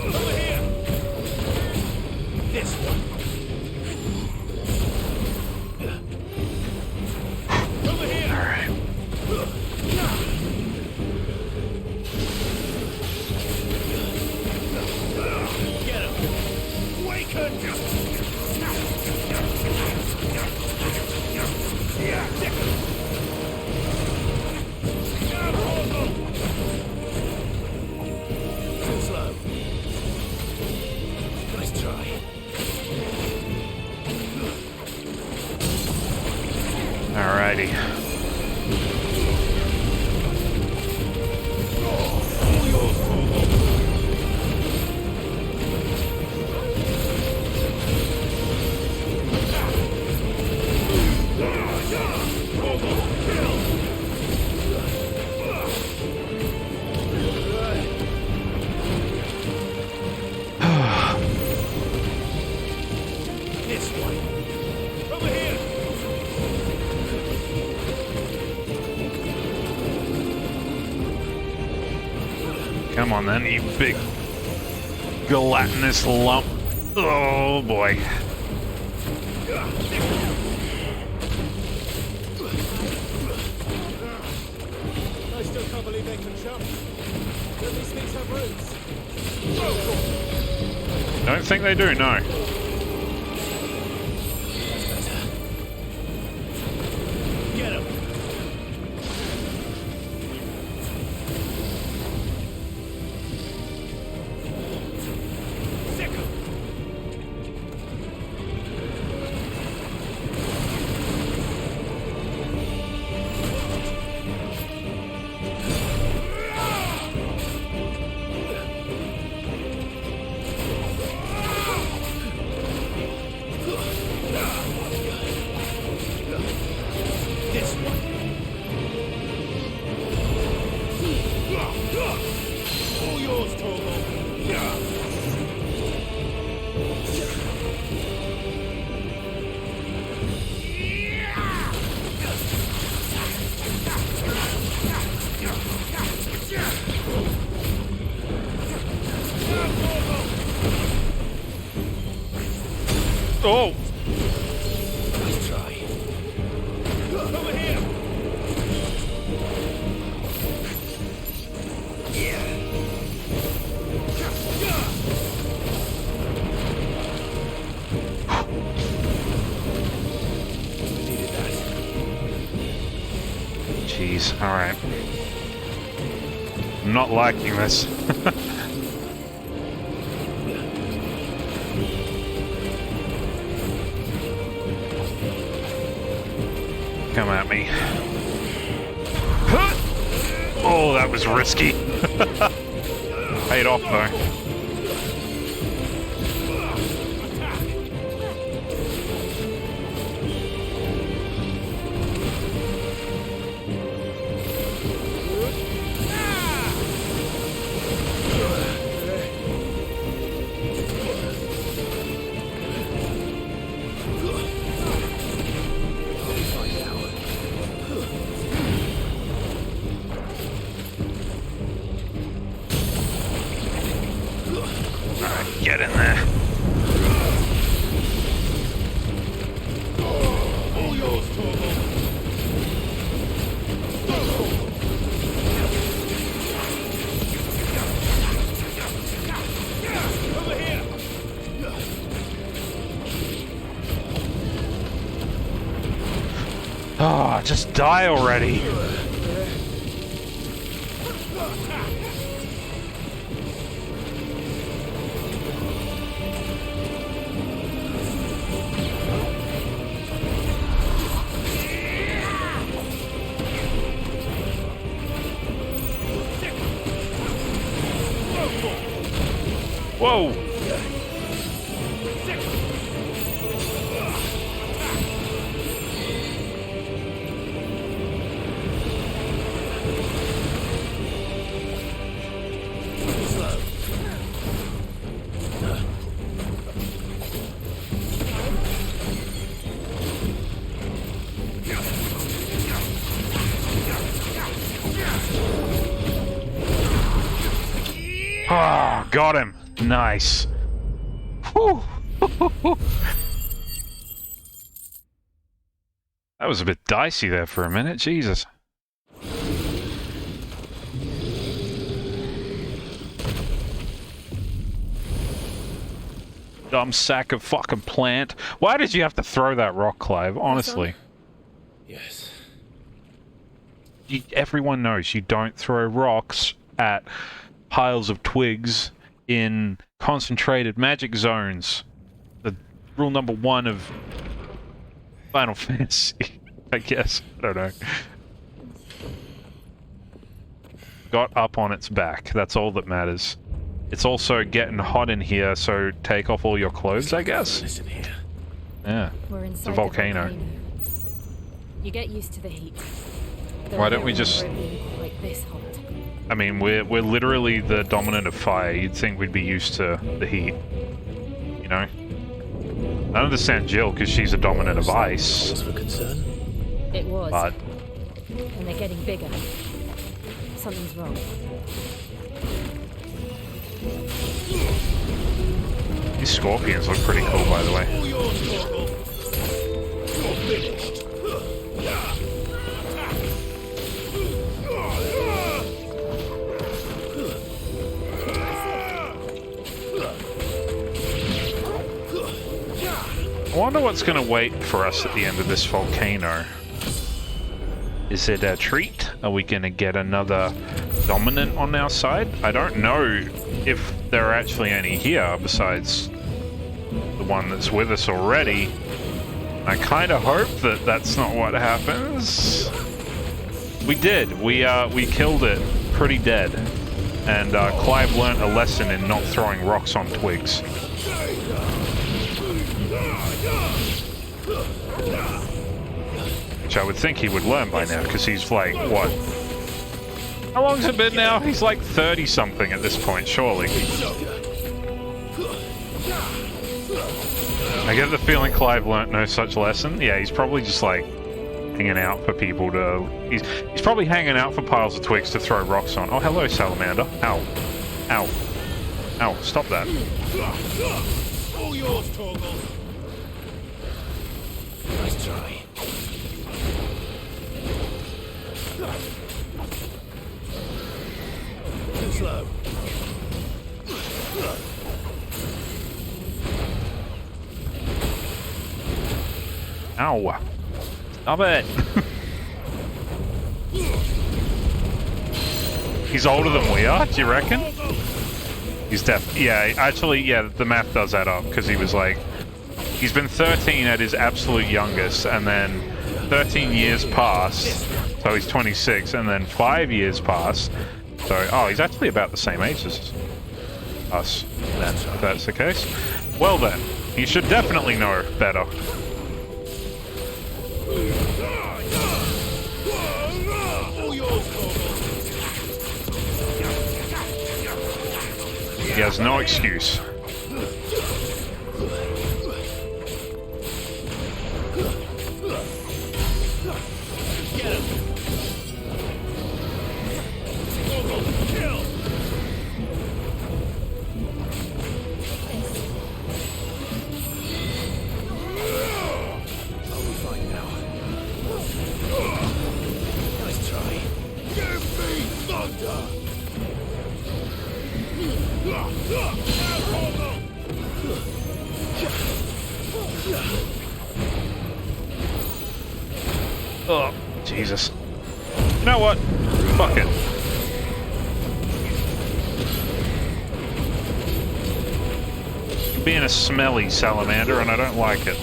Over here. This one. Over here. All right. Get him. Waken. Too slow. Nice try. Alrighty. This one. Over here. Come on then, you big gelatinous lump. Oh boy. I still can't believe they can jump. Don't these things have roots? Don't think they do, no. Get him. Sick him. This one. All yours, Oh! Nice try. Over here. Needed that. Jeez, alright. I'm not liking this. Come at me. Oh, that was risky. Paid off though. die already. Whoa! Oh, got him. Nice. Whew. That was a bit dicey there for a minute. Jesus. Dumb sack of fucking plant. Why did you have to throw that rock, Clive? Honestly. Yes. Everyone knows you don't throw rocks at piles of twigs in concentrated magic zones. The rule number 1 of Final Fantasy, I guess. I don't know. Got up on its back. That's all that matters. It's also getting hot in here, so take off all your clothes, I guess. Listen here. Yeah. We're It's inside a volcano. the volcano. You get used to the heat. Why don't we just... Like this hot. I mean, we're literally the dominant of fire. You'd think we'd be used to the heat. You know? I understand Jill, because she's a dominant of ice. Cause for concern? It was. But... And they're getting bigger. Something's wrong. These scorpions look pretty cool, by the way. I wonder what's going to wait for us at the end of this volcano. Is it a treat? Are we going to get another dominant on our side? I don't know if there are actually any here besides the one that's with us already. I kind of hope that that's not what happens. We did. We killed it pretty dead. And Clive learnt a lesson in not throwing rocks on twigs. Which I would think he would learn by now, because he's like, what? How long's it been now? He's like 30-something at this point, surely. I get the feeling Clive learnt no such lesson. Yeah, he's probably just like hanging out for people to... He's probably hanging out for piles of twigs to throw rocks on. Oh, hello, salamander. Ow. Ow. Ow, stop that. All yours, Torgal. Nice try. Too slow. Ow. Stop it. He's older than we are, do you reckon? He's yeah, actually, yeah, the math does add up, because he was like... He's been 13 at his absolute youngest, and then 13 years passed, so he's 26, and then 5 years passed, so... Oh, he's actually about the same age as us, then, if that's the case. Well then, he should definitely know better. He has no excuse. Jesus. You know what? Fuck it. Being a smelly salamander, and I don't like it.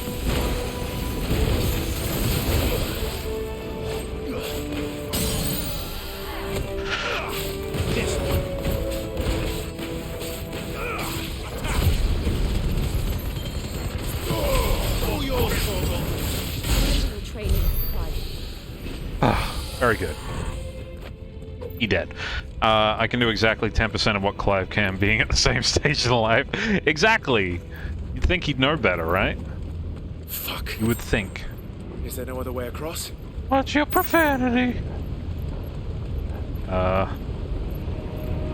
Very good. He dead. I can do exactly 10% of what Clive can, being at the same stage in life. Exactly! You'd think he'd know better, right? Fuck. You would think. Is there no other way across? What's your profanity? I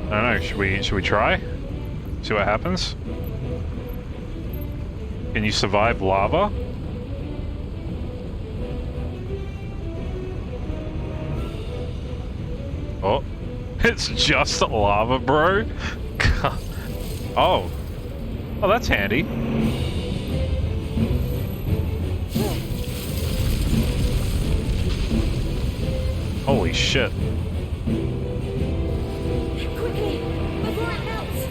don't know, should we try? See what happens? Can you survive lava? Oh, it's just lava, bro. Oh. Oh, that's handy. Holy shit. Quickly, before it melts.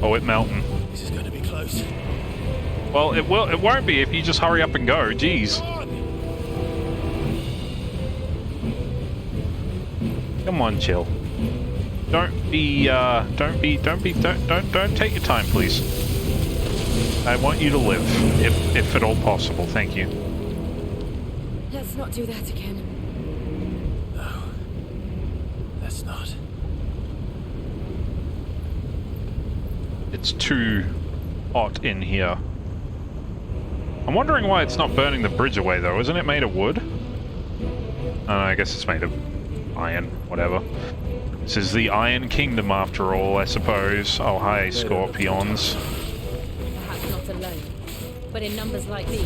Oh, it's melting. This is going to be close. Well, it won't be if you just hurry up and go. Jeez. Come on, chill. Don't take your time, please. I want you to live, if at all possible. Thank you. Let's not do that again. No. Let's not. It's too hot in here. I'm wondering why it's not burning the bridge away, though. Isn't it made of wood? Oh, I guess it's made of iron, whatever. This is the Iron Kingdom after all, I suppose. Oh, hi, scorpions. Perhaps not alone, but in numbers like these.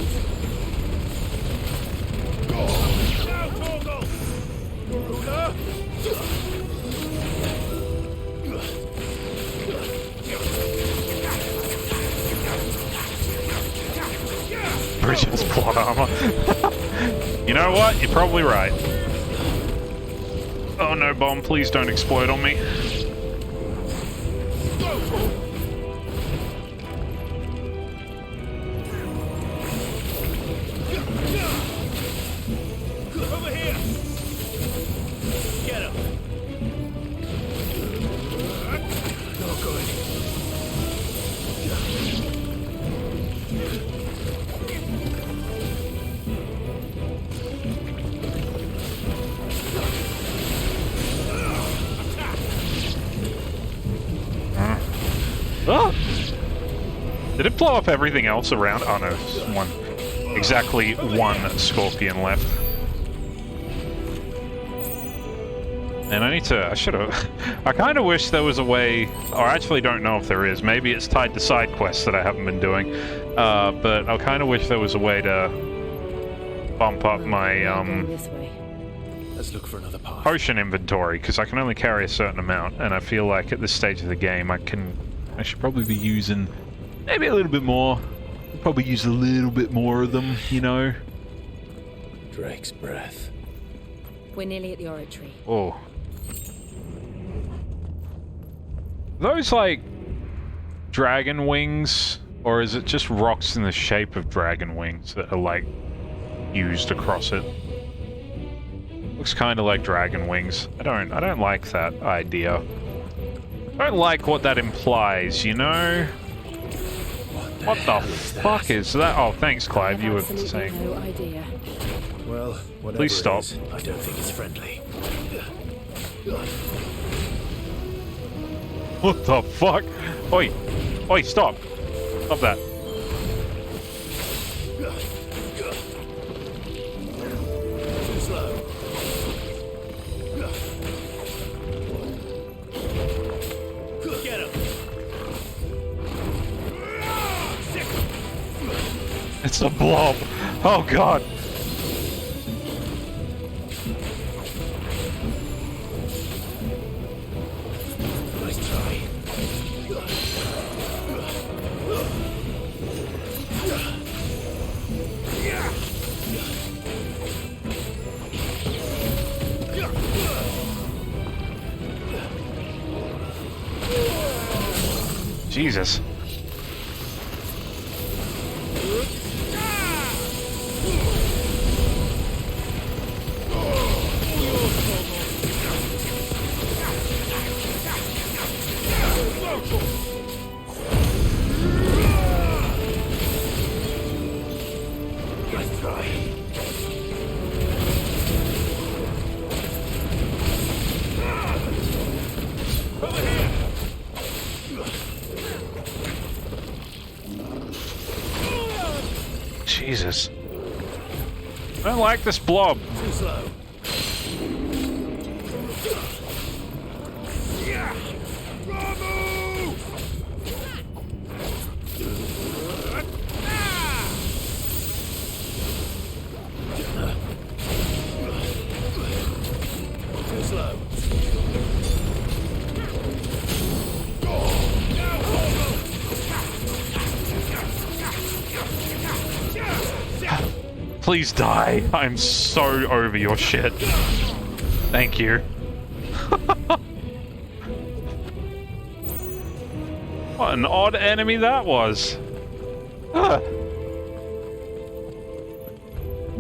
Bridget's plot armor. You know what? You're probably right. Oh no, bomb, please don't explode on me. Over here! Get him! No good. Oh! Did it blow up everything else around? Oh no, exactly one scorpion left. And I should've, I kind of wish there was a way, or I actually don't know if there is, maybe it's tied to side quests that I haven't been doing, but I kind of wish there was a way to bump up my, Let's look for another path. potion inventory, because I can only carry a certain amount, and I feel like at this stage of the game I should probably be using maybe a little bit more. Probably use a little bit more of them, you know? Drake's breath. We're nearly at the oratory. Oh. Those like dragon wings, or is it just rocks in the shape of dragon wings that are like used across it? Looks kind of like dragon wings. I don't like that idea. I don't like what that implies, you know? What the fuck is that? Oh, thanks, Clive. You were saying. No idea. Well, whatever Please stop. it is, I don't think it's friendly. What the fuck? Oi! Oi, stop! Stop that. Too slow. Get him. It's a blob! Oh god! Nice try. Jesus. Jesus. I don't like this blob. Too slow. Too slow. Please die. I'm so over your shit. Thank you. What an odd enemy that was.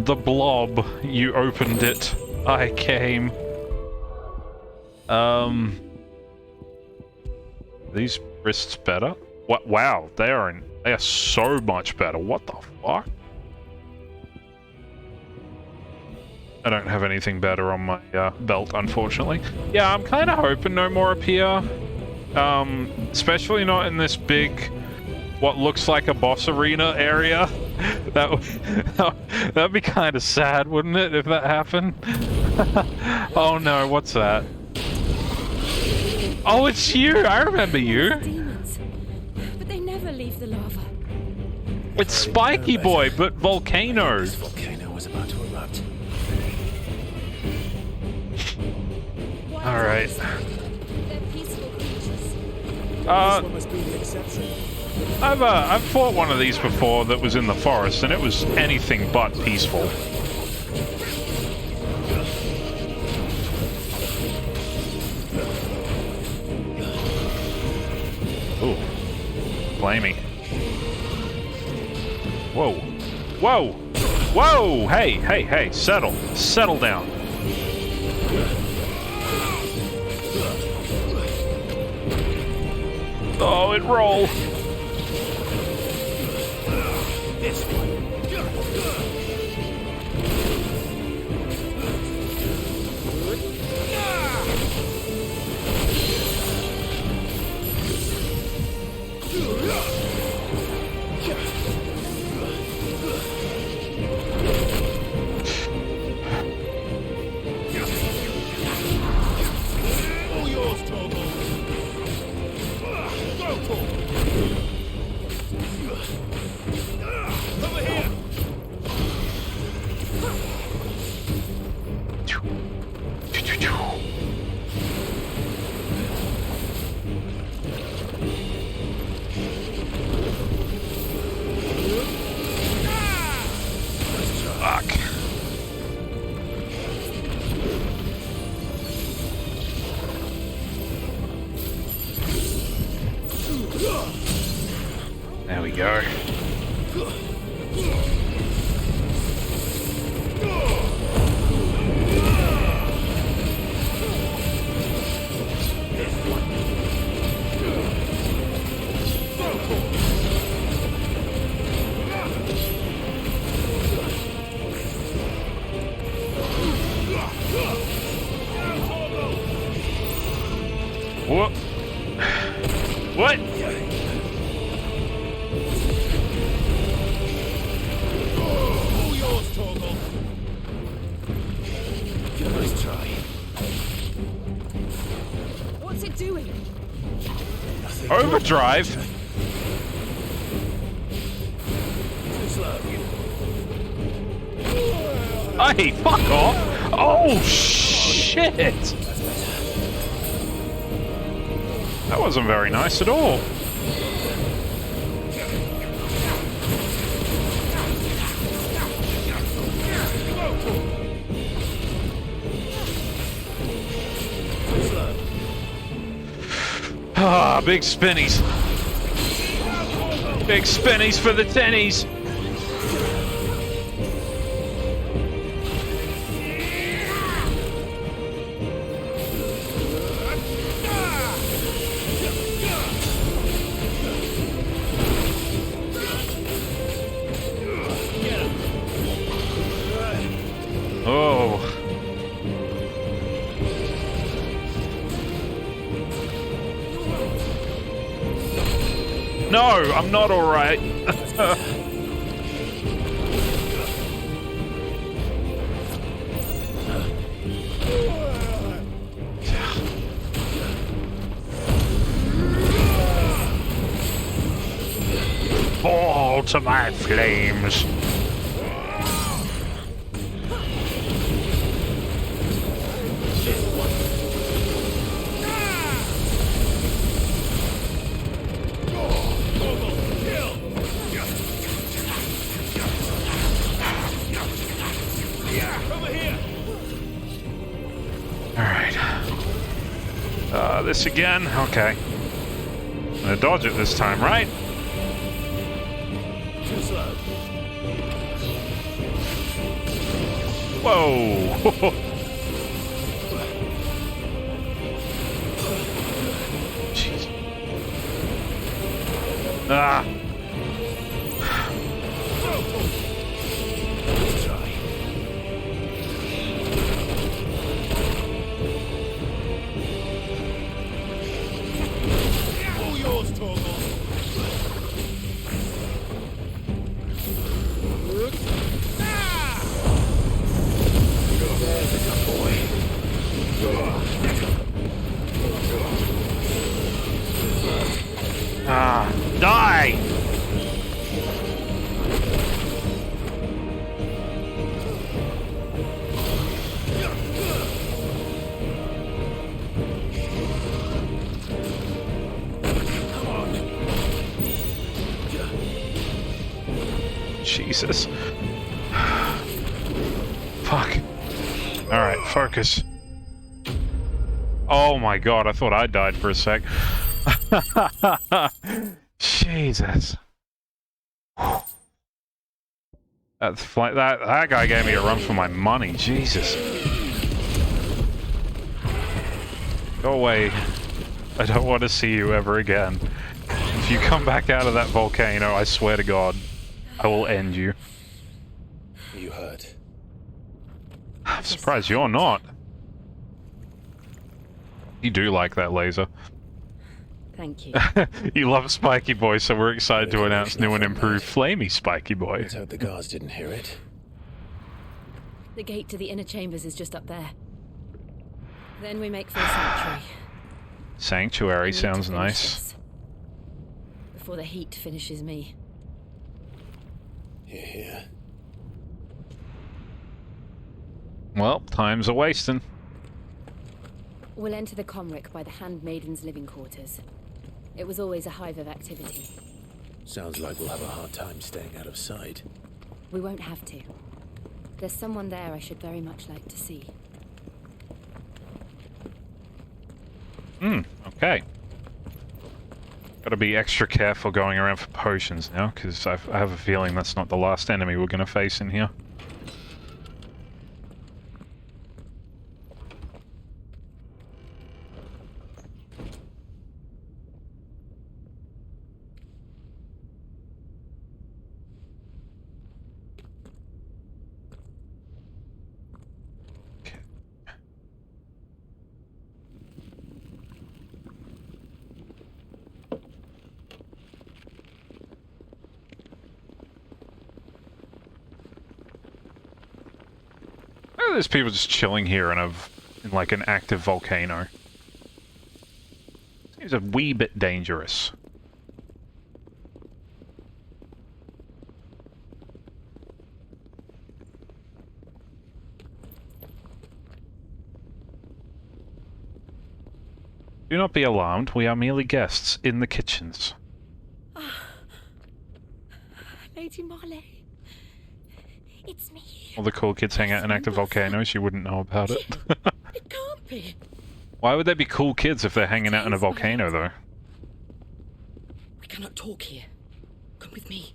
The blob. You opened it. I came. These wrists better? What? Wow, they are so much better. What the fuck? I don't have anything better on my belt, unfortunately. Yeah, I'm kind of hoping no more appear. Especially not in this big, what looks like a boss arena area. That'd be kind of sad, wouldn't it, if that happened? Oh no, what's that? Oh, it's you! I remember you! Demons. But they never leave the lava. It's Spiky Boy, but volcano! This volcano was about to erupt. Alright. They're peaceful creatures. This one must be the exception. I've fought one of these before that was in the forest, and it was anything but peaceful. Ooh. Flamey. Whoa. Whoa! Whoa! Hey, hey, hey, settle. Settle down. Oh, it rolled. This one. All yours, Torgal. Go, Torgal. Over here. Fuck. There we go. What? What? All yours, Torgal. Nice try. What's it doing? Overdrive? Too slow. Hey, fuck off! Oh, shit! That wasn't very nice at all. Ah, big spinnies. Big spinnies for the tennies. Oh. No, I'm not alright. Fall to my flames. This again? Okay. I'm gonna dodge it this time, right? Too slow. Whoa! Jeez. Ah! Die! Jesus. Fuck. Alright, focus. Oh my god, I thought I died for a sec. Jesus. That guy gave me a run for my money. Jesus. Go away. I don't want to see you ever again. If you come back out of that volcano, I swear to God, I will end you. You hurt? I'm surprised you're not. You do like that laser. Thank you. You love Spiky Boy, so we're excited to announce new and improved Flamey Spiky Boy. Let's hope the guards didn't hear it. The gate to the inner chambers is just up there. Then we make for a sanctuary. Sanctuary sounds nice. Before the heat finishes me. Here. Well, time's a wasting. We'll enter the Comric by the Handmaiden's living quarters. It was always a hive of activity. Sounds like we'll have a hard time staying out of sight. We won't have to. There's someone there I should very much like to see. Okay. Gotta be extra careful going around for potions now, because I have a feeling that's not the last enemy we're gonna face in here. There's people just chilling here in like an active volcano. Seems a wee bit dangerous. Do not be alarmed, we are merely guests in the kitchens. Lady Marley, it's me. All the cool kids hang out in active volcanoes, you wouldn't know about it. It can't be. Why would they be cool kids if they're hanging out in a volcano, though? We cannot talk here. Come with me.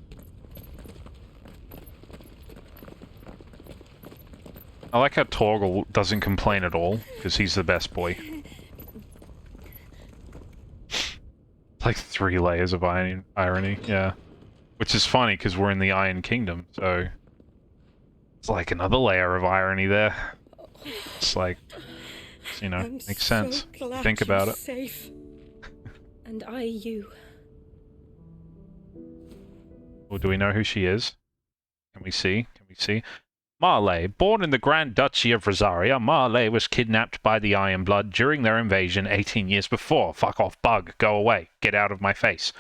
I like how Torgal doesn't complain at all, because he's the best boy. Like 3 layers of irony, yeah. Which is funny, because we're in the Iron Kingdom, so... It's like another layer of irony there. It's like, you know, makes sense. Think about it. Safe. And I you. Well, do we know who she is? Can we see? Can we see? Marley. Born in the Grand Duchy of Rosaria, Marley was kidnapped by the Iron Blood during their invasion 18 years before. Fuck off, bug. Go away. Get out of my face.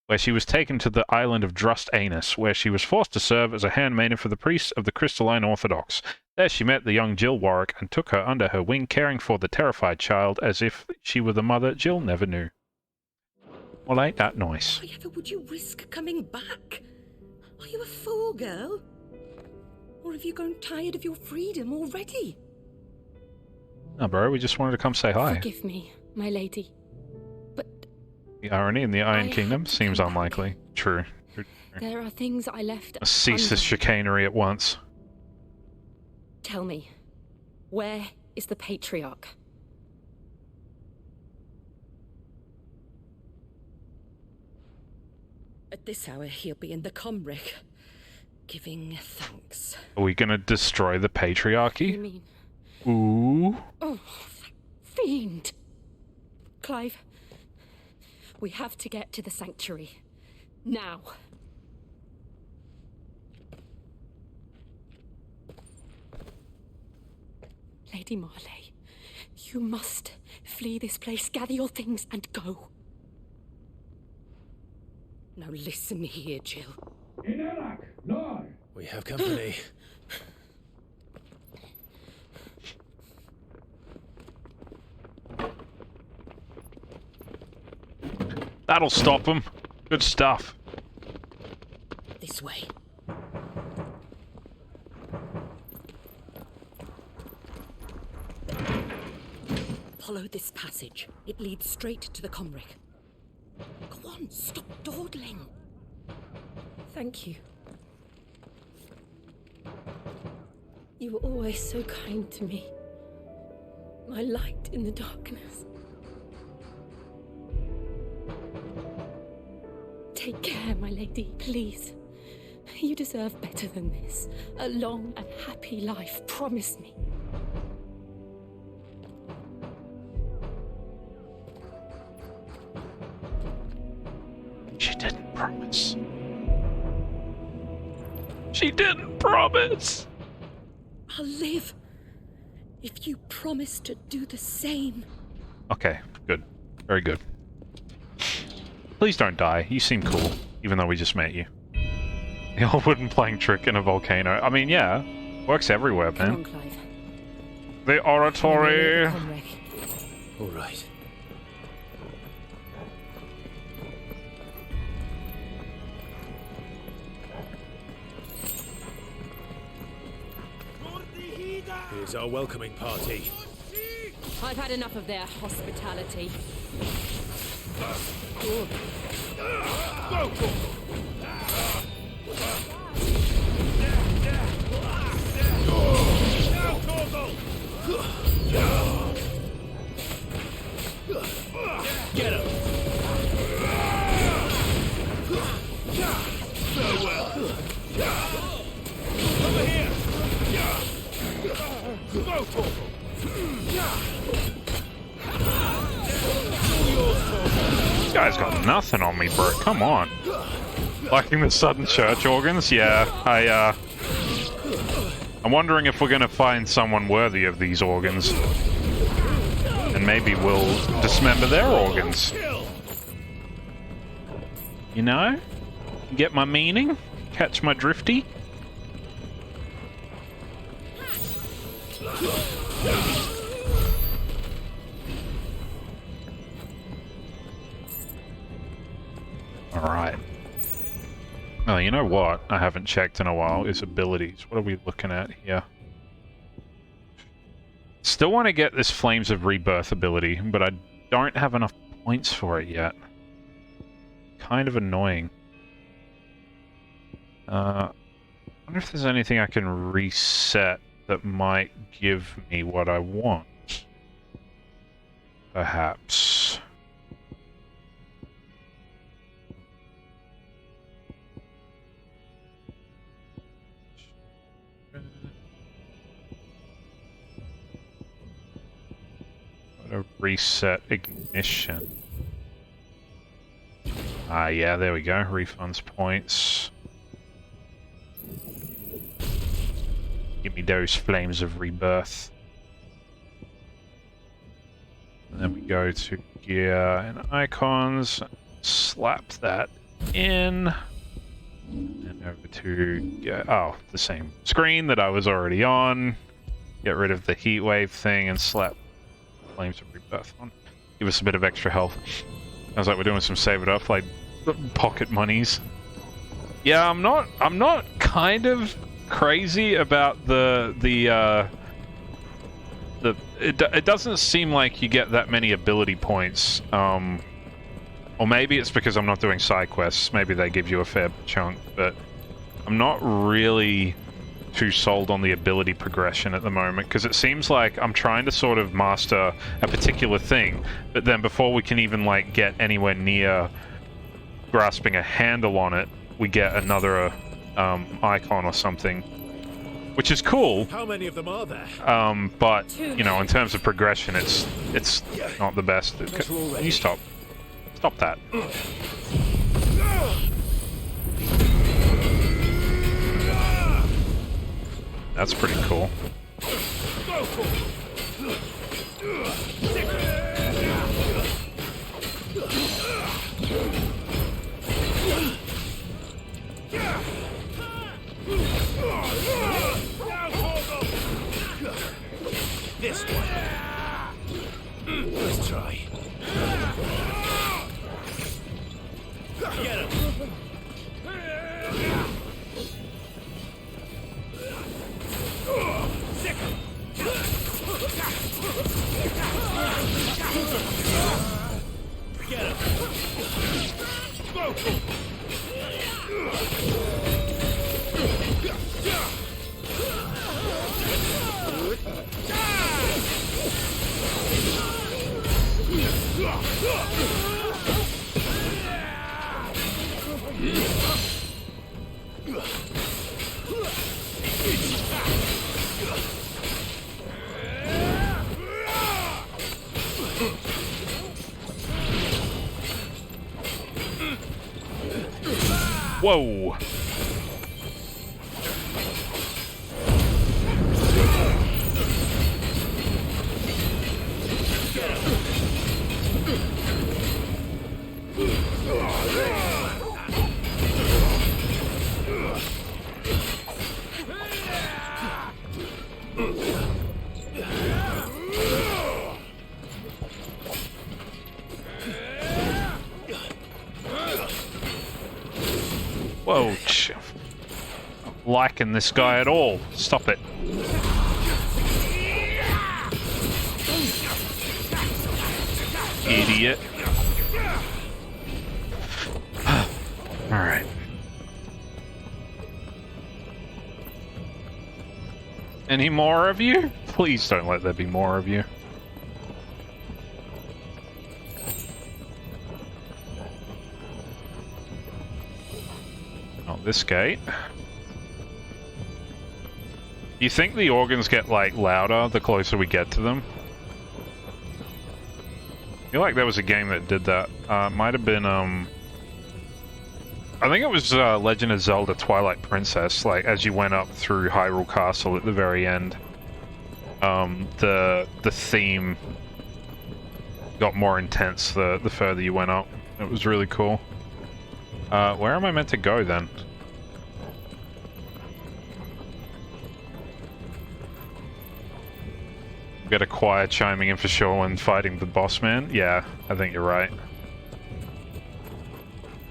Where she was taken to the island of Drust Anus, where she was forced to serve as a handmaiden for the priests of the Crystalline Orthodox. There she met the young Jill Warwick and took her under her wing, caring for the terrified child as if she were the mother Jill never knew. Well, ain't that nice? Why ever would you risk coming back? Are you a fool, girl? Or have you grown tired of your freedom already? No, bro, we just wanted to come say hi. Forgive me, my lady. The irony in the Iron Kingdom seems unlikely. True. There are things I left. Cease this chicanery at once. Tell me, where is the Patriarch? At this hour, he'll be in the Comric, giving thanks. Are we gonna destroy the Patriarchy? You mean? Ooh. Oh, fiend! Clive, we have to get to the sanctuary. Now. Lady Marley, you must flee this place, gather your things, and go. Now listen here, Jill. We have company. That'll stop them. Good stuff. This way. Follow this passage. It leads straight to the Comric. Go on, stop dawdling. Thank you. You were always so kind to me. My light in the darkness. Take care, my lady, please. You deserve better than this. A long and happy life, promise me. She didn't promise. She didn't promise! I'll live if you promise to do the same. Okay, good. Very good. Please don't die. You seem cool, even though we just met you. The old wooden playing trick in a volcano. I mean, yeah. Works everywhere, man. Come on, Clive. The oratory! All right. Here's our welcoming party. I've had enough of their hospitality. Get him! Farewell! Over here! Go, Torgal! This guy's got nothing on me, bro. Come on. Liking the sudden church organs? Yeah, I'm wondering if we're gonna find someone worthy of these organs. And maybe we'll dismember their organs. You know? Get my meaning? Catch my drifty? Alright. Oh, you know what I haven't checked in a while is abilities. What are we looking at here? Still want to get this Flames of Rebirth ability, but I don't have enough points for it yet. kind of annoying. I wonder if there's anything I can reset that might give me what I want. Perhaps. Gotta reset ignition. Ah, yeah, there we go. Refunds points. Give me those flames of rebirth. And then we go to gear and icons. Slap that in. And over to the same screen that I was already on. Get rid of the heat wave thing and slap flames of rebirth on. Give us a bit of extra health. Sounds like we're doing some save it up, like pocket monies. Yeah, I'm not kind of crazy about it doesn't seem like you get that many ability points. Or maybe it's because I'm not doing side quests. Maybe they give you a fair chunk, but I'm not really too sold on the ability progression at the moment, because it seems like I'm trying to sort of master a particular thing, but then before we can even like get anywhere near grasping a handle on it, we get another icon or something, which is cool. How many of them are there? But you know, in terms of progression, it's not the best. Can you stop? Stop that. That's pretty cool. This one. Let's try. Get him. Get him. Whoa! Whoa, not liking this guy at all. Stop it. Idiot. Alright. Any more of you? Please don't let there be more of you. This gate. You think the organs get like louder the closer we get to them? I feel like there was a game that did that. Might have been I think it was Legend of Zelda Twilight Princess. Like as you went up through Hyrule Castle at the very end, the theme got more intense the further you went up. It was really cool. Where am I meant to go then? Get a choir chiming in for sure when fighting the boss man? Yeah, I think you're right.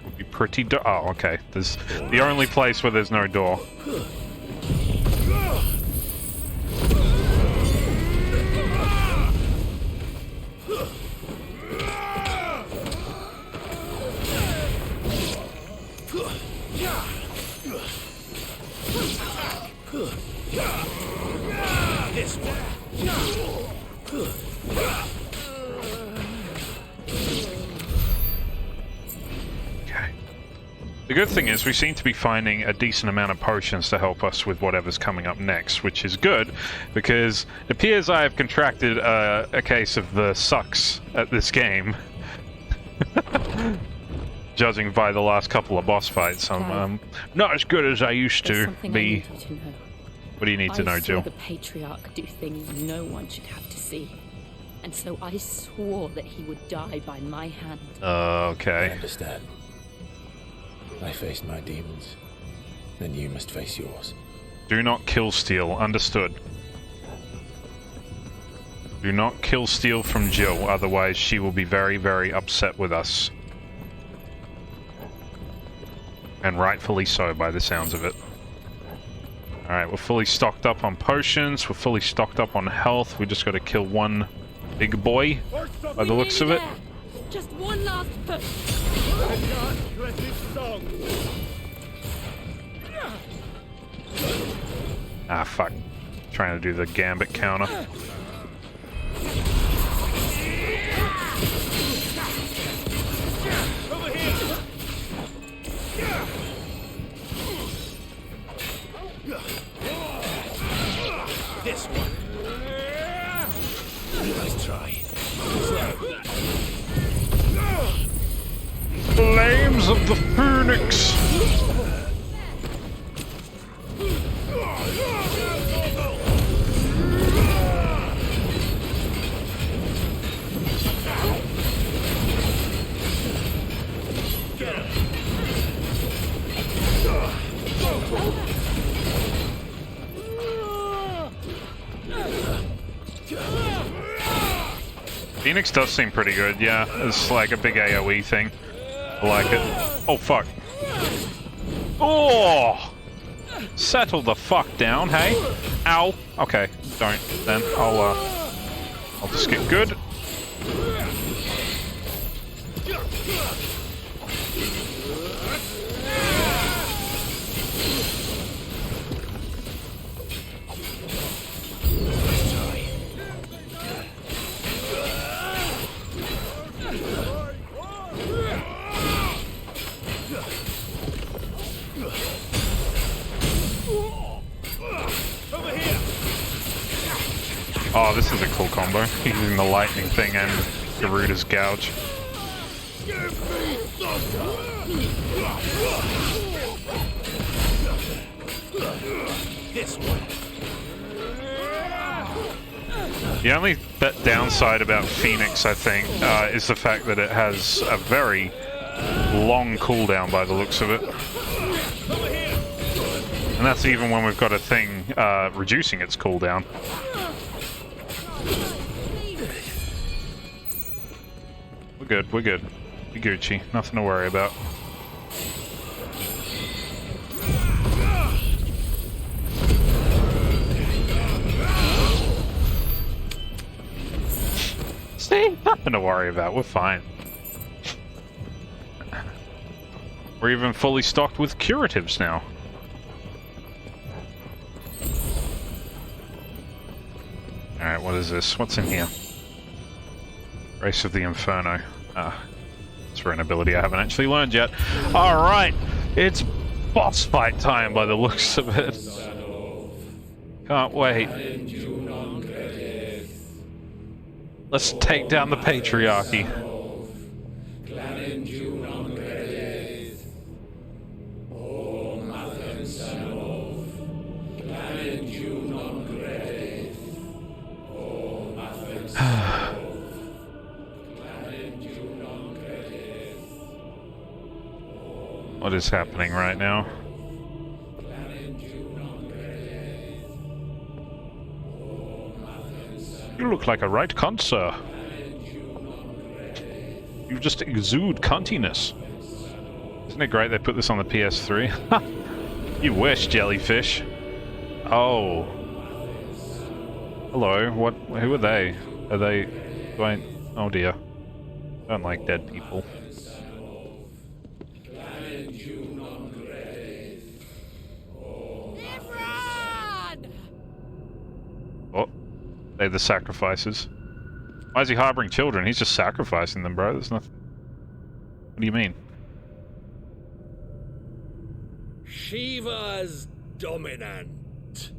Would be pretty oh, okay. There's the only place where there's no door. This one. Okay. The good thing is we seem to be finding a decent amount of potions to help us with whatever's coming up next, which is good, because it appears I have contracted a case of the sucks at this game. Judging by the last couple of boss fights, I'm not as good as I used to be. What do you need to know, Jill? I saw the Patriarch do things no one should have to see. And so I swore that he would die by my hand. Okay. I understand. I faced my demons. Then you must face yours. Do not kill Steel. Understood. Do not kill Steel from Jill, otherwise she will be very, very upset with us. And rightfully so, by the sounds of it. Alright, we're fully stocked up on potions, we're fully stocked up on health, we just gotta kill one big boy, by the looks of it. Just one last push. I can't let this song. Ah, fuck. Trying to do the gambit counter. Over here. This one. Nice try. Flames of the Phoenix! Phoenix does seem pretty good, yeah. It's like a big AoE thing. I like it. Oh, fuck. Oh! Settle the fuck down, hey? Ow. Okay, don't. Then I'll just get good. Oh, this is a cool combo. Using the lightning thing and Garuda's gouge. This one. The only downside about Phoenix, I think, is the fact that it has a very long cooldown by the looks of it. And that's even when we've got a thing reducing its cooldown. We're good, we're good. We're Gucci, nothing to worry about. See? Nothing to worry about, we're fine. We're even fully stocked with curatives now. Alright, what is this? What's in here? Race of the Inferno. Ah, it's for an ability I haven't actually learned yet. Alright, it's boss fight time by the looks of it. Can't wait. Let's take down the patriarchy. What is happening right now? You look like a right cunt, sir. You just exude cuntiness. Isn't it great they put this on the PS3? You wish, jellyfish. Oh. Hello, what? Who are they? Are they... Oh dear. Don't like dead people. Oh. They're the sacrifices. Why is he harboring children? He's just sacrificing them, bro. There's nothing... What do you mean? Shiva's dominant.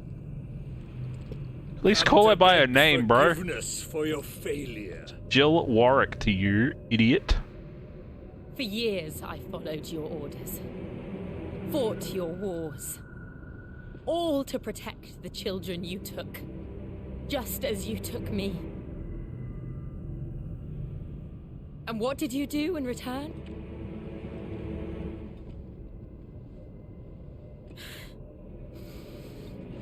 At least call her by her name, bro. Forgiveness for your failure. Jill Warwick to you, idiot. For years I followed your orders. Fought your wars. All to protect the children you took. Just as you took me. And what did you do in return?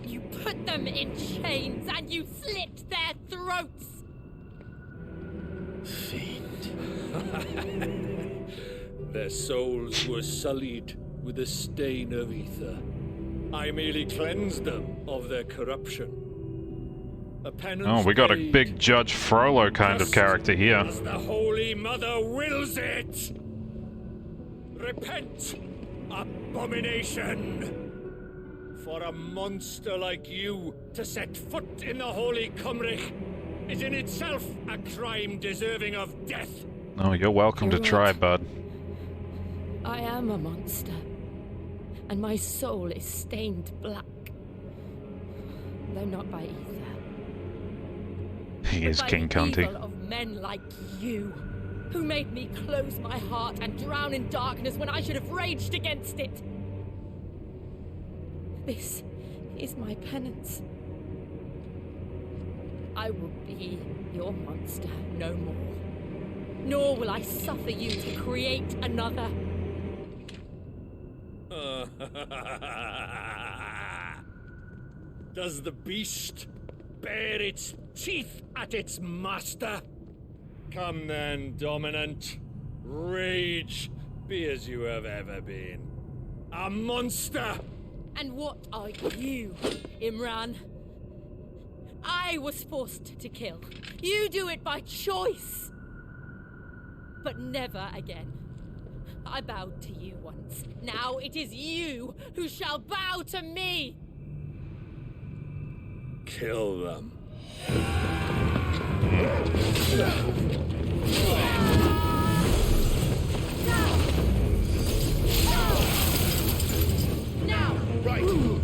You put them in chains and you slit their throats! Fiend. Their souls were sullied with the stain of ether. I merely cleansed them of their corruption. A penance Oh, we got a paid, big Judge Frollo kind of character here. as the Holy Mother wills it! Repent, abomination! For a monster like you to set foot in the Holy Cymric is in itself a crime deserving of death. Oh, you're welcome to try, bud. I am a monster. And my soul is stained black. Though not by ether. He is By King the Cunty. evil of men like you, who made me close my heart and drown in darkness when I should have raged against it. This is my penance. I will be your monster no more. Nor will I suffer you to create another. Does the beast bare its teeth at its master? Come then, dominant. Rage, be as you have ever been. A monster! And what are you, Imran? I was forced to kill. You do it by choice. But never again. I bowed to you once. Now it is you who shall bow to me! Kill them. Now! Right!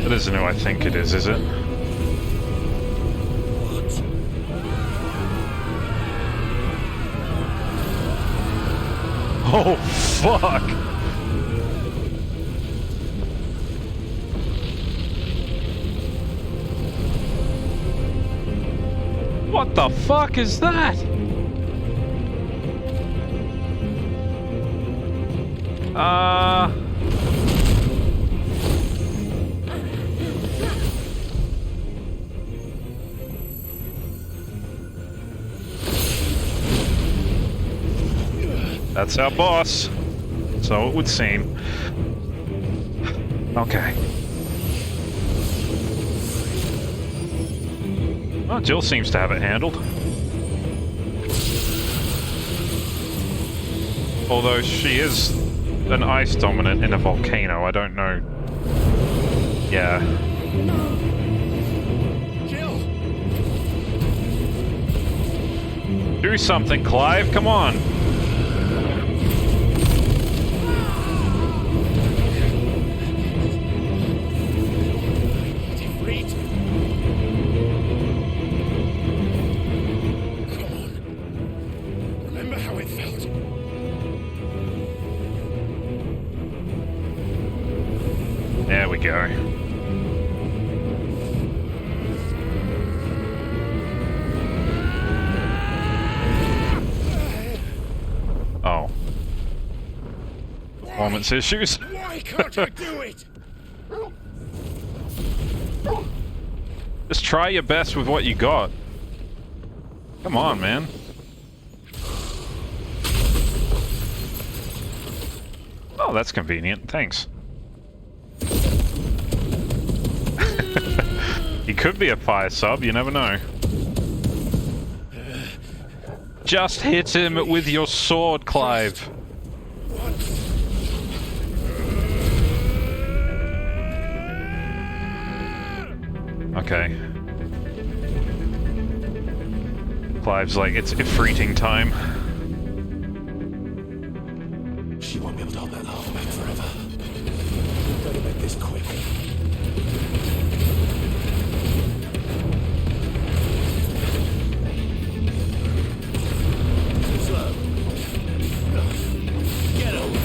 That isn't who I think it is it? Oh, fuck! What the fuck is that? That's our boss. So it would seem. Okay. Well, Jill seems to have it handled. Although she is an ice dominant in a volcano, I don't know. Yeah. Jill! Do something, Clive, come on! There we go. Oh. Performance issues? Why can't I do it? Just try your best with what you got. Come on, man. Oh, that's convenient. Thanks. He could be a fire sub, you never know. Just hit him with your sword, Clive. Okay. Clive's like, it's Ifriting time. She won't be able to hold that lava back forever. Better make this quick. Too slow. Get over.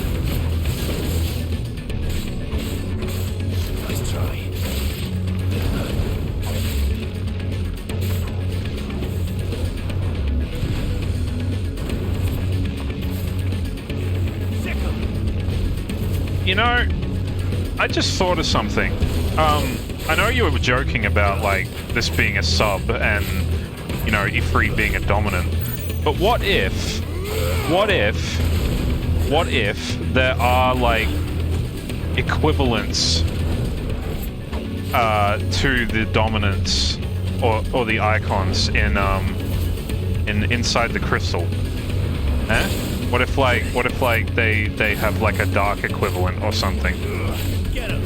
Nice try. You know, I just thought of something. I know you were joking about, like, this being a sub and, you know, Ifrit being a dominant. But what if there are, like, equivalents to the dominants or the icons in inside the crystal? Eh? What if they have like a dark equivalent or something? Get him.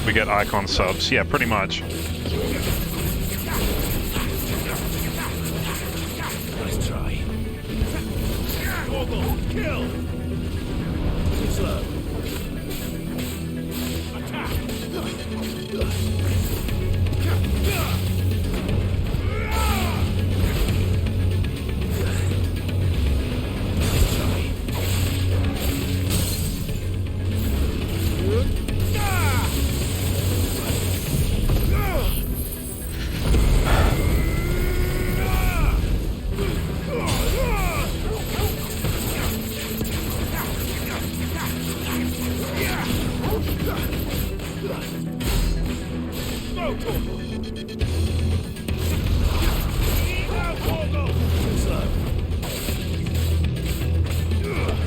We get icon subs, yeah, pretty much. Nice try. Kill! Too slow.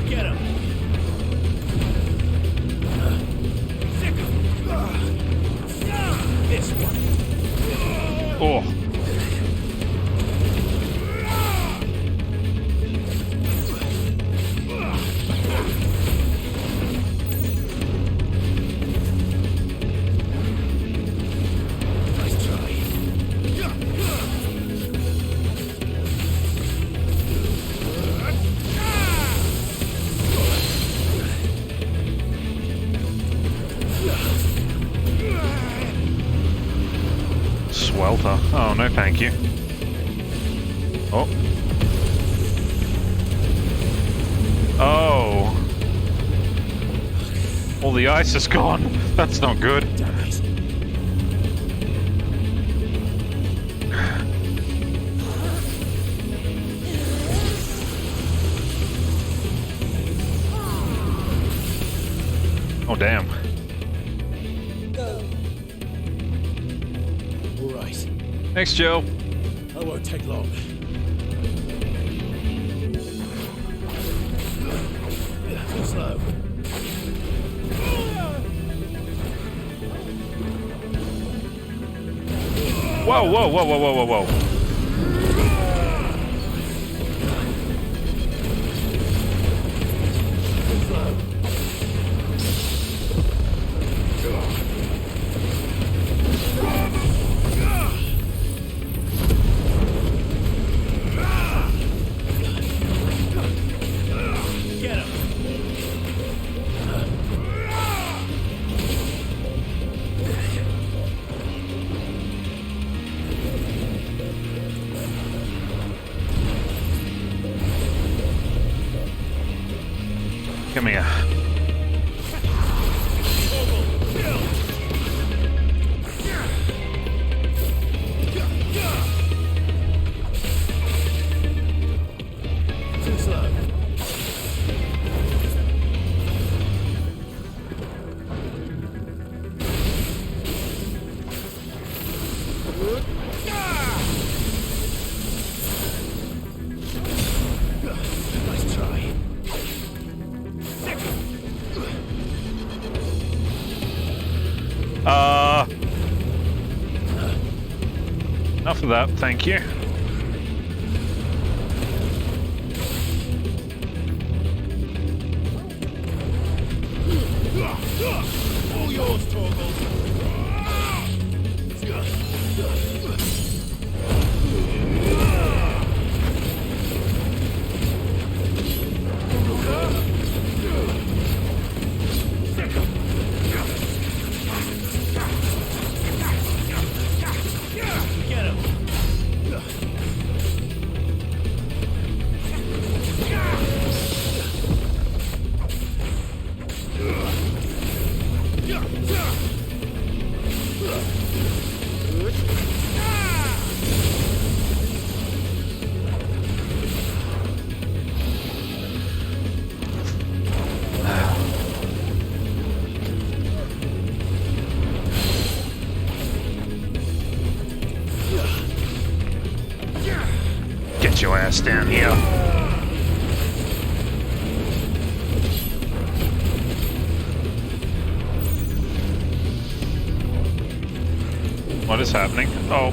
Get him! This one. Oh. Nice try. Swelter. Oh, no thank you. Oh. Oh. All the ice is gone. That's not good. Oh, damn. All right. Thanks, Joe. That won't take long. Too slow. Whoa, whoa, whoa, whoa, whoa, whoa, whoa. Get him! Enough of that, thank you. All yours, Torgal. Get him. Get your ass down here. What is happening? Oh.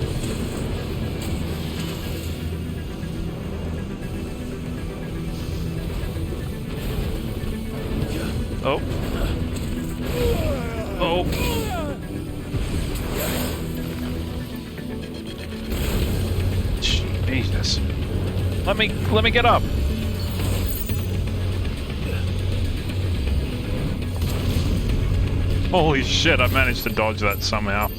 Oh. Oh. Jesus. Let me get up. Holy shit, I managed to dodge that somehow.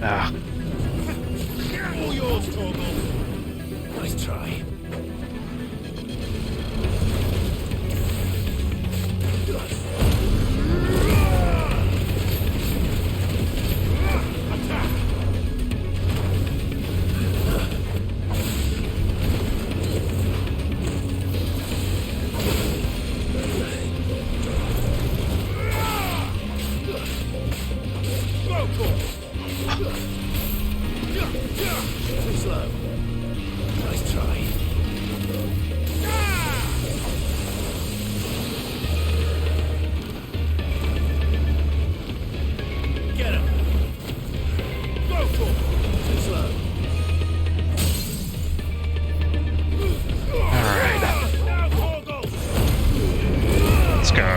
Ah. All yours, Torgal. Nice try. Too slow. Nice try. Get him. Go for it. Too slow. Alright. Let's go.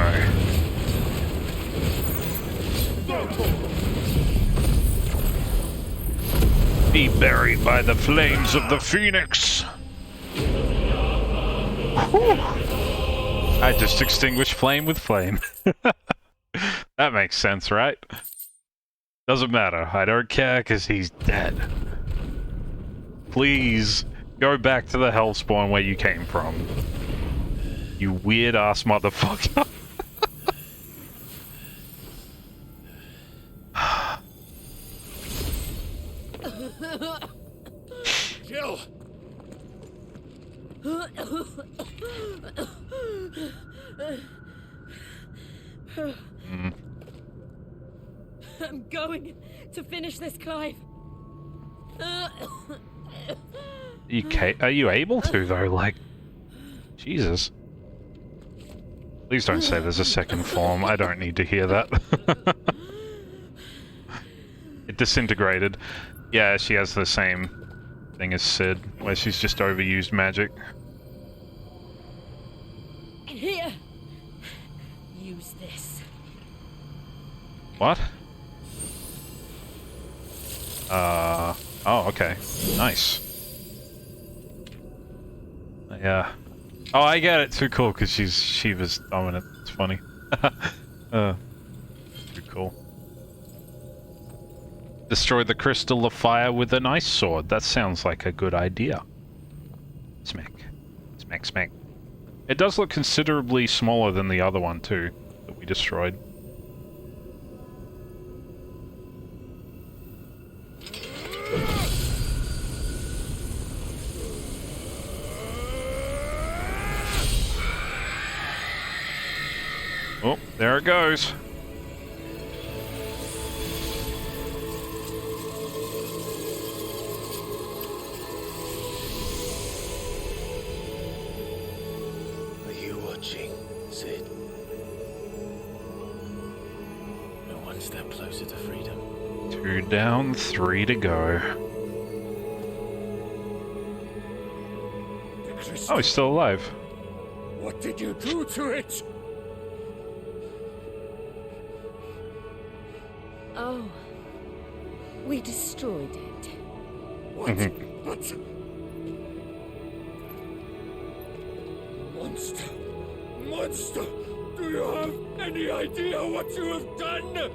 Be buried by the flames of the Phoenix. Whew. I just extinguished flame with flame. That makes sense, right? Doesn't matter. I don't care because he's dead. Please go back to the Hellspawn where you came from. You weird ass motherfucker. I'm going to finish this, Clive. Are you able to, though? Like, Jesus. Please don't say there's a second form. I don't need to hear that. It disintegrated. Yeah, she has the same thing as Sid, where she's just overused magic. Here. Use this. What? Oh, okay. Nice. Yeah. Oh, I get it. Too cool, because she's Shiva's dominant. It's funny. Too cool. Destroy the crystal of fire with an ice sword. That sounds like a good idea. Smack. Smack, smack. It does look considerably smaller than the other one, too, that we destroyed. Oh, there it goes. Are you watching, Sid? No one step closer to freedom. 2 down, 3 to go. Oh, he's still alive. What did you do to it? Oh, we destroyed it. What? What? Monster! Monster! Do you have any idea what you have done?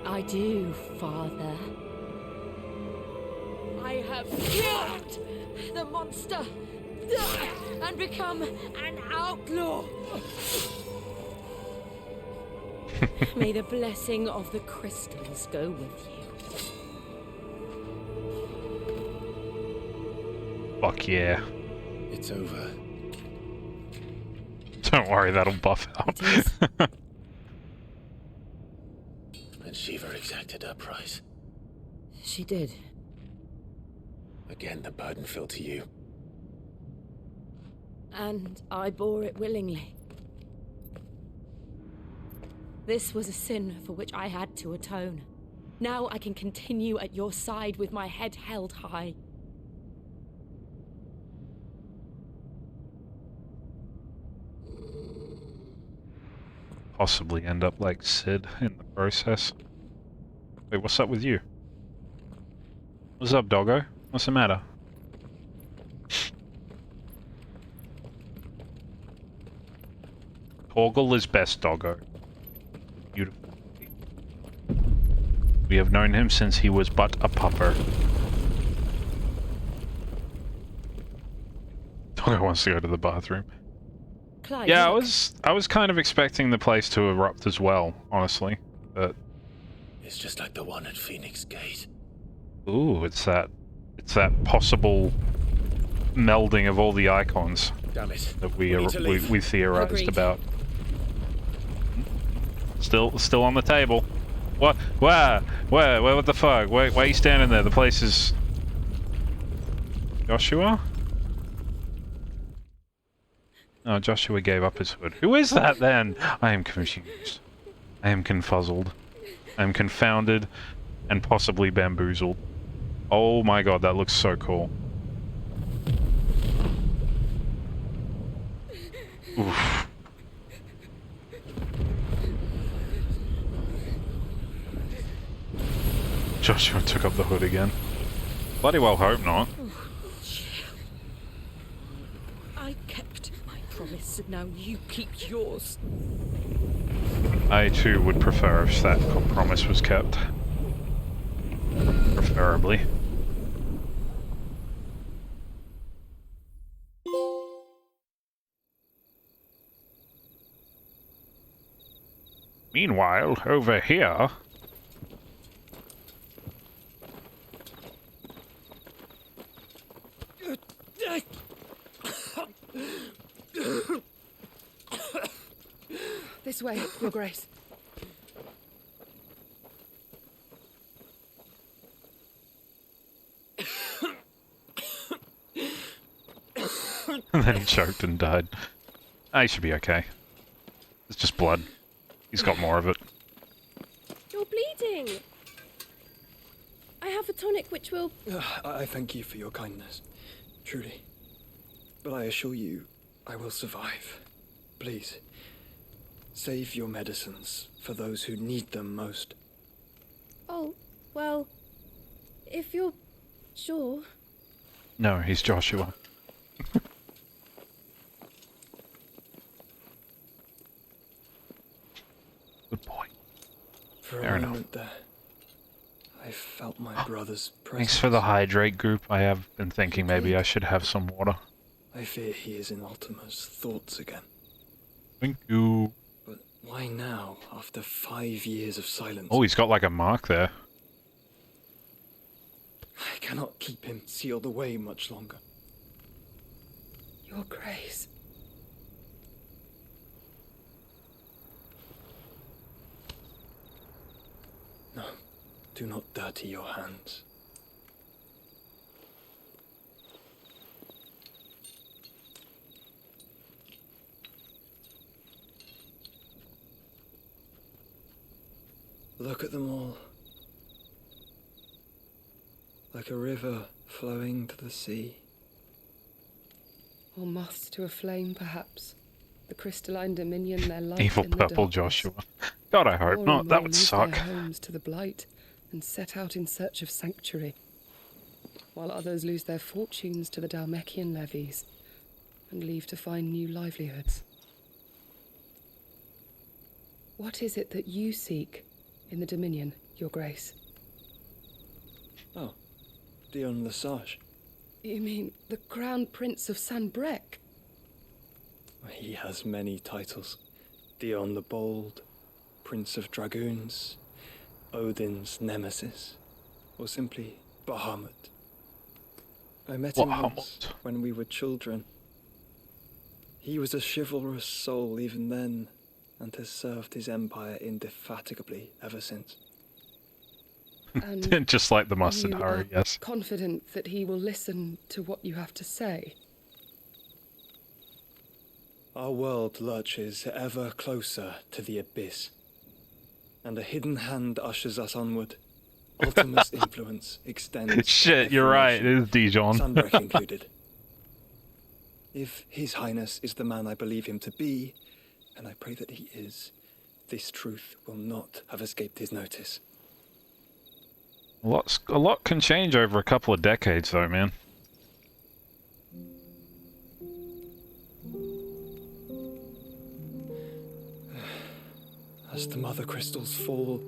I do, Father. I have killed the monster and become an outlaw. May the blessing of the crystals go with you. Fuck yeah. It's over. Don't worry, that'll buff out. And Shiva exacted her price. She did. Again, the burden fell to you. And I bore it willingly. This was a sin for which I had to atone. Now I can continue at your side with my head held high. Possibly end up like Sid in the process. Wait, what's up with you? What's up, doggo? What's the matter? Torgal is best, doggo. Beautiful. We have known him since he was but a pupper. Doggo wants to go to the bathroom. Clive, Yeah, I was kind of expecting the place to erupt as well, honestly. But It's just like the one at Phoenix Gate. ooh, it's that possible melding of all the icons Damn it. that We need to leave. we theorized Agreed. about. Still on the table. What? Where? What the fuck? Why are you standing there? The place is... Joshua? Oh, Joshua gave up his hood. Who is that then? I am confused. I am confuzzled. I am confounded and possibly bamboozled. Oh my god, that looks so cool. Oof. Joshua took up the hood again. Bloody well hope not. I kept my promise, and now you keep yours. I too would prefer if that promise was kept. Preferably. Meanwhile, over here... This way, Your Grace. And then he choked and died. Ah, he should be okay. It's just blood. He's got more of it. You're bleeding. I have a tonic which will... I thank you for your kindness, truly. But I assure you, I will survive. Please, save your medicines for those who need them most. Oh, well, if you're sure... No, he's Joshua. Good boy. For Fair a enough. moment there, I felt my brother's presence. Thanks for the hydrate group. I have been thinking maybe I should have some water. I fear he is in Ultima's thoughts again. Thank you. But why now, after 5 years of silence? Oh, he's got like a mark there. I cannot keep him sealed away much longer. Your Grace. No, do not dirty your hands. Look at them all. Like a river flowing to the sea. Or moths to a flame, perhaps. The crystalline dominion their light Evil in the purple darkness. Joshua. God, I hope More not. and That more would leave suck. Their homes to the blight and set out in search of sanctuary, while others lose their fortunes to the Dalmekian levies and leave to find new livelihoods. What is it that you seek in the Dominion, Your Grace? Oh, Dion Lesage. You mean the Crown Prince of Sanbrec? He has many titles. Dion the Bold, Prince of Dragoons, Odin's Nemesis, or simply Bahamut. I met him once when we were children. He was a chivalrous soul even then, and has served his empire indefatigably ever since. And Just like the mustard you hurry, are yes. confident that he will listen to what you have to say? Our world lurches ever closer to the abyss, and a hidden hand ushers us onward. Ultima's influence extends. Shit, you're right. It is Dijon. Sanbrec included. If His Highness is the man I believe him to be, and I pray that he is, this truth will not have escaped his notice. A lot can change over a couple of decades, though, man. As the mother crystals fall,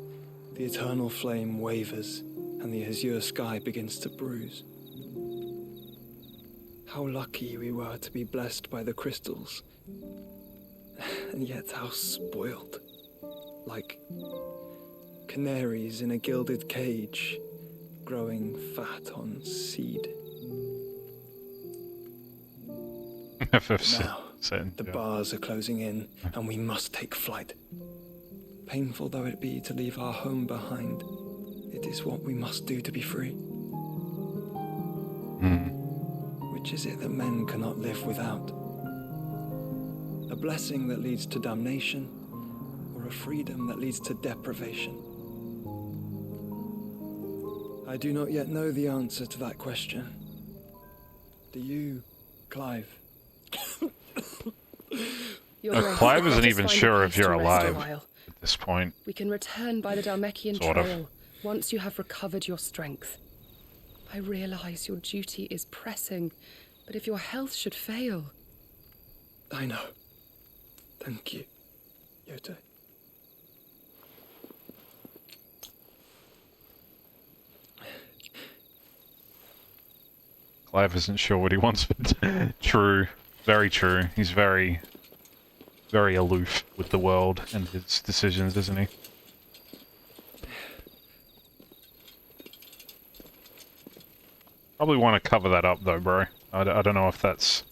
the eternal flame wavers, and the azure sky begins to bruise. How lucky we were to be blessed by the crystals, and yet how spoiled. Like canaries in a gilded cage, growing fat on seed. Now, the bars are closing in, and we must take flight. Painful though it be to leave our home behind, it is what we must do to be free. Which is it that men cannot live without? A blessing that leads to damnation, or a freedom that leads to deprivation? I do not yet know the answer to that question. Do you, Clive? Clive isn't even Just find sure a if place you're to rest a alive while. at this point. We can return by the Dalmekian Sort of. trail once you have recovered your strength. I realize your duty is pressing, but if your health should fail... I know. Thank you, Yote. Clive isn't sure what he wants, but true. Very true. He's very, very aloof with the world and his decisions, isn't he? Probably want to cover that up though, bro. I don't know if that's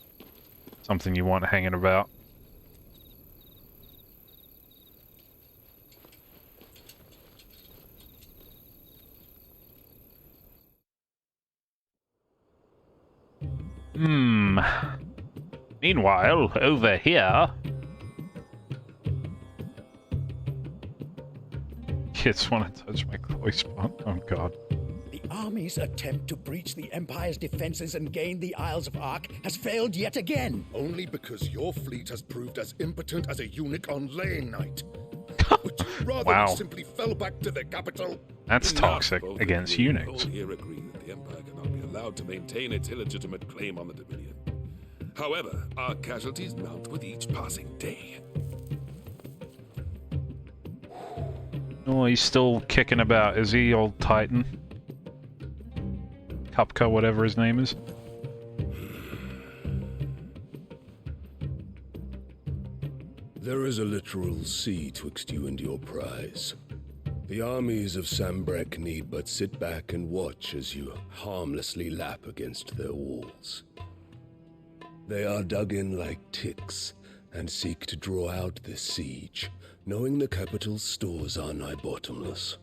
something you want hanging about. Hmm. Meanwhile, over here... Kids want to touch my glowy spot. Oh god. The army's attempt to breach the Empire's defenses and gain the Isles of Ark has failed yet again. Only because your fleet has proved as impotent as a eunuch on laying night. Would you rather Wow. we simply fell back to the capital? That's toxic against eunuchs. All here agree that the Empire cannot be allowed to maintain its illegitimate claim on the Dominion. However, our casualties mount with each passing day. Oh, he's still kicking about, is he, old Titan? Kupka, whatever his name is. There is a literal sea twixt you and your prize. The armies of Sambrek need but sit back and watch as you harmlessly lap against their walls. They are dug in like ticks and seek to draw out this siege, knowing the capital's stores are nigh bottomless.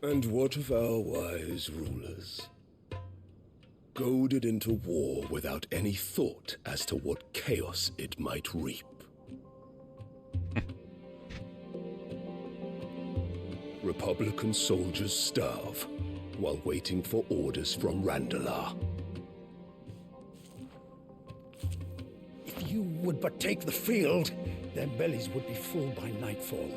And what of our wise rulers? Goaded into war without any thought as to what chaos it might reap. Republican soldiers starve while waiting for orders from Randalar. If you would but take the field, their bellies would be full by nightfall.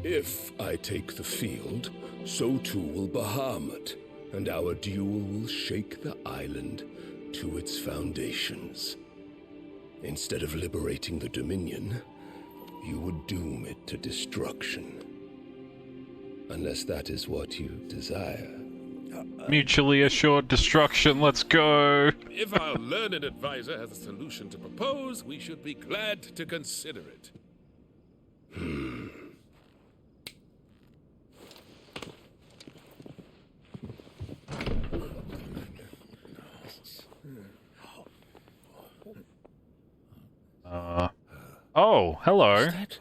If I take the field, so too will Bahamut, and our duel will shake the island to its foundations. Instead of liberating the Dominion, you would doom it to destruction. Unless that is what you desire. Mutually assured destruction, let's go! If our learned advisor has a solution to propose, we should be glad to consider it. Oh, hello. Is that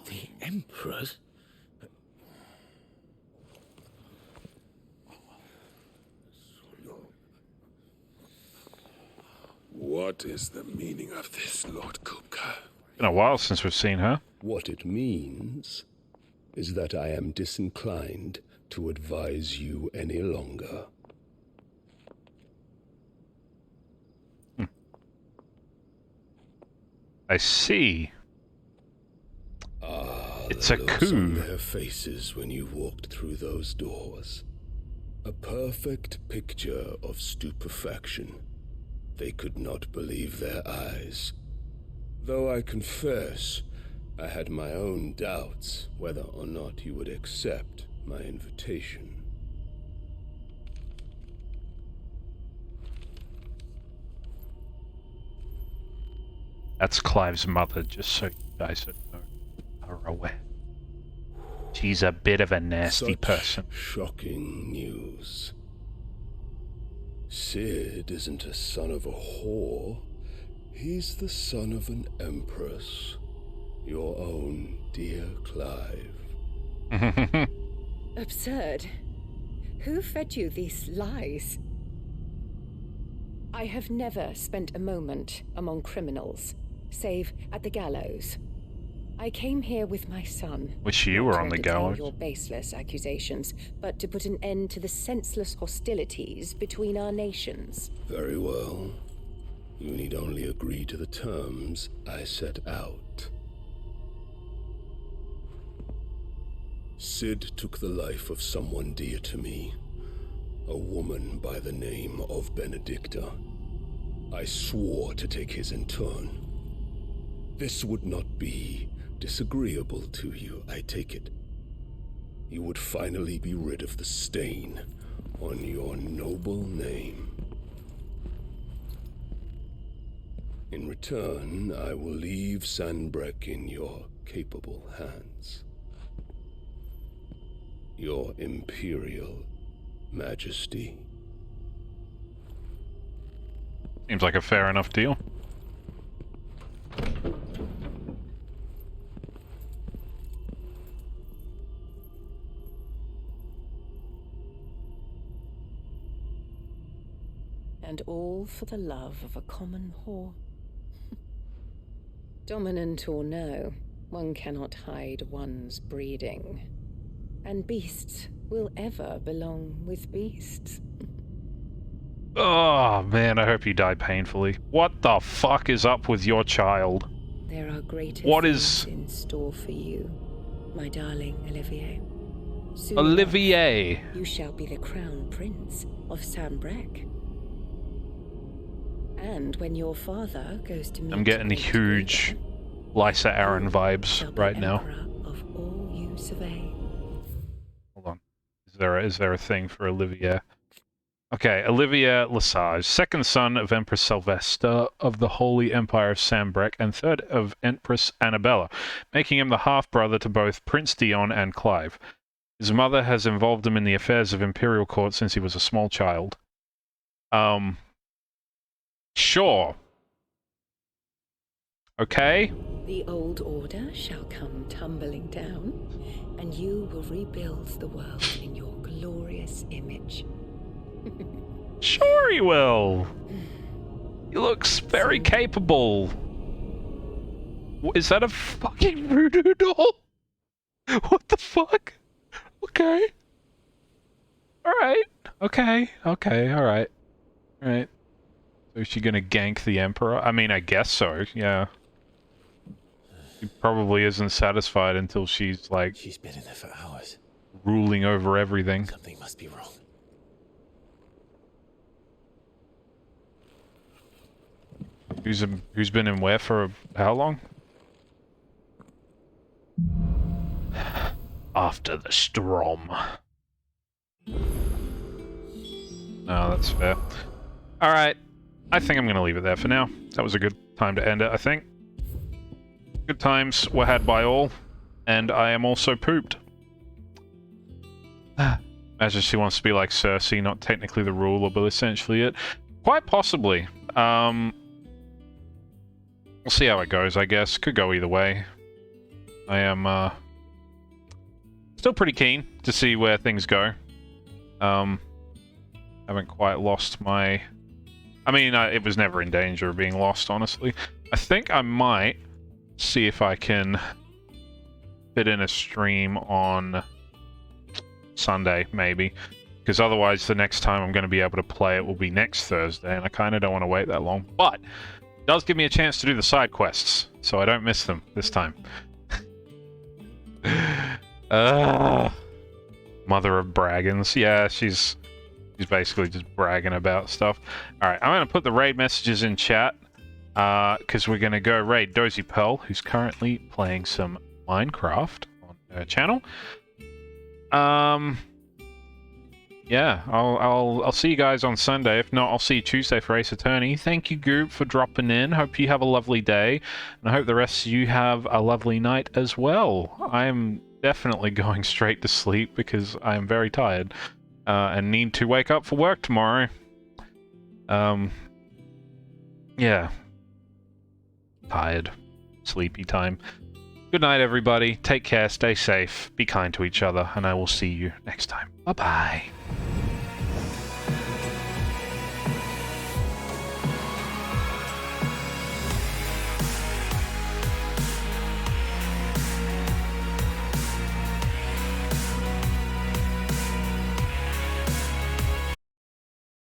the Emperor's? What is the meaning of this, Lord Kupka? Been a while since we've seen her. What it means is that I am disinclined to advise you any longer. I see. It's a Looks on coup. their faces when you walked through those doors. A perfect picture of stupefaction. They could not believe their eyes. Though I confess, I had my own doubts whether or not you would accept my invitation. That's Clive's mother, just so you guys are aware. She's a bit of a nasty Such person. Shocking news. Sid isn't a son of a whore. He's the son of an empress. Your own dear Clive. Absurd. Who fed you these lies? I have never spent a moment among criminals, save at the gallows. I came here with my son. Wish you were not on the to entertain gallows. your baseless accusations, but to put an end to the senseless hostilities between our nations. Very well. You need only agree to the terms I set out. Sid took the life of someone dear to me, a woman by the name of Benedicta. I swore to take his in turn. This would not be disagreeable to you, I take it. You would finally be rid of the stain on your noble name. In return, I will leave Sanbrek in your capable hands. Your Imperial Majesty. Seems like a fair enough deal. And all for the love of a common whore. Dominant or no, one cannot hide one's breeding. And beasts will ever belong with beasts. Oh, man, I hope you die painfully. What the fuck is up with your child? There are greater What things is... in store for you, my darling Olivier. Soon Olivier! enough, you shall be the crown prince of Sambrec. And when your father goes to meet I'm getting huge Lysa Arryn vibes right now. of all you survey. Hold on. Is there a thing for Olivier? Okay, Olivier Lesage, second son of Empress Sylvester of the Holy Empire of Sambrec and third of Empress Annabella, making him the half-brother to both Prince Dion and Clive. His mother has involved him in the affairs of imperial court since he was a small child. Sure. Okay. The old order shall come tumbling down, and you will rebuild the world in your glorious image. Sure he will. He looks very capable. Is that a fucking voodoo doll? What the fuck? Okay. Alright. Okay. Okay. Alright. Alright. So is she gonna gank the Emperor? I mean, I guess so, yeah. She probably isn't satisfied until she's, like... She's been in there for hours. Ruling over everything. Something must be wrong. Who's been in where for how long? After the storm. No, that's fair. Alright. I think I'm going to leave it there for now. That was a good time to end it, I think. Good times were had by all. And I am also pooped. Imagine she wants to be like Cersei, not technically the ruler, but essentially it. Quite possibly. We'll see how it goes, I guess. Could go either way. I am, still pretty keen to see where things go. Haven't quite lost my... I mean, it was never in danger of being lost, honestly. I think I might see if I can fit in a stream on Sunday, maybe. Because otherwise, the next time I'm going to be able to play it will be next Thursday, and I kind of don't want to wait that long. But... does give me a chance to do the side quests, so I don't miss them this time. Mother of Braggins. Yeah, she's basically just bragging about stuff. Alright, I'm going to put the raid messages in chat, because we're going to go raid Dozy Pearl, who's currently playing some Minecraft on her channel. Yeah, I'll see you guys on Sunday. If not, I'll see you Tuesday for Ace Attorney. Thank you, Goop, for dropping in. Hope you have a lovely day. And I hope the rest of you have a lovely night as well. I'm definitely going straight to sleep because I am very tired. And need to wake up for work tomorrow. Yeah. Tired. Sleepy time. Good night, everybody. Take care, stay safe, be kind to each other, and I will see you next time. Bye-bye.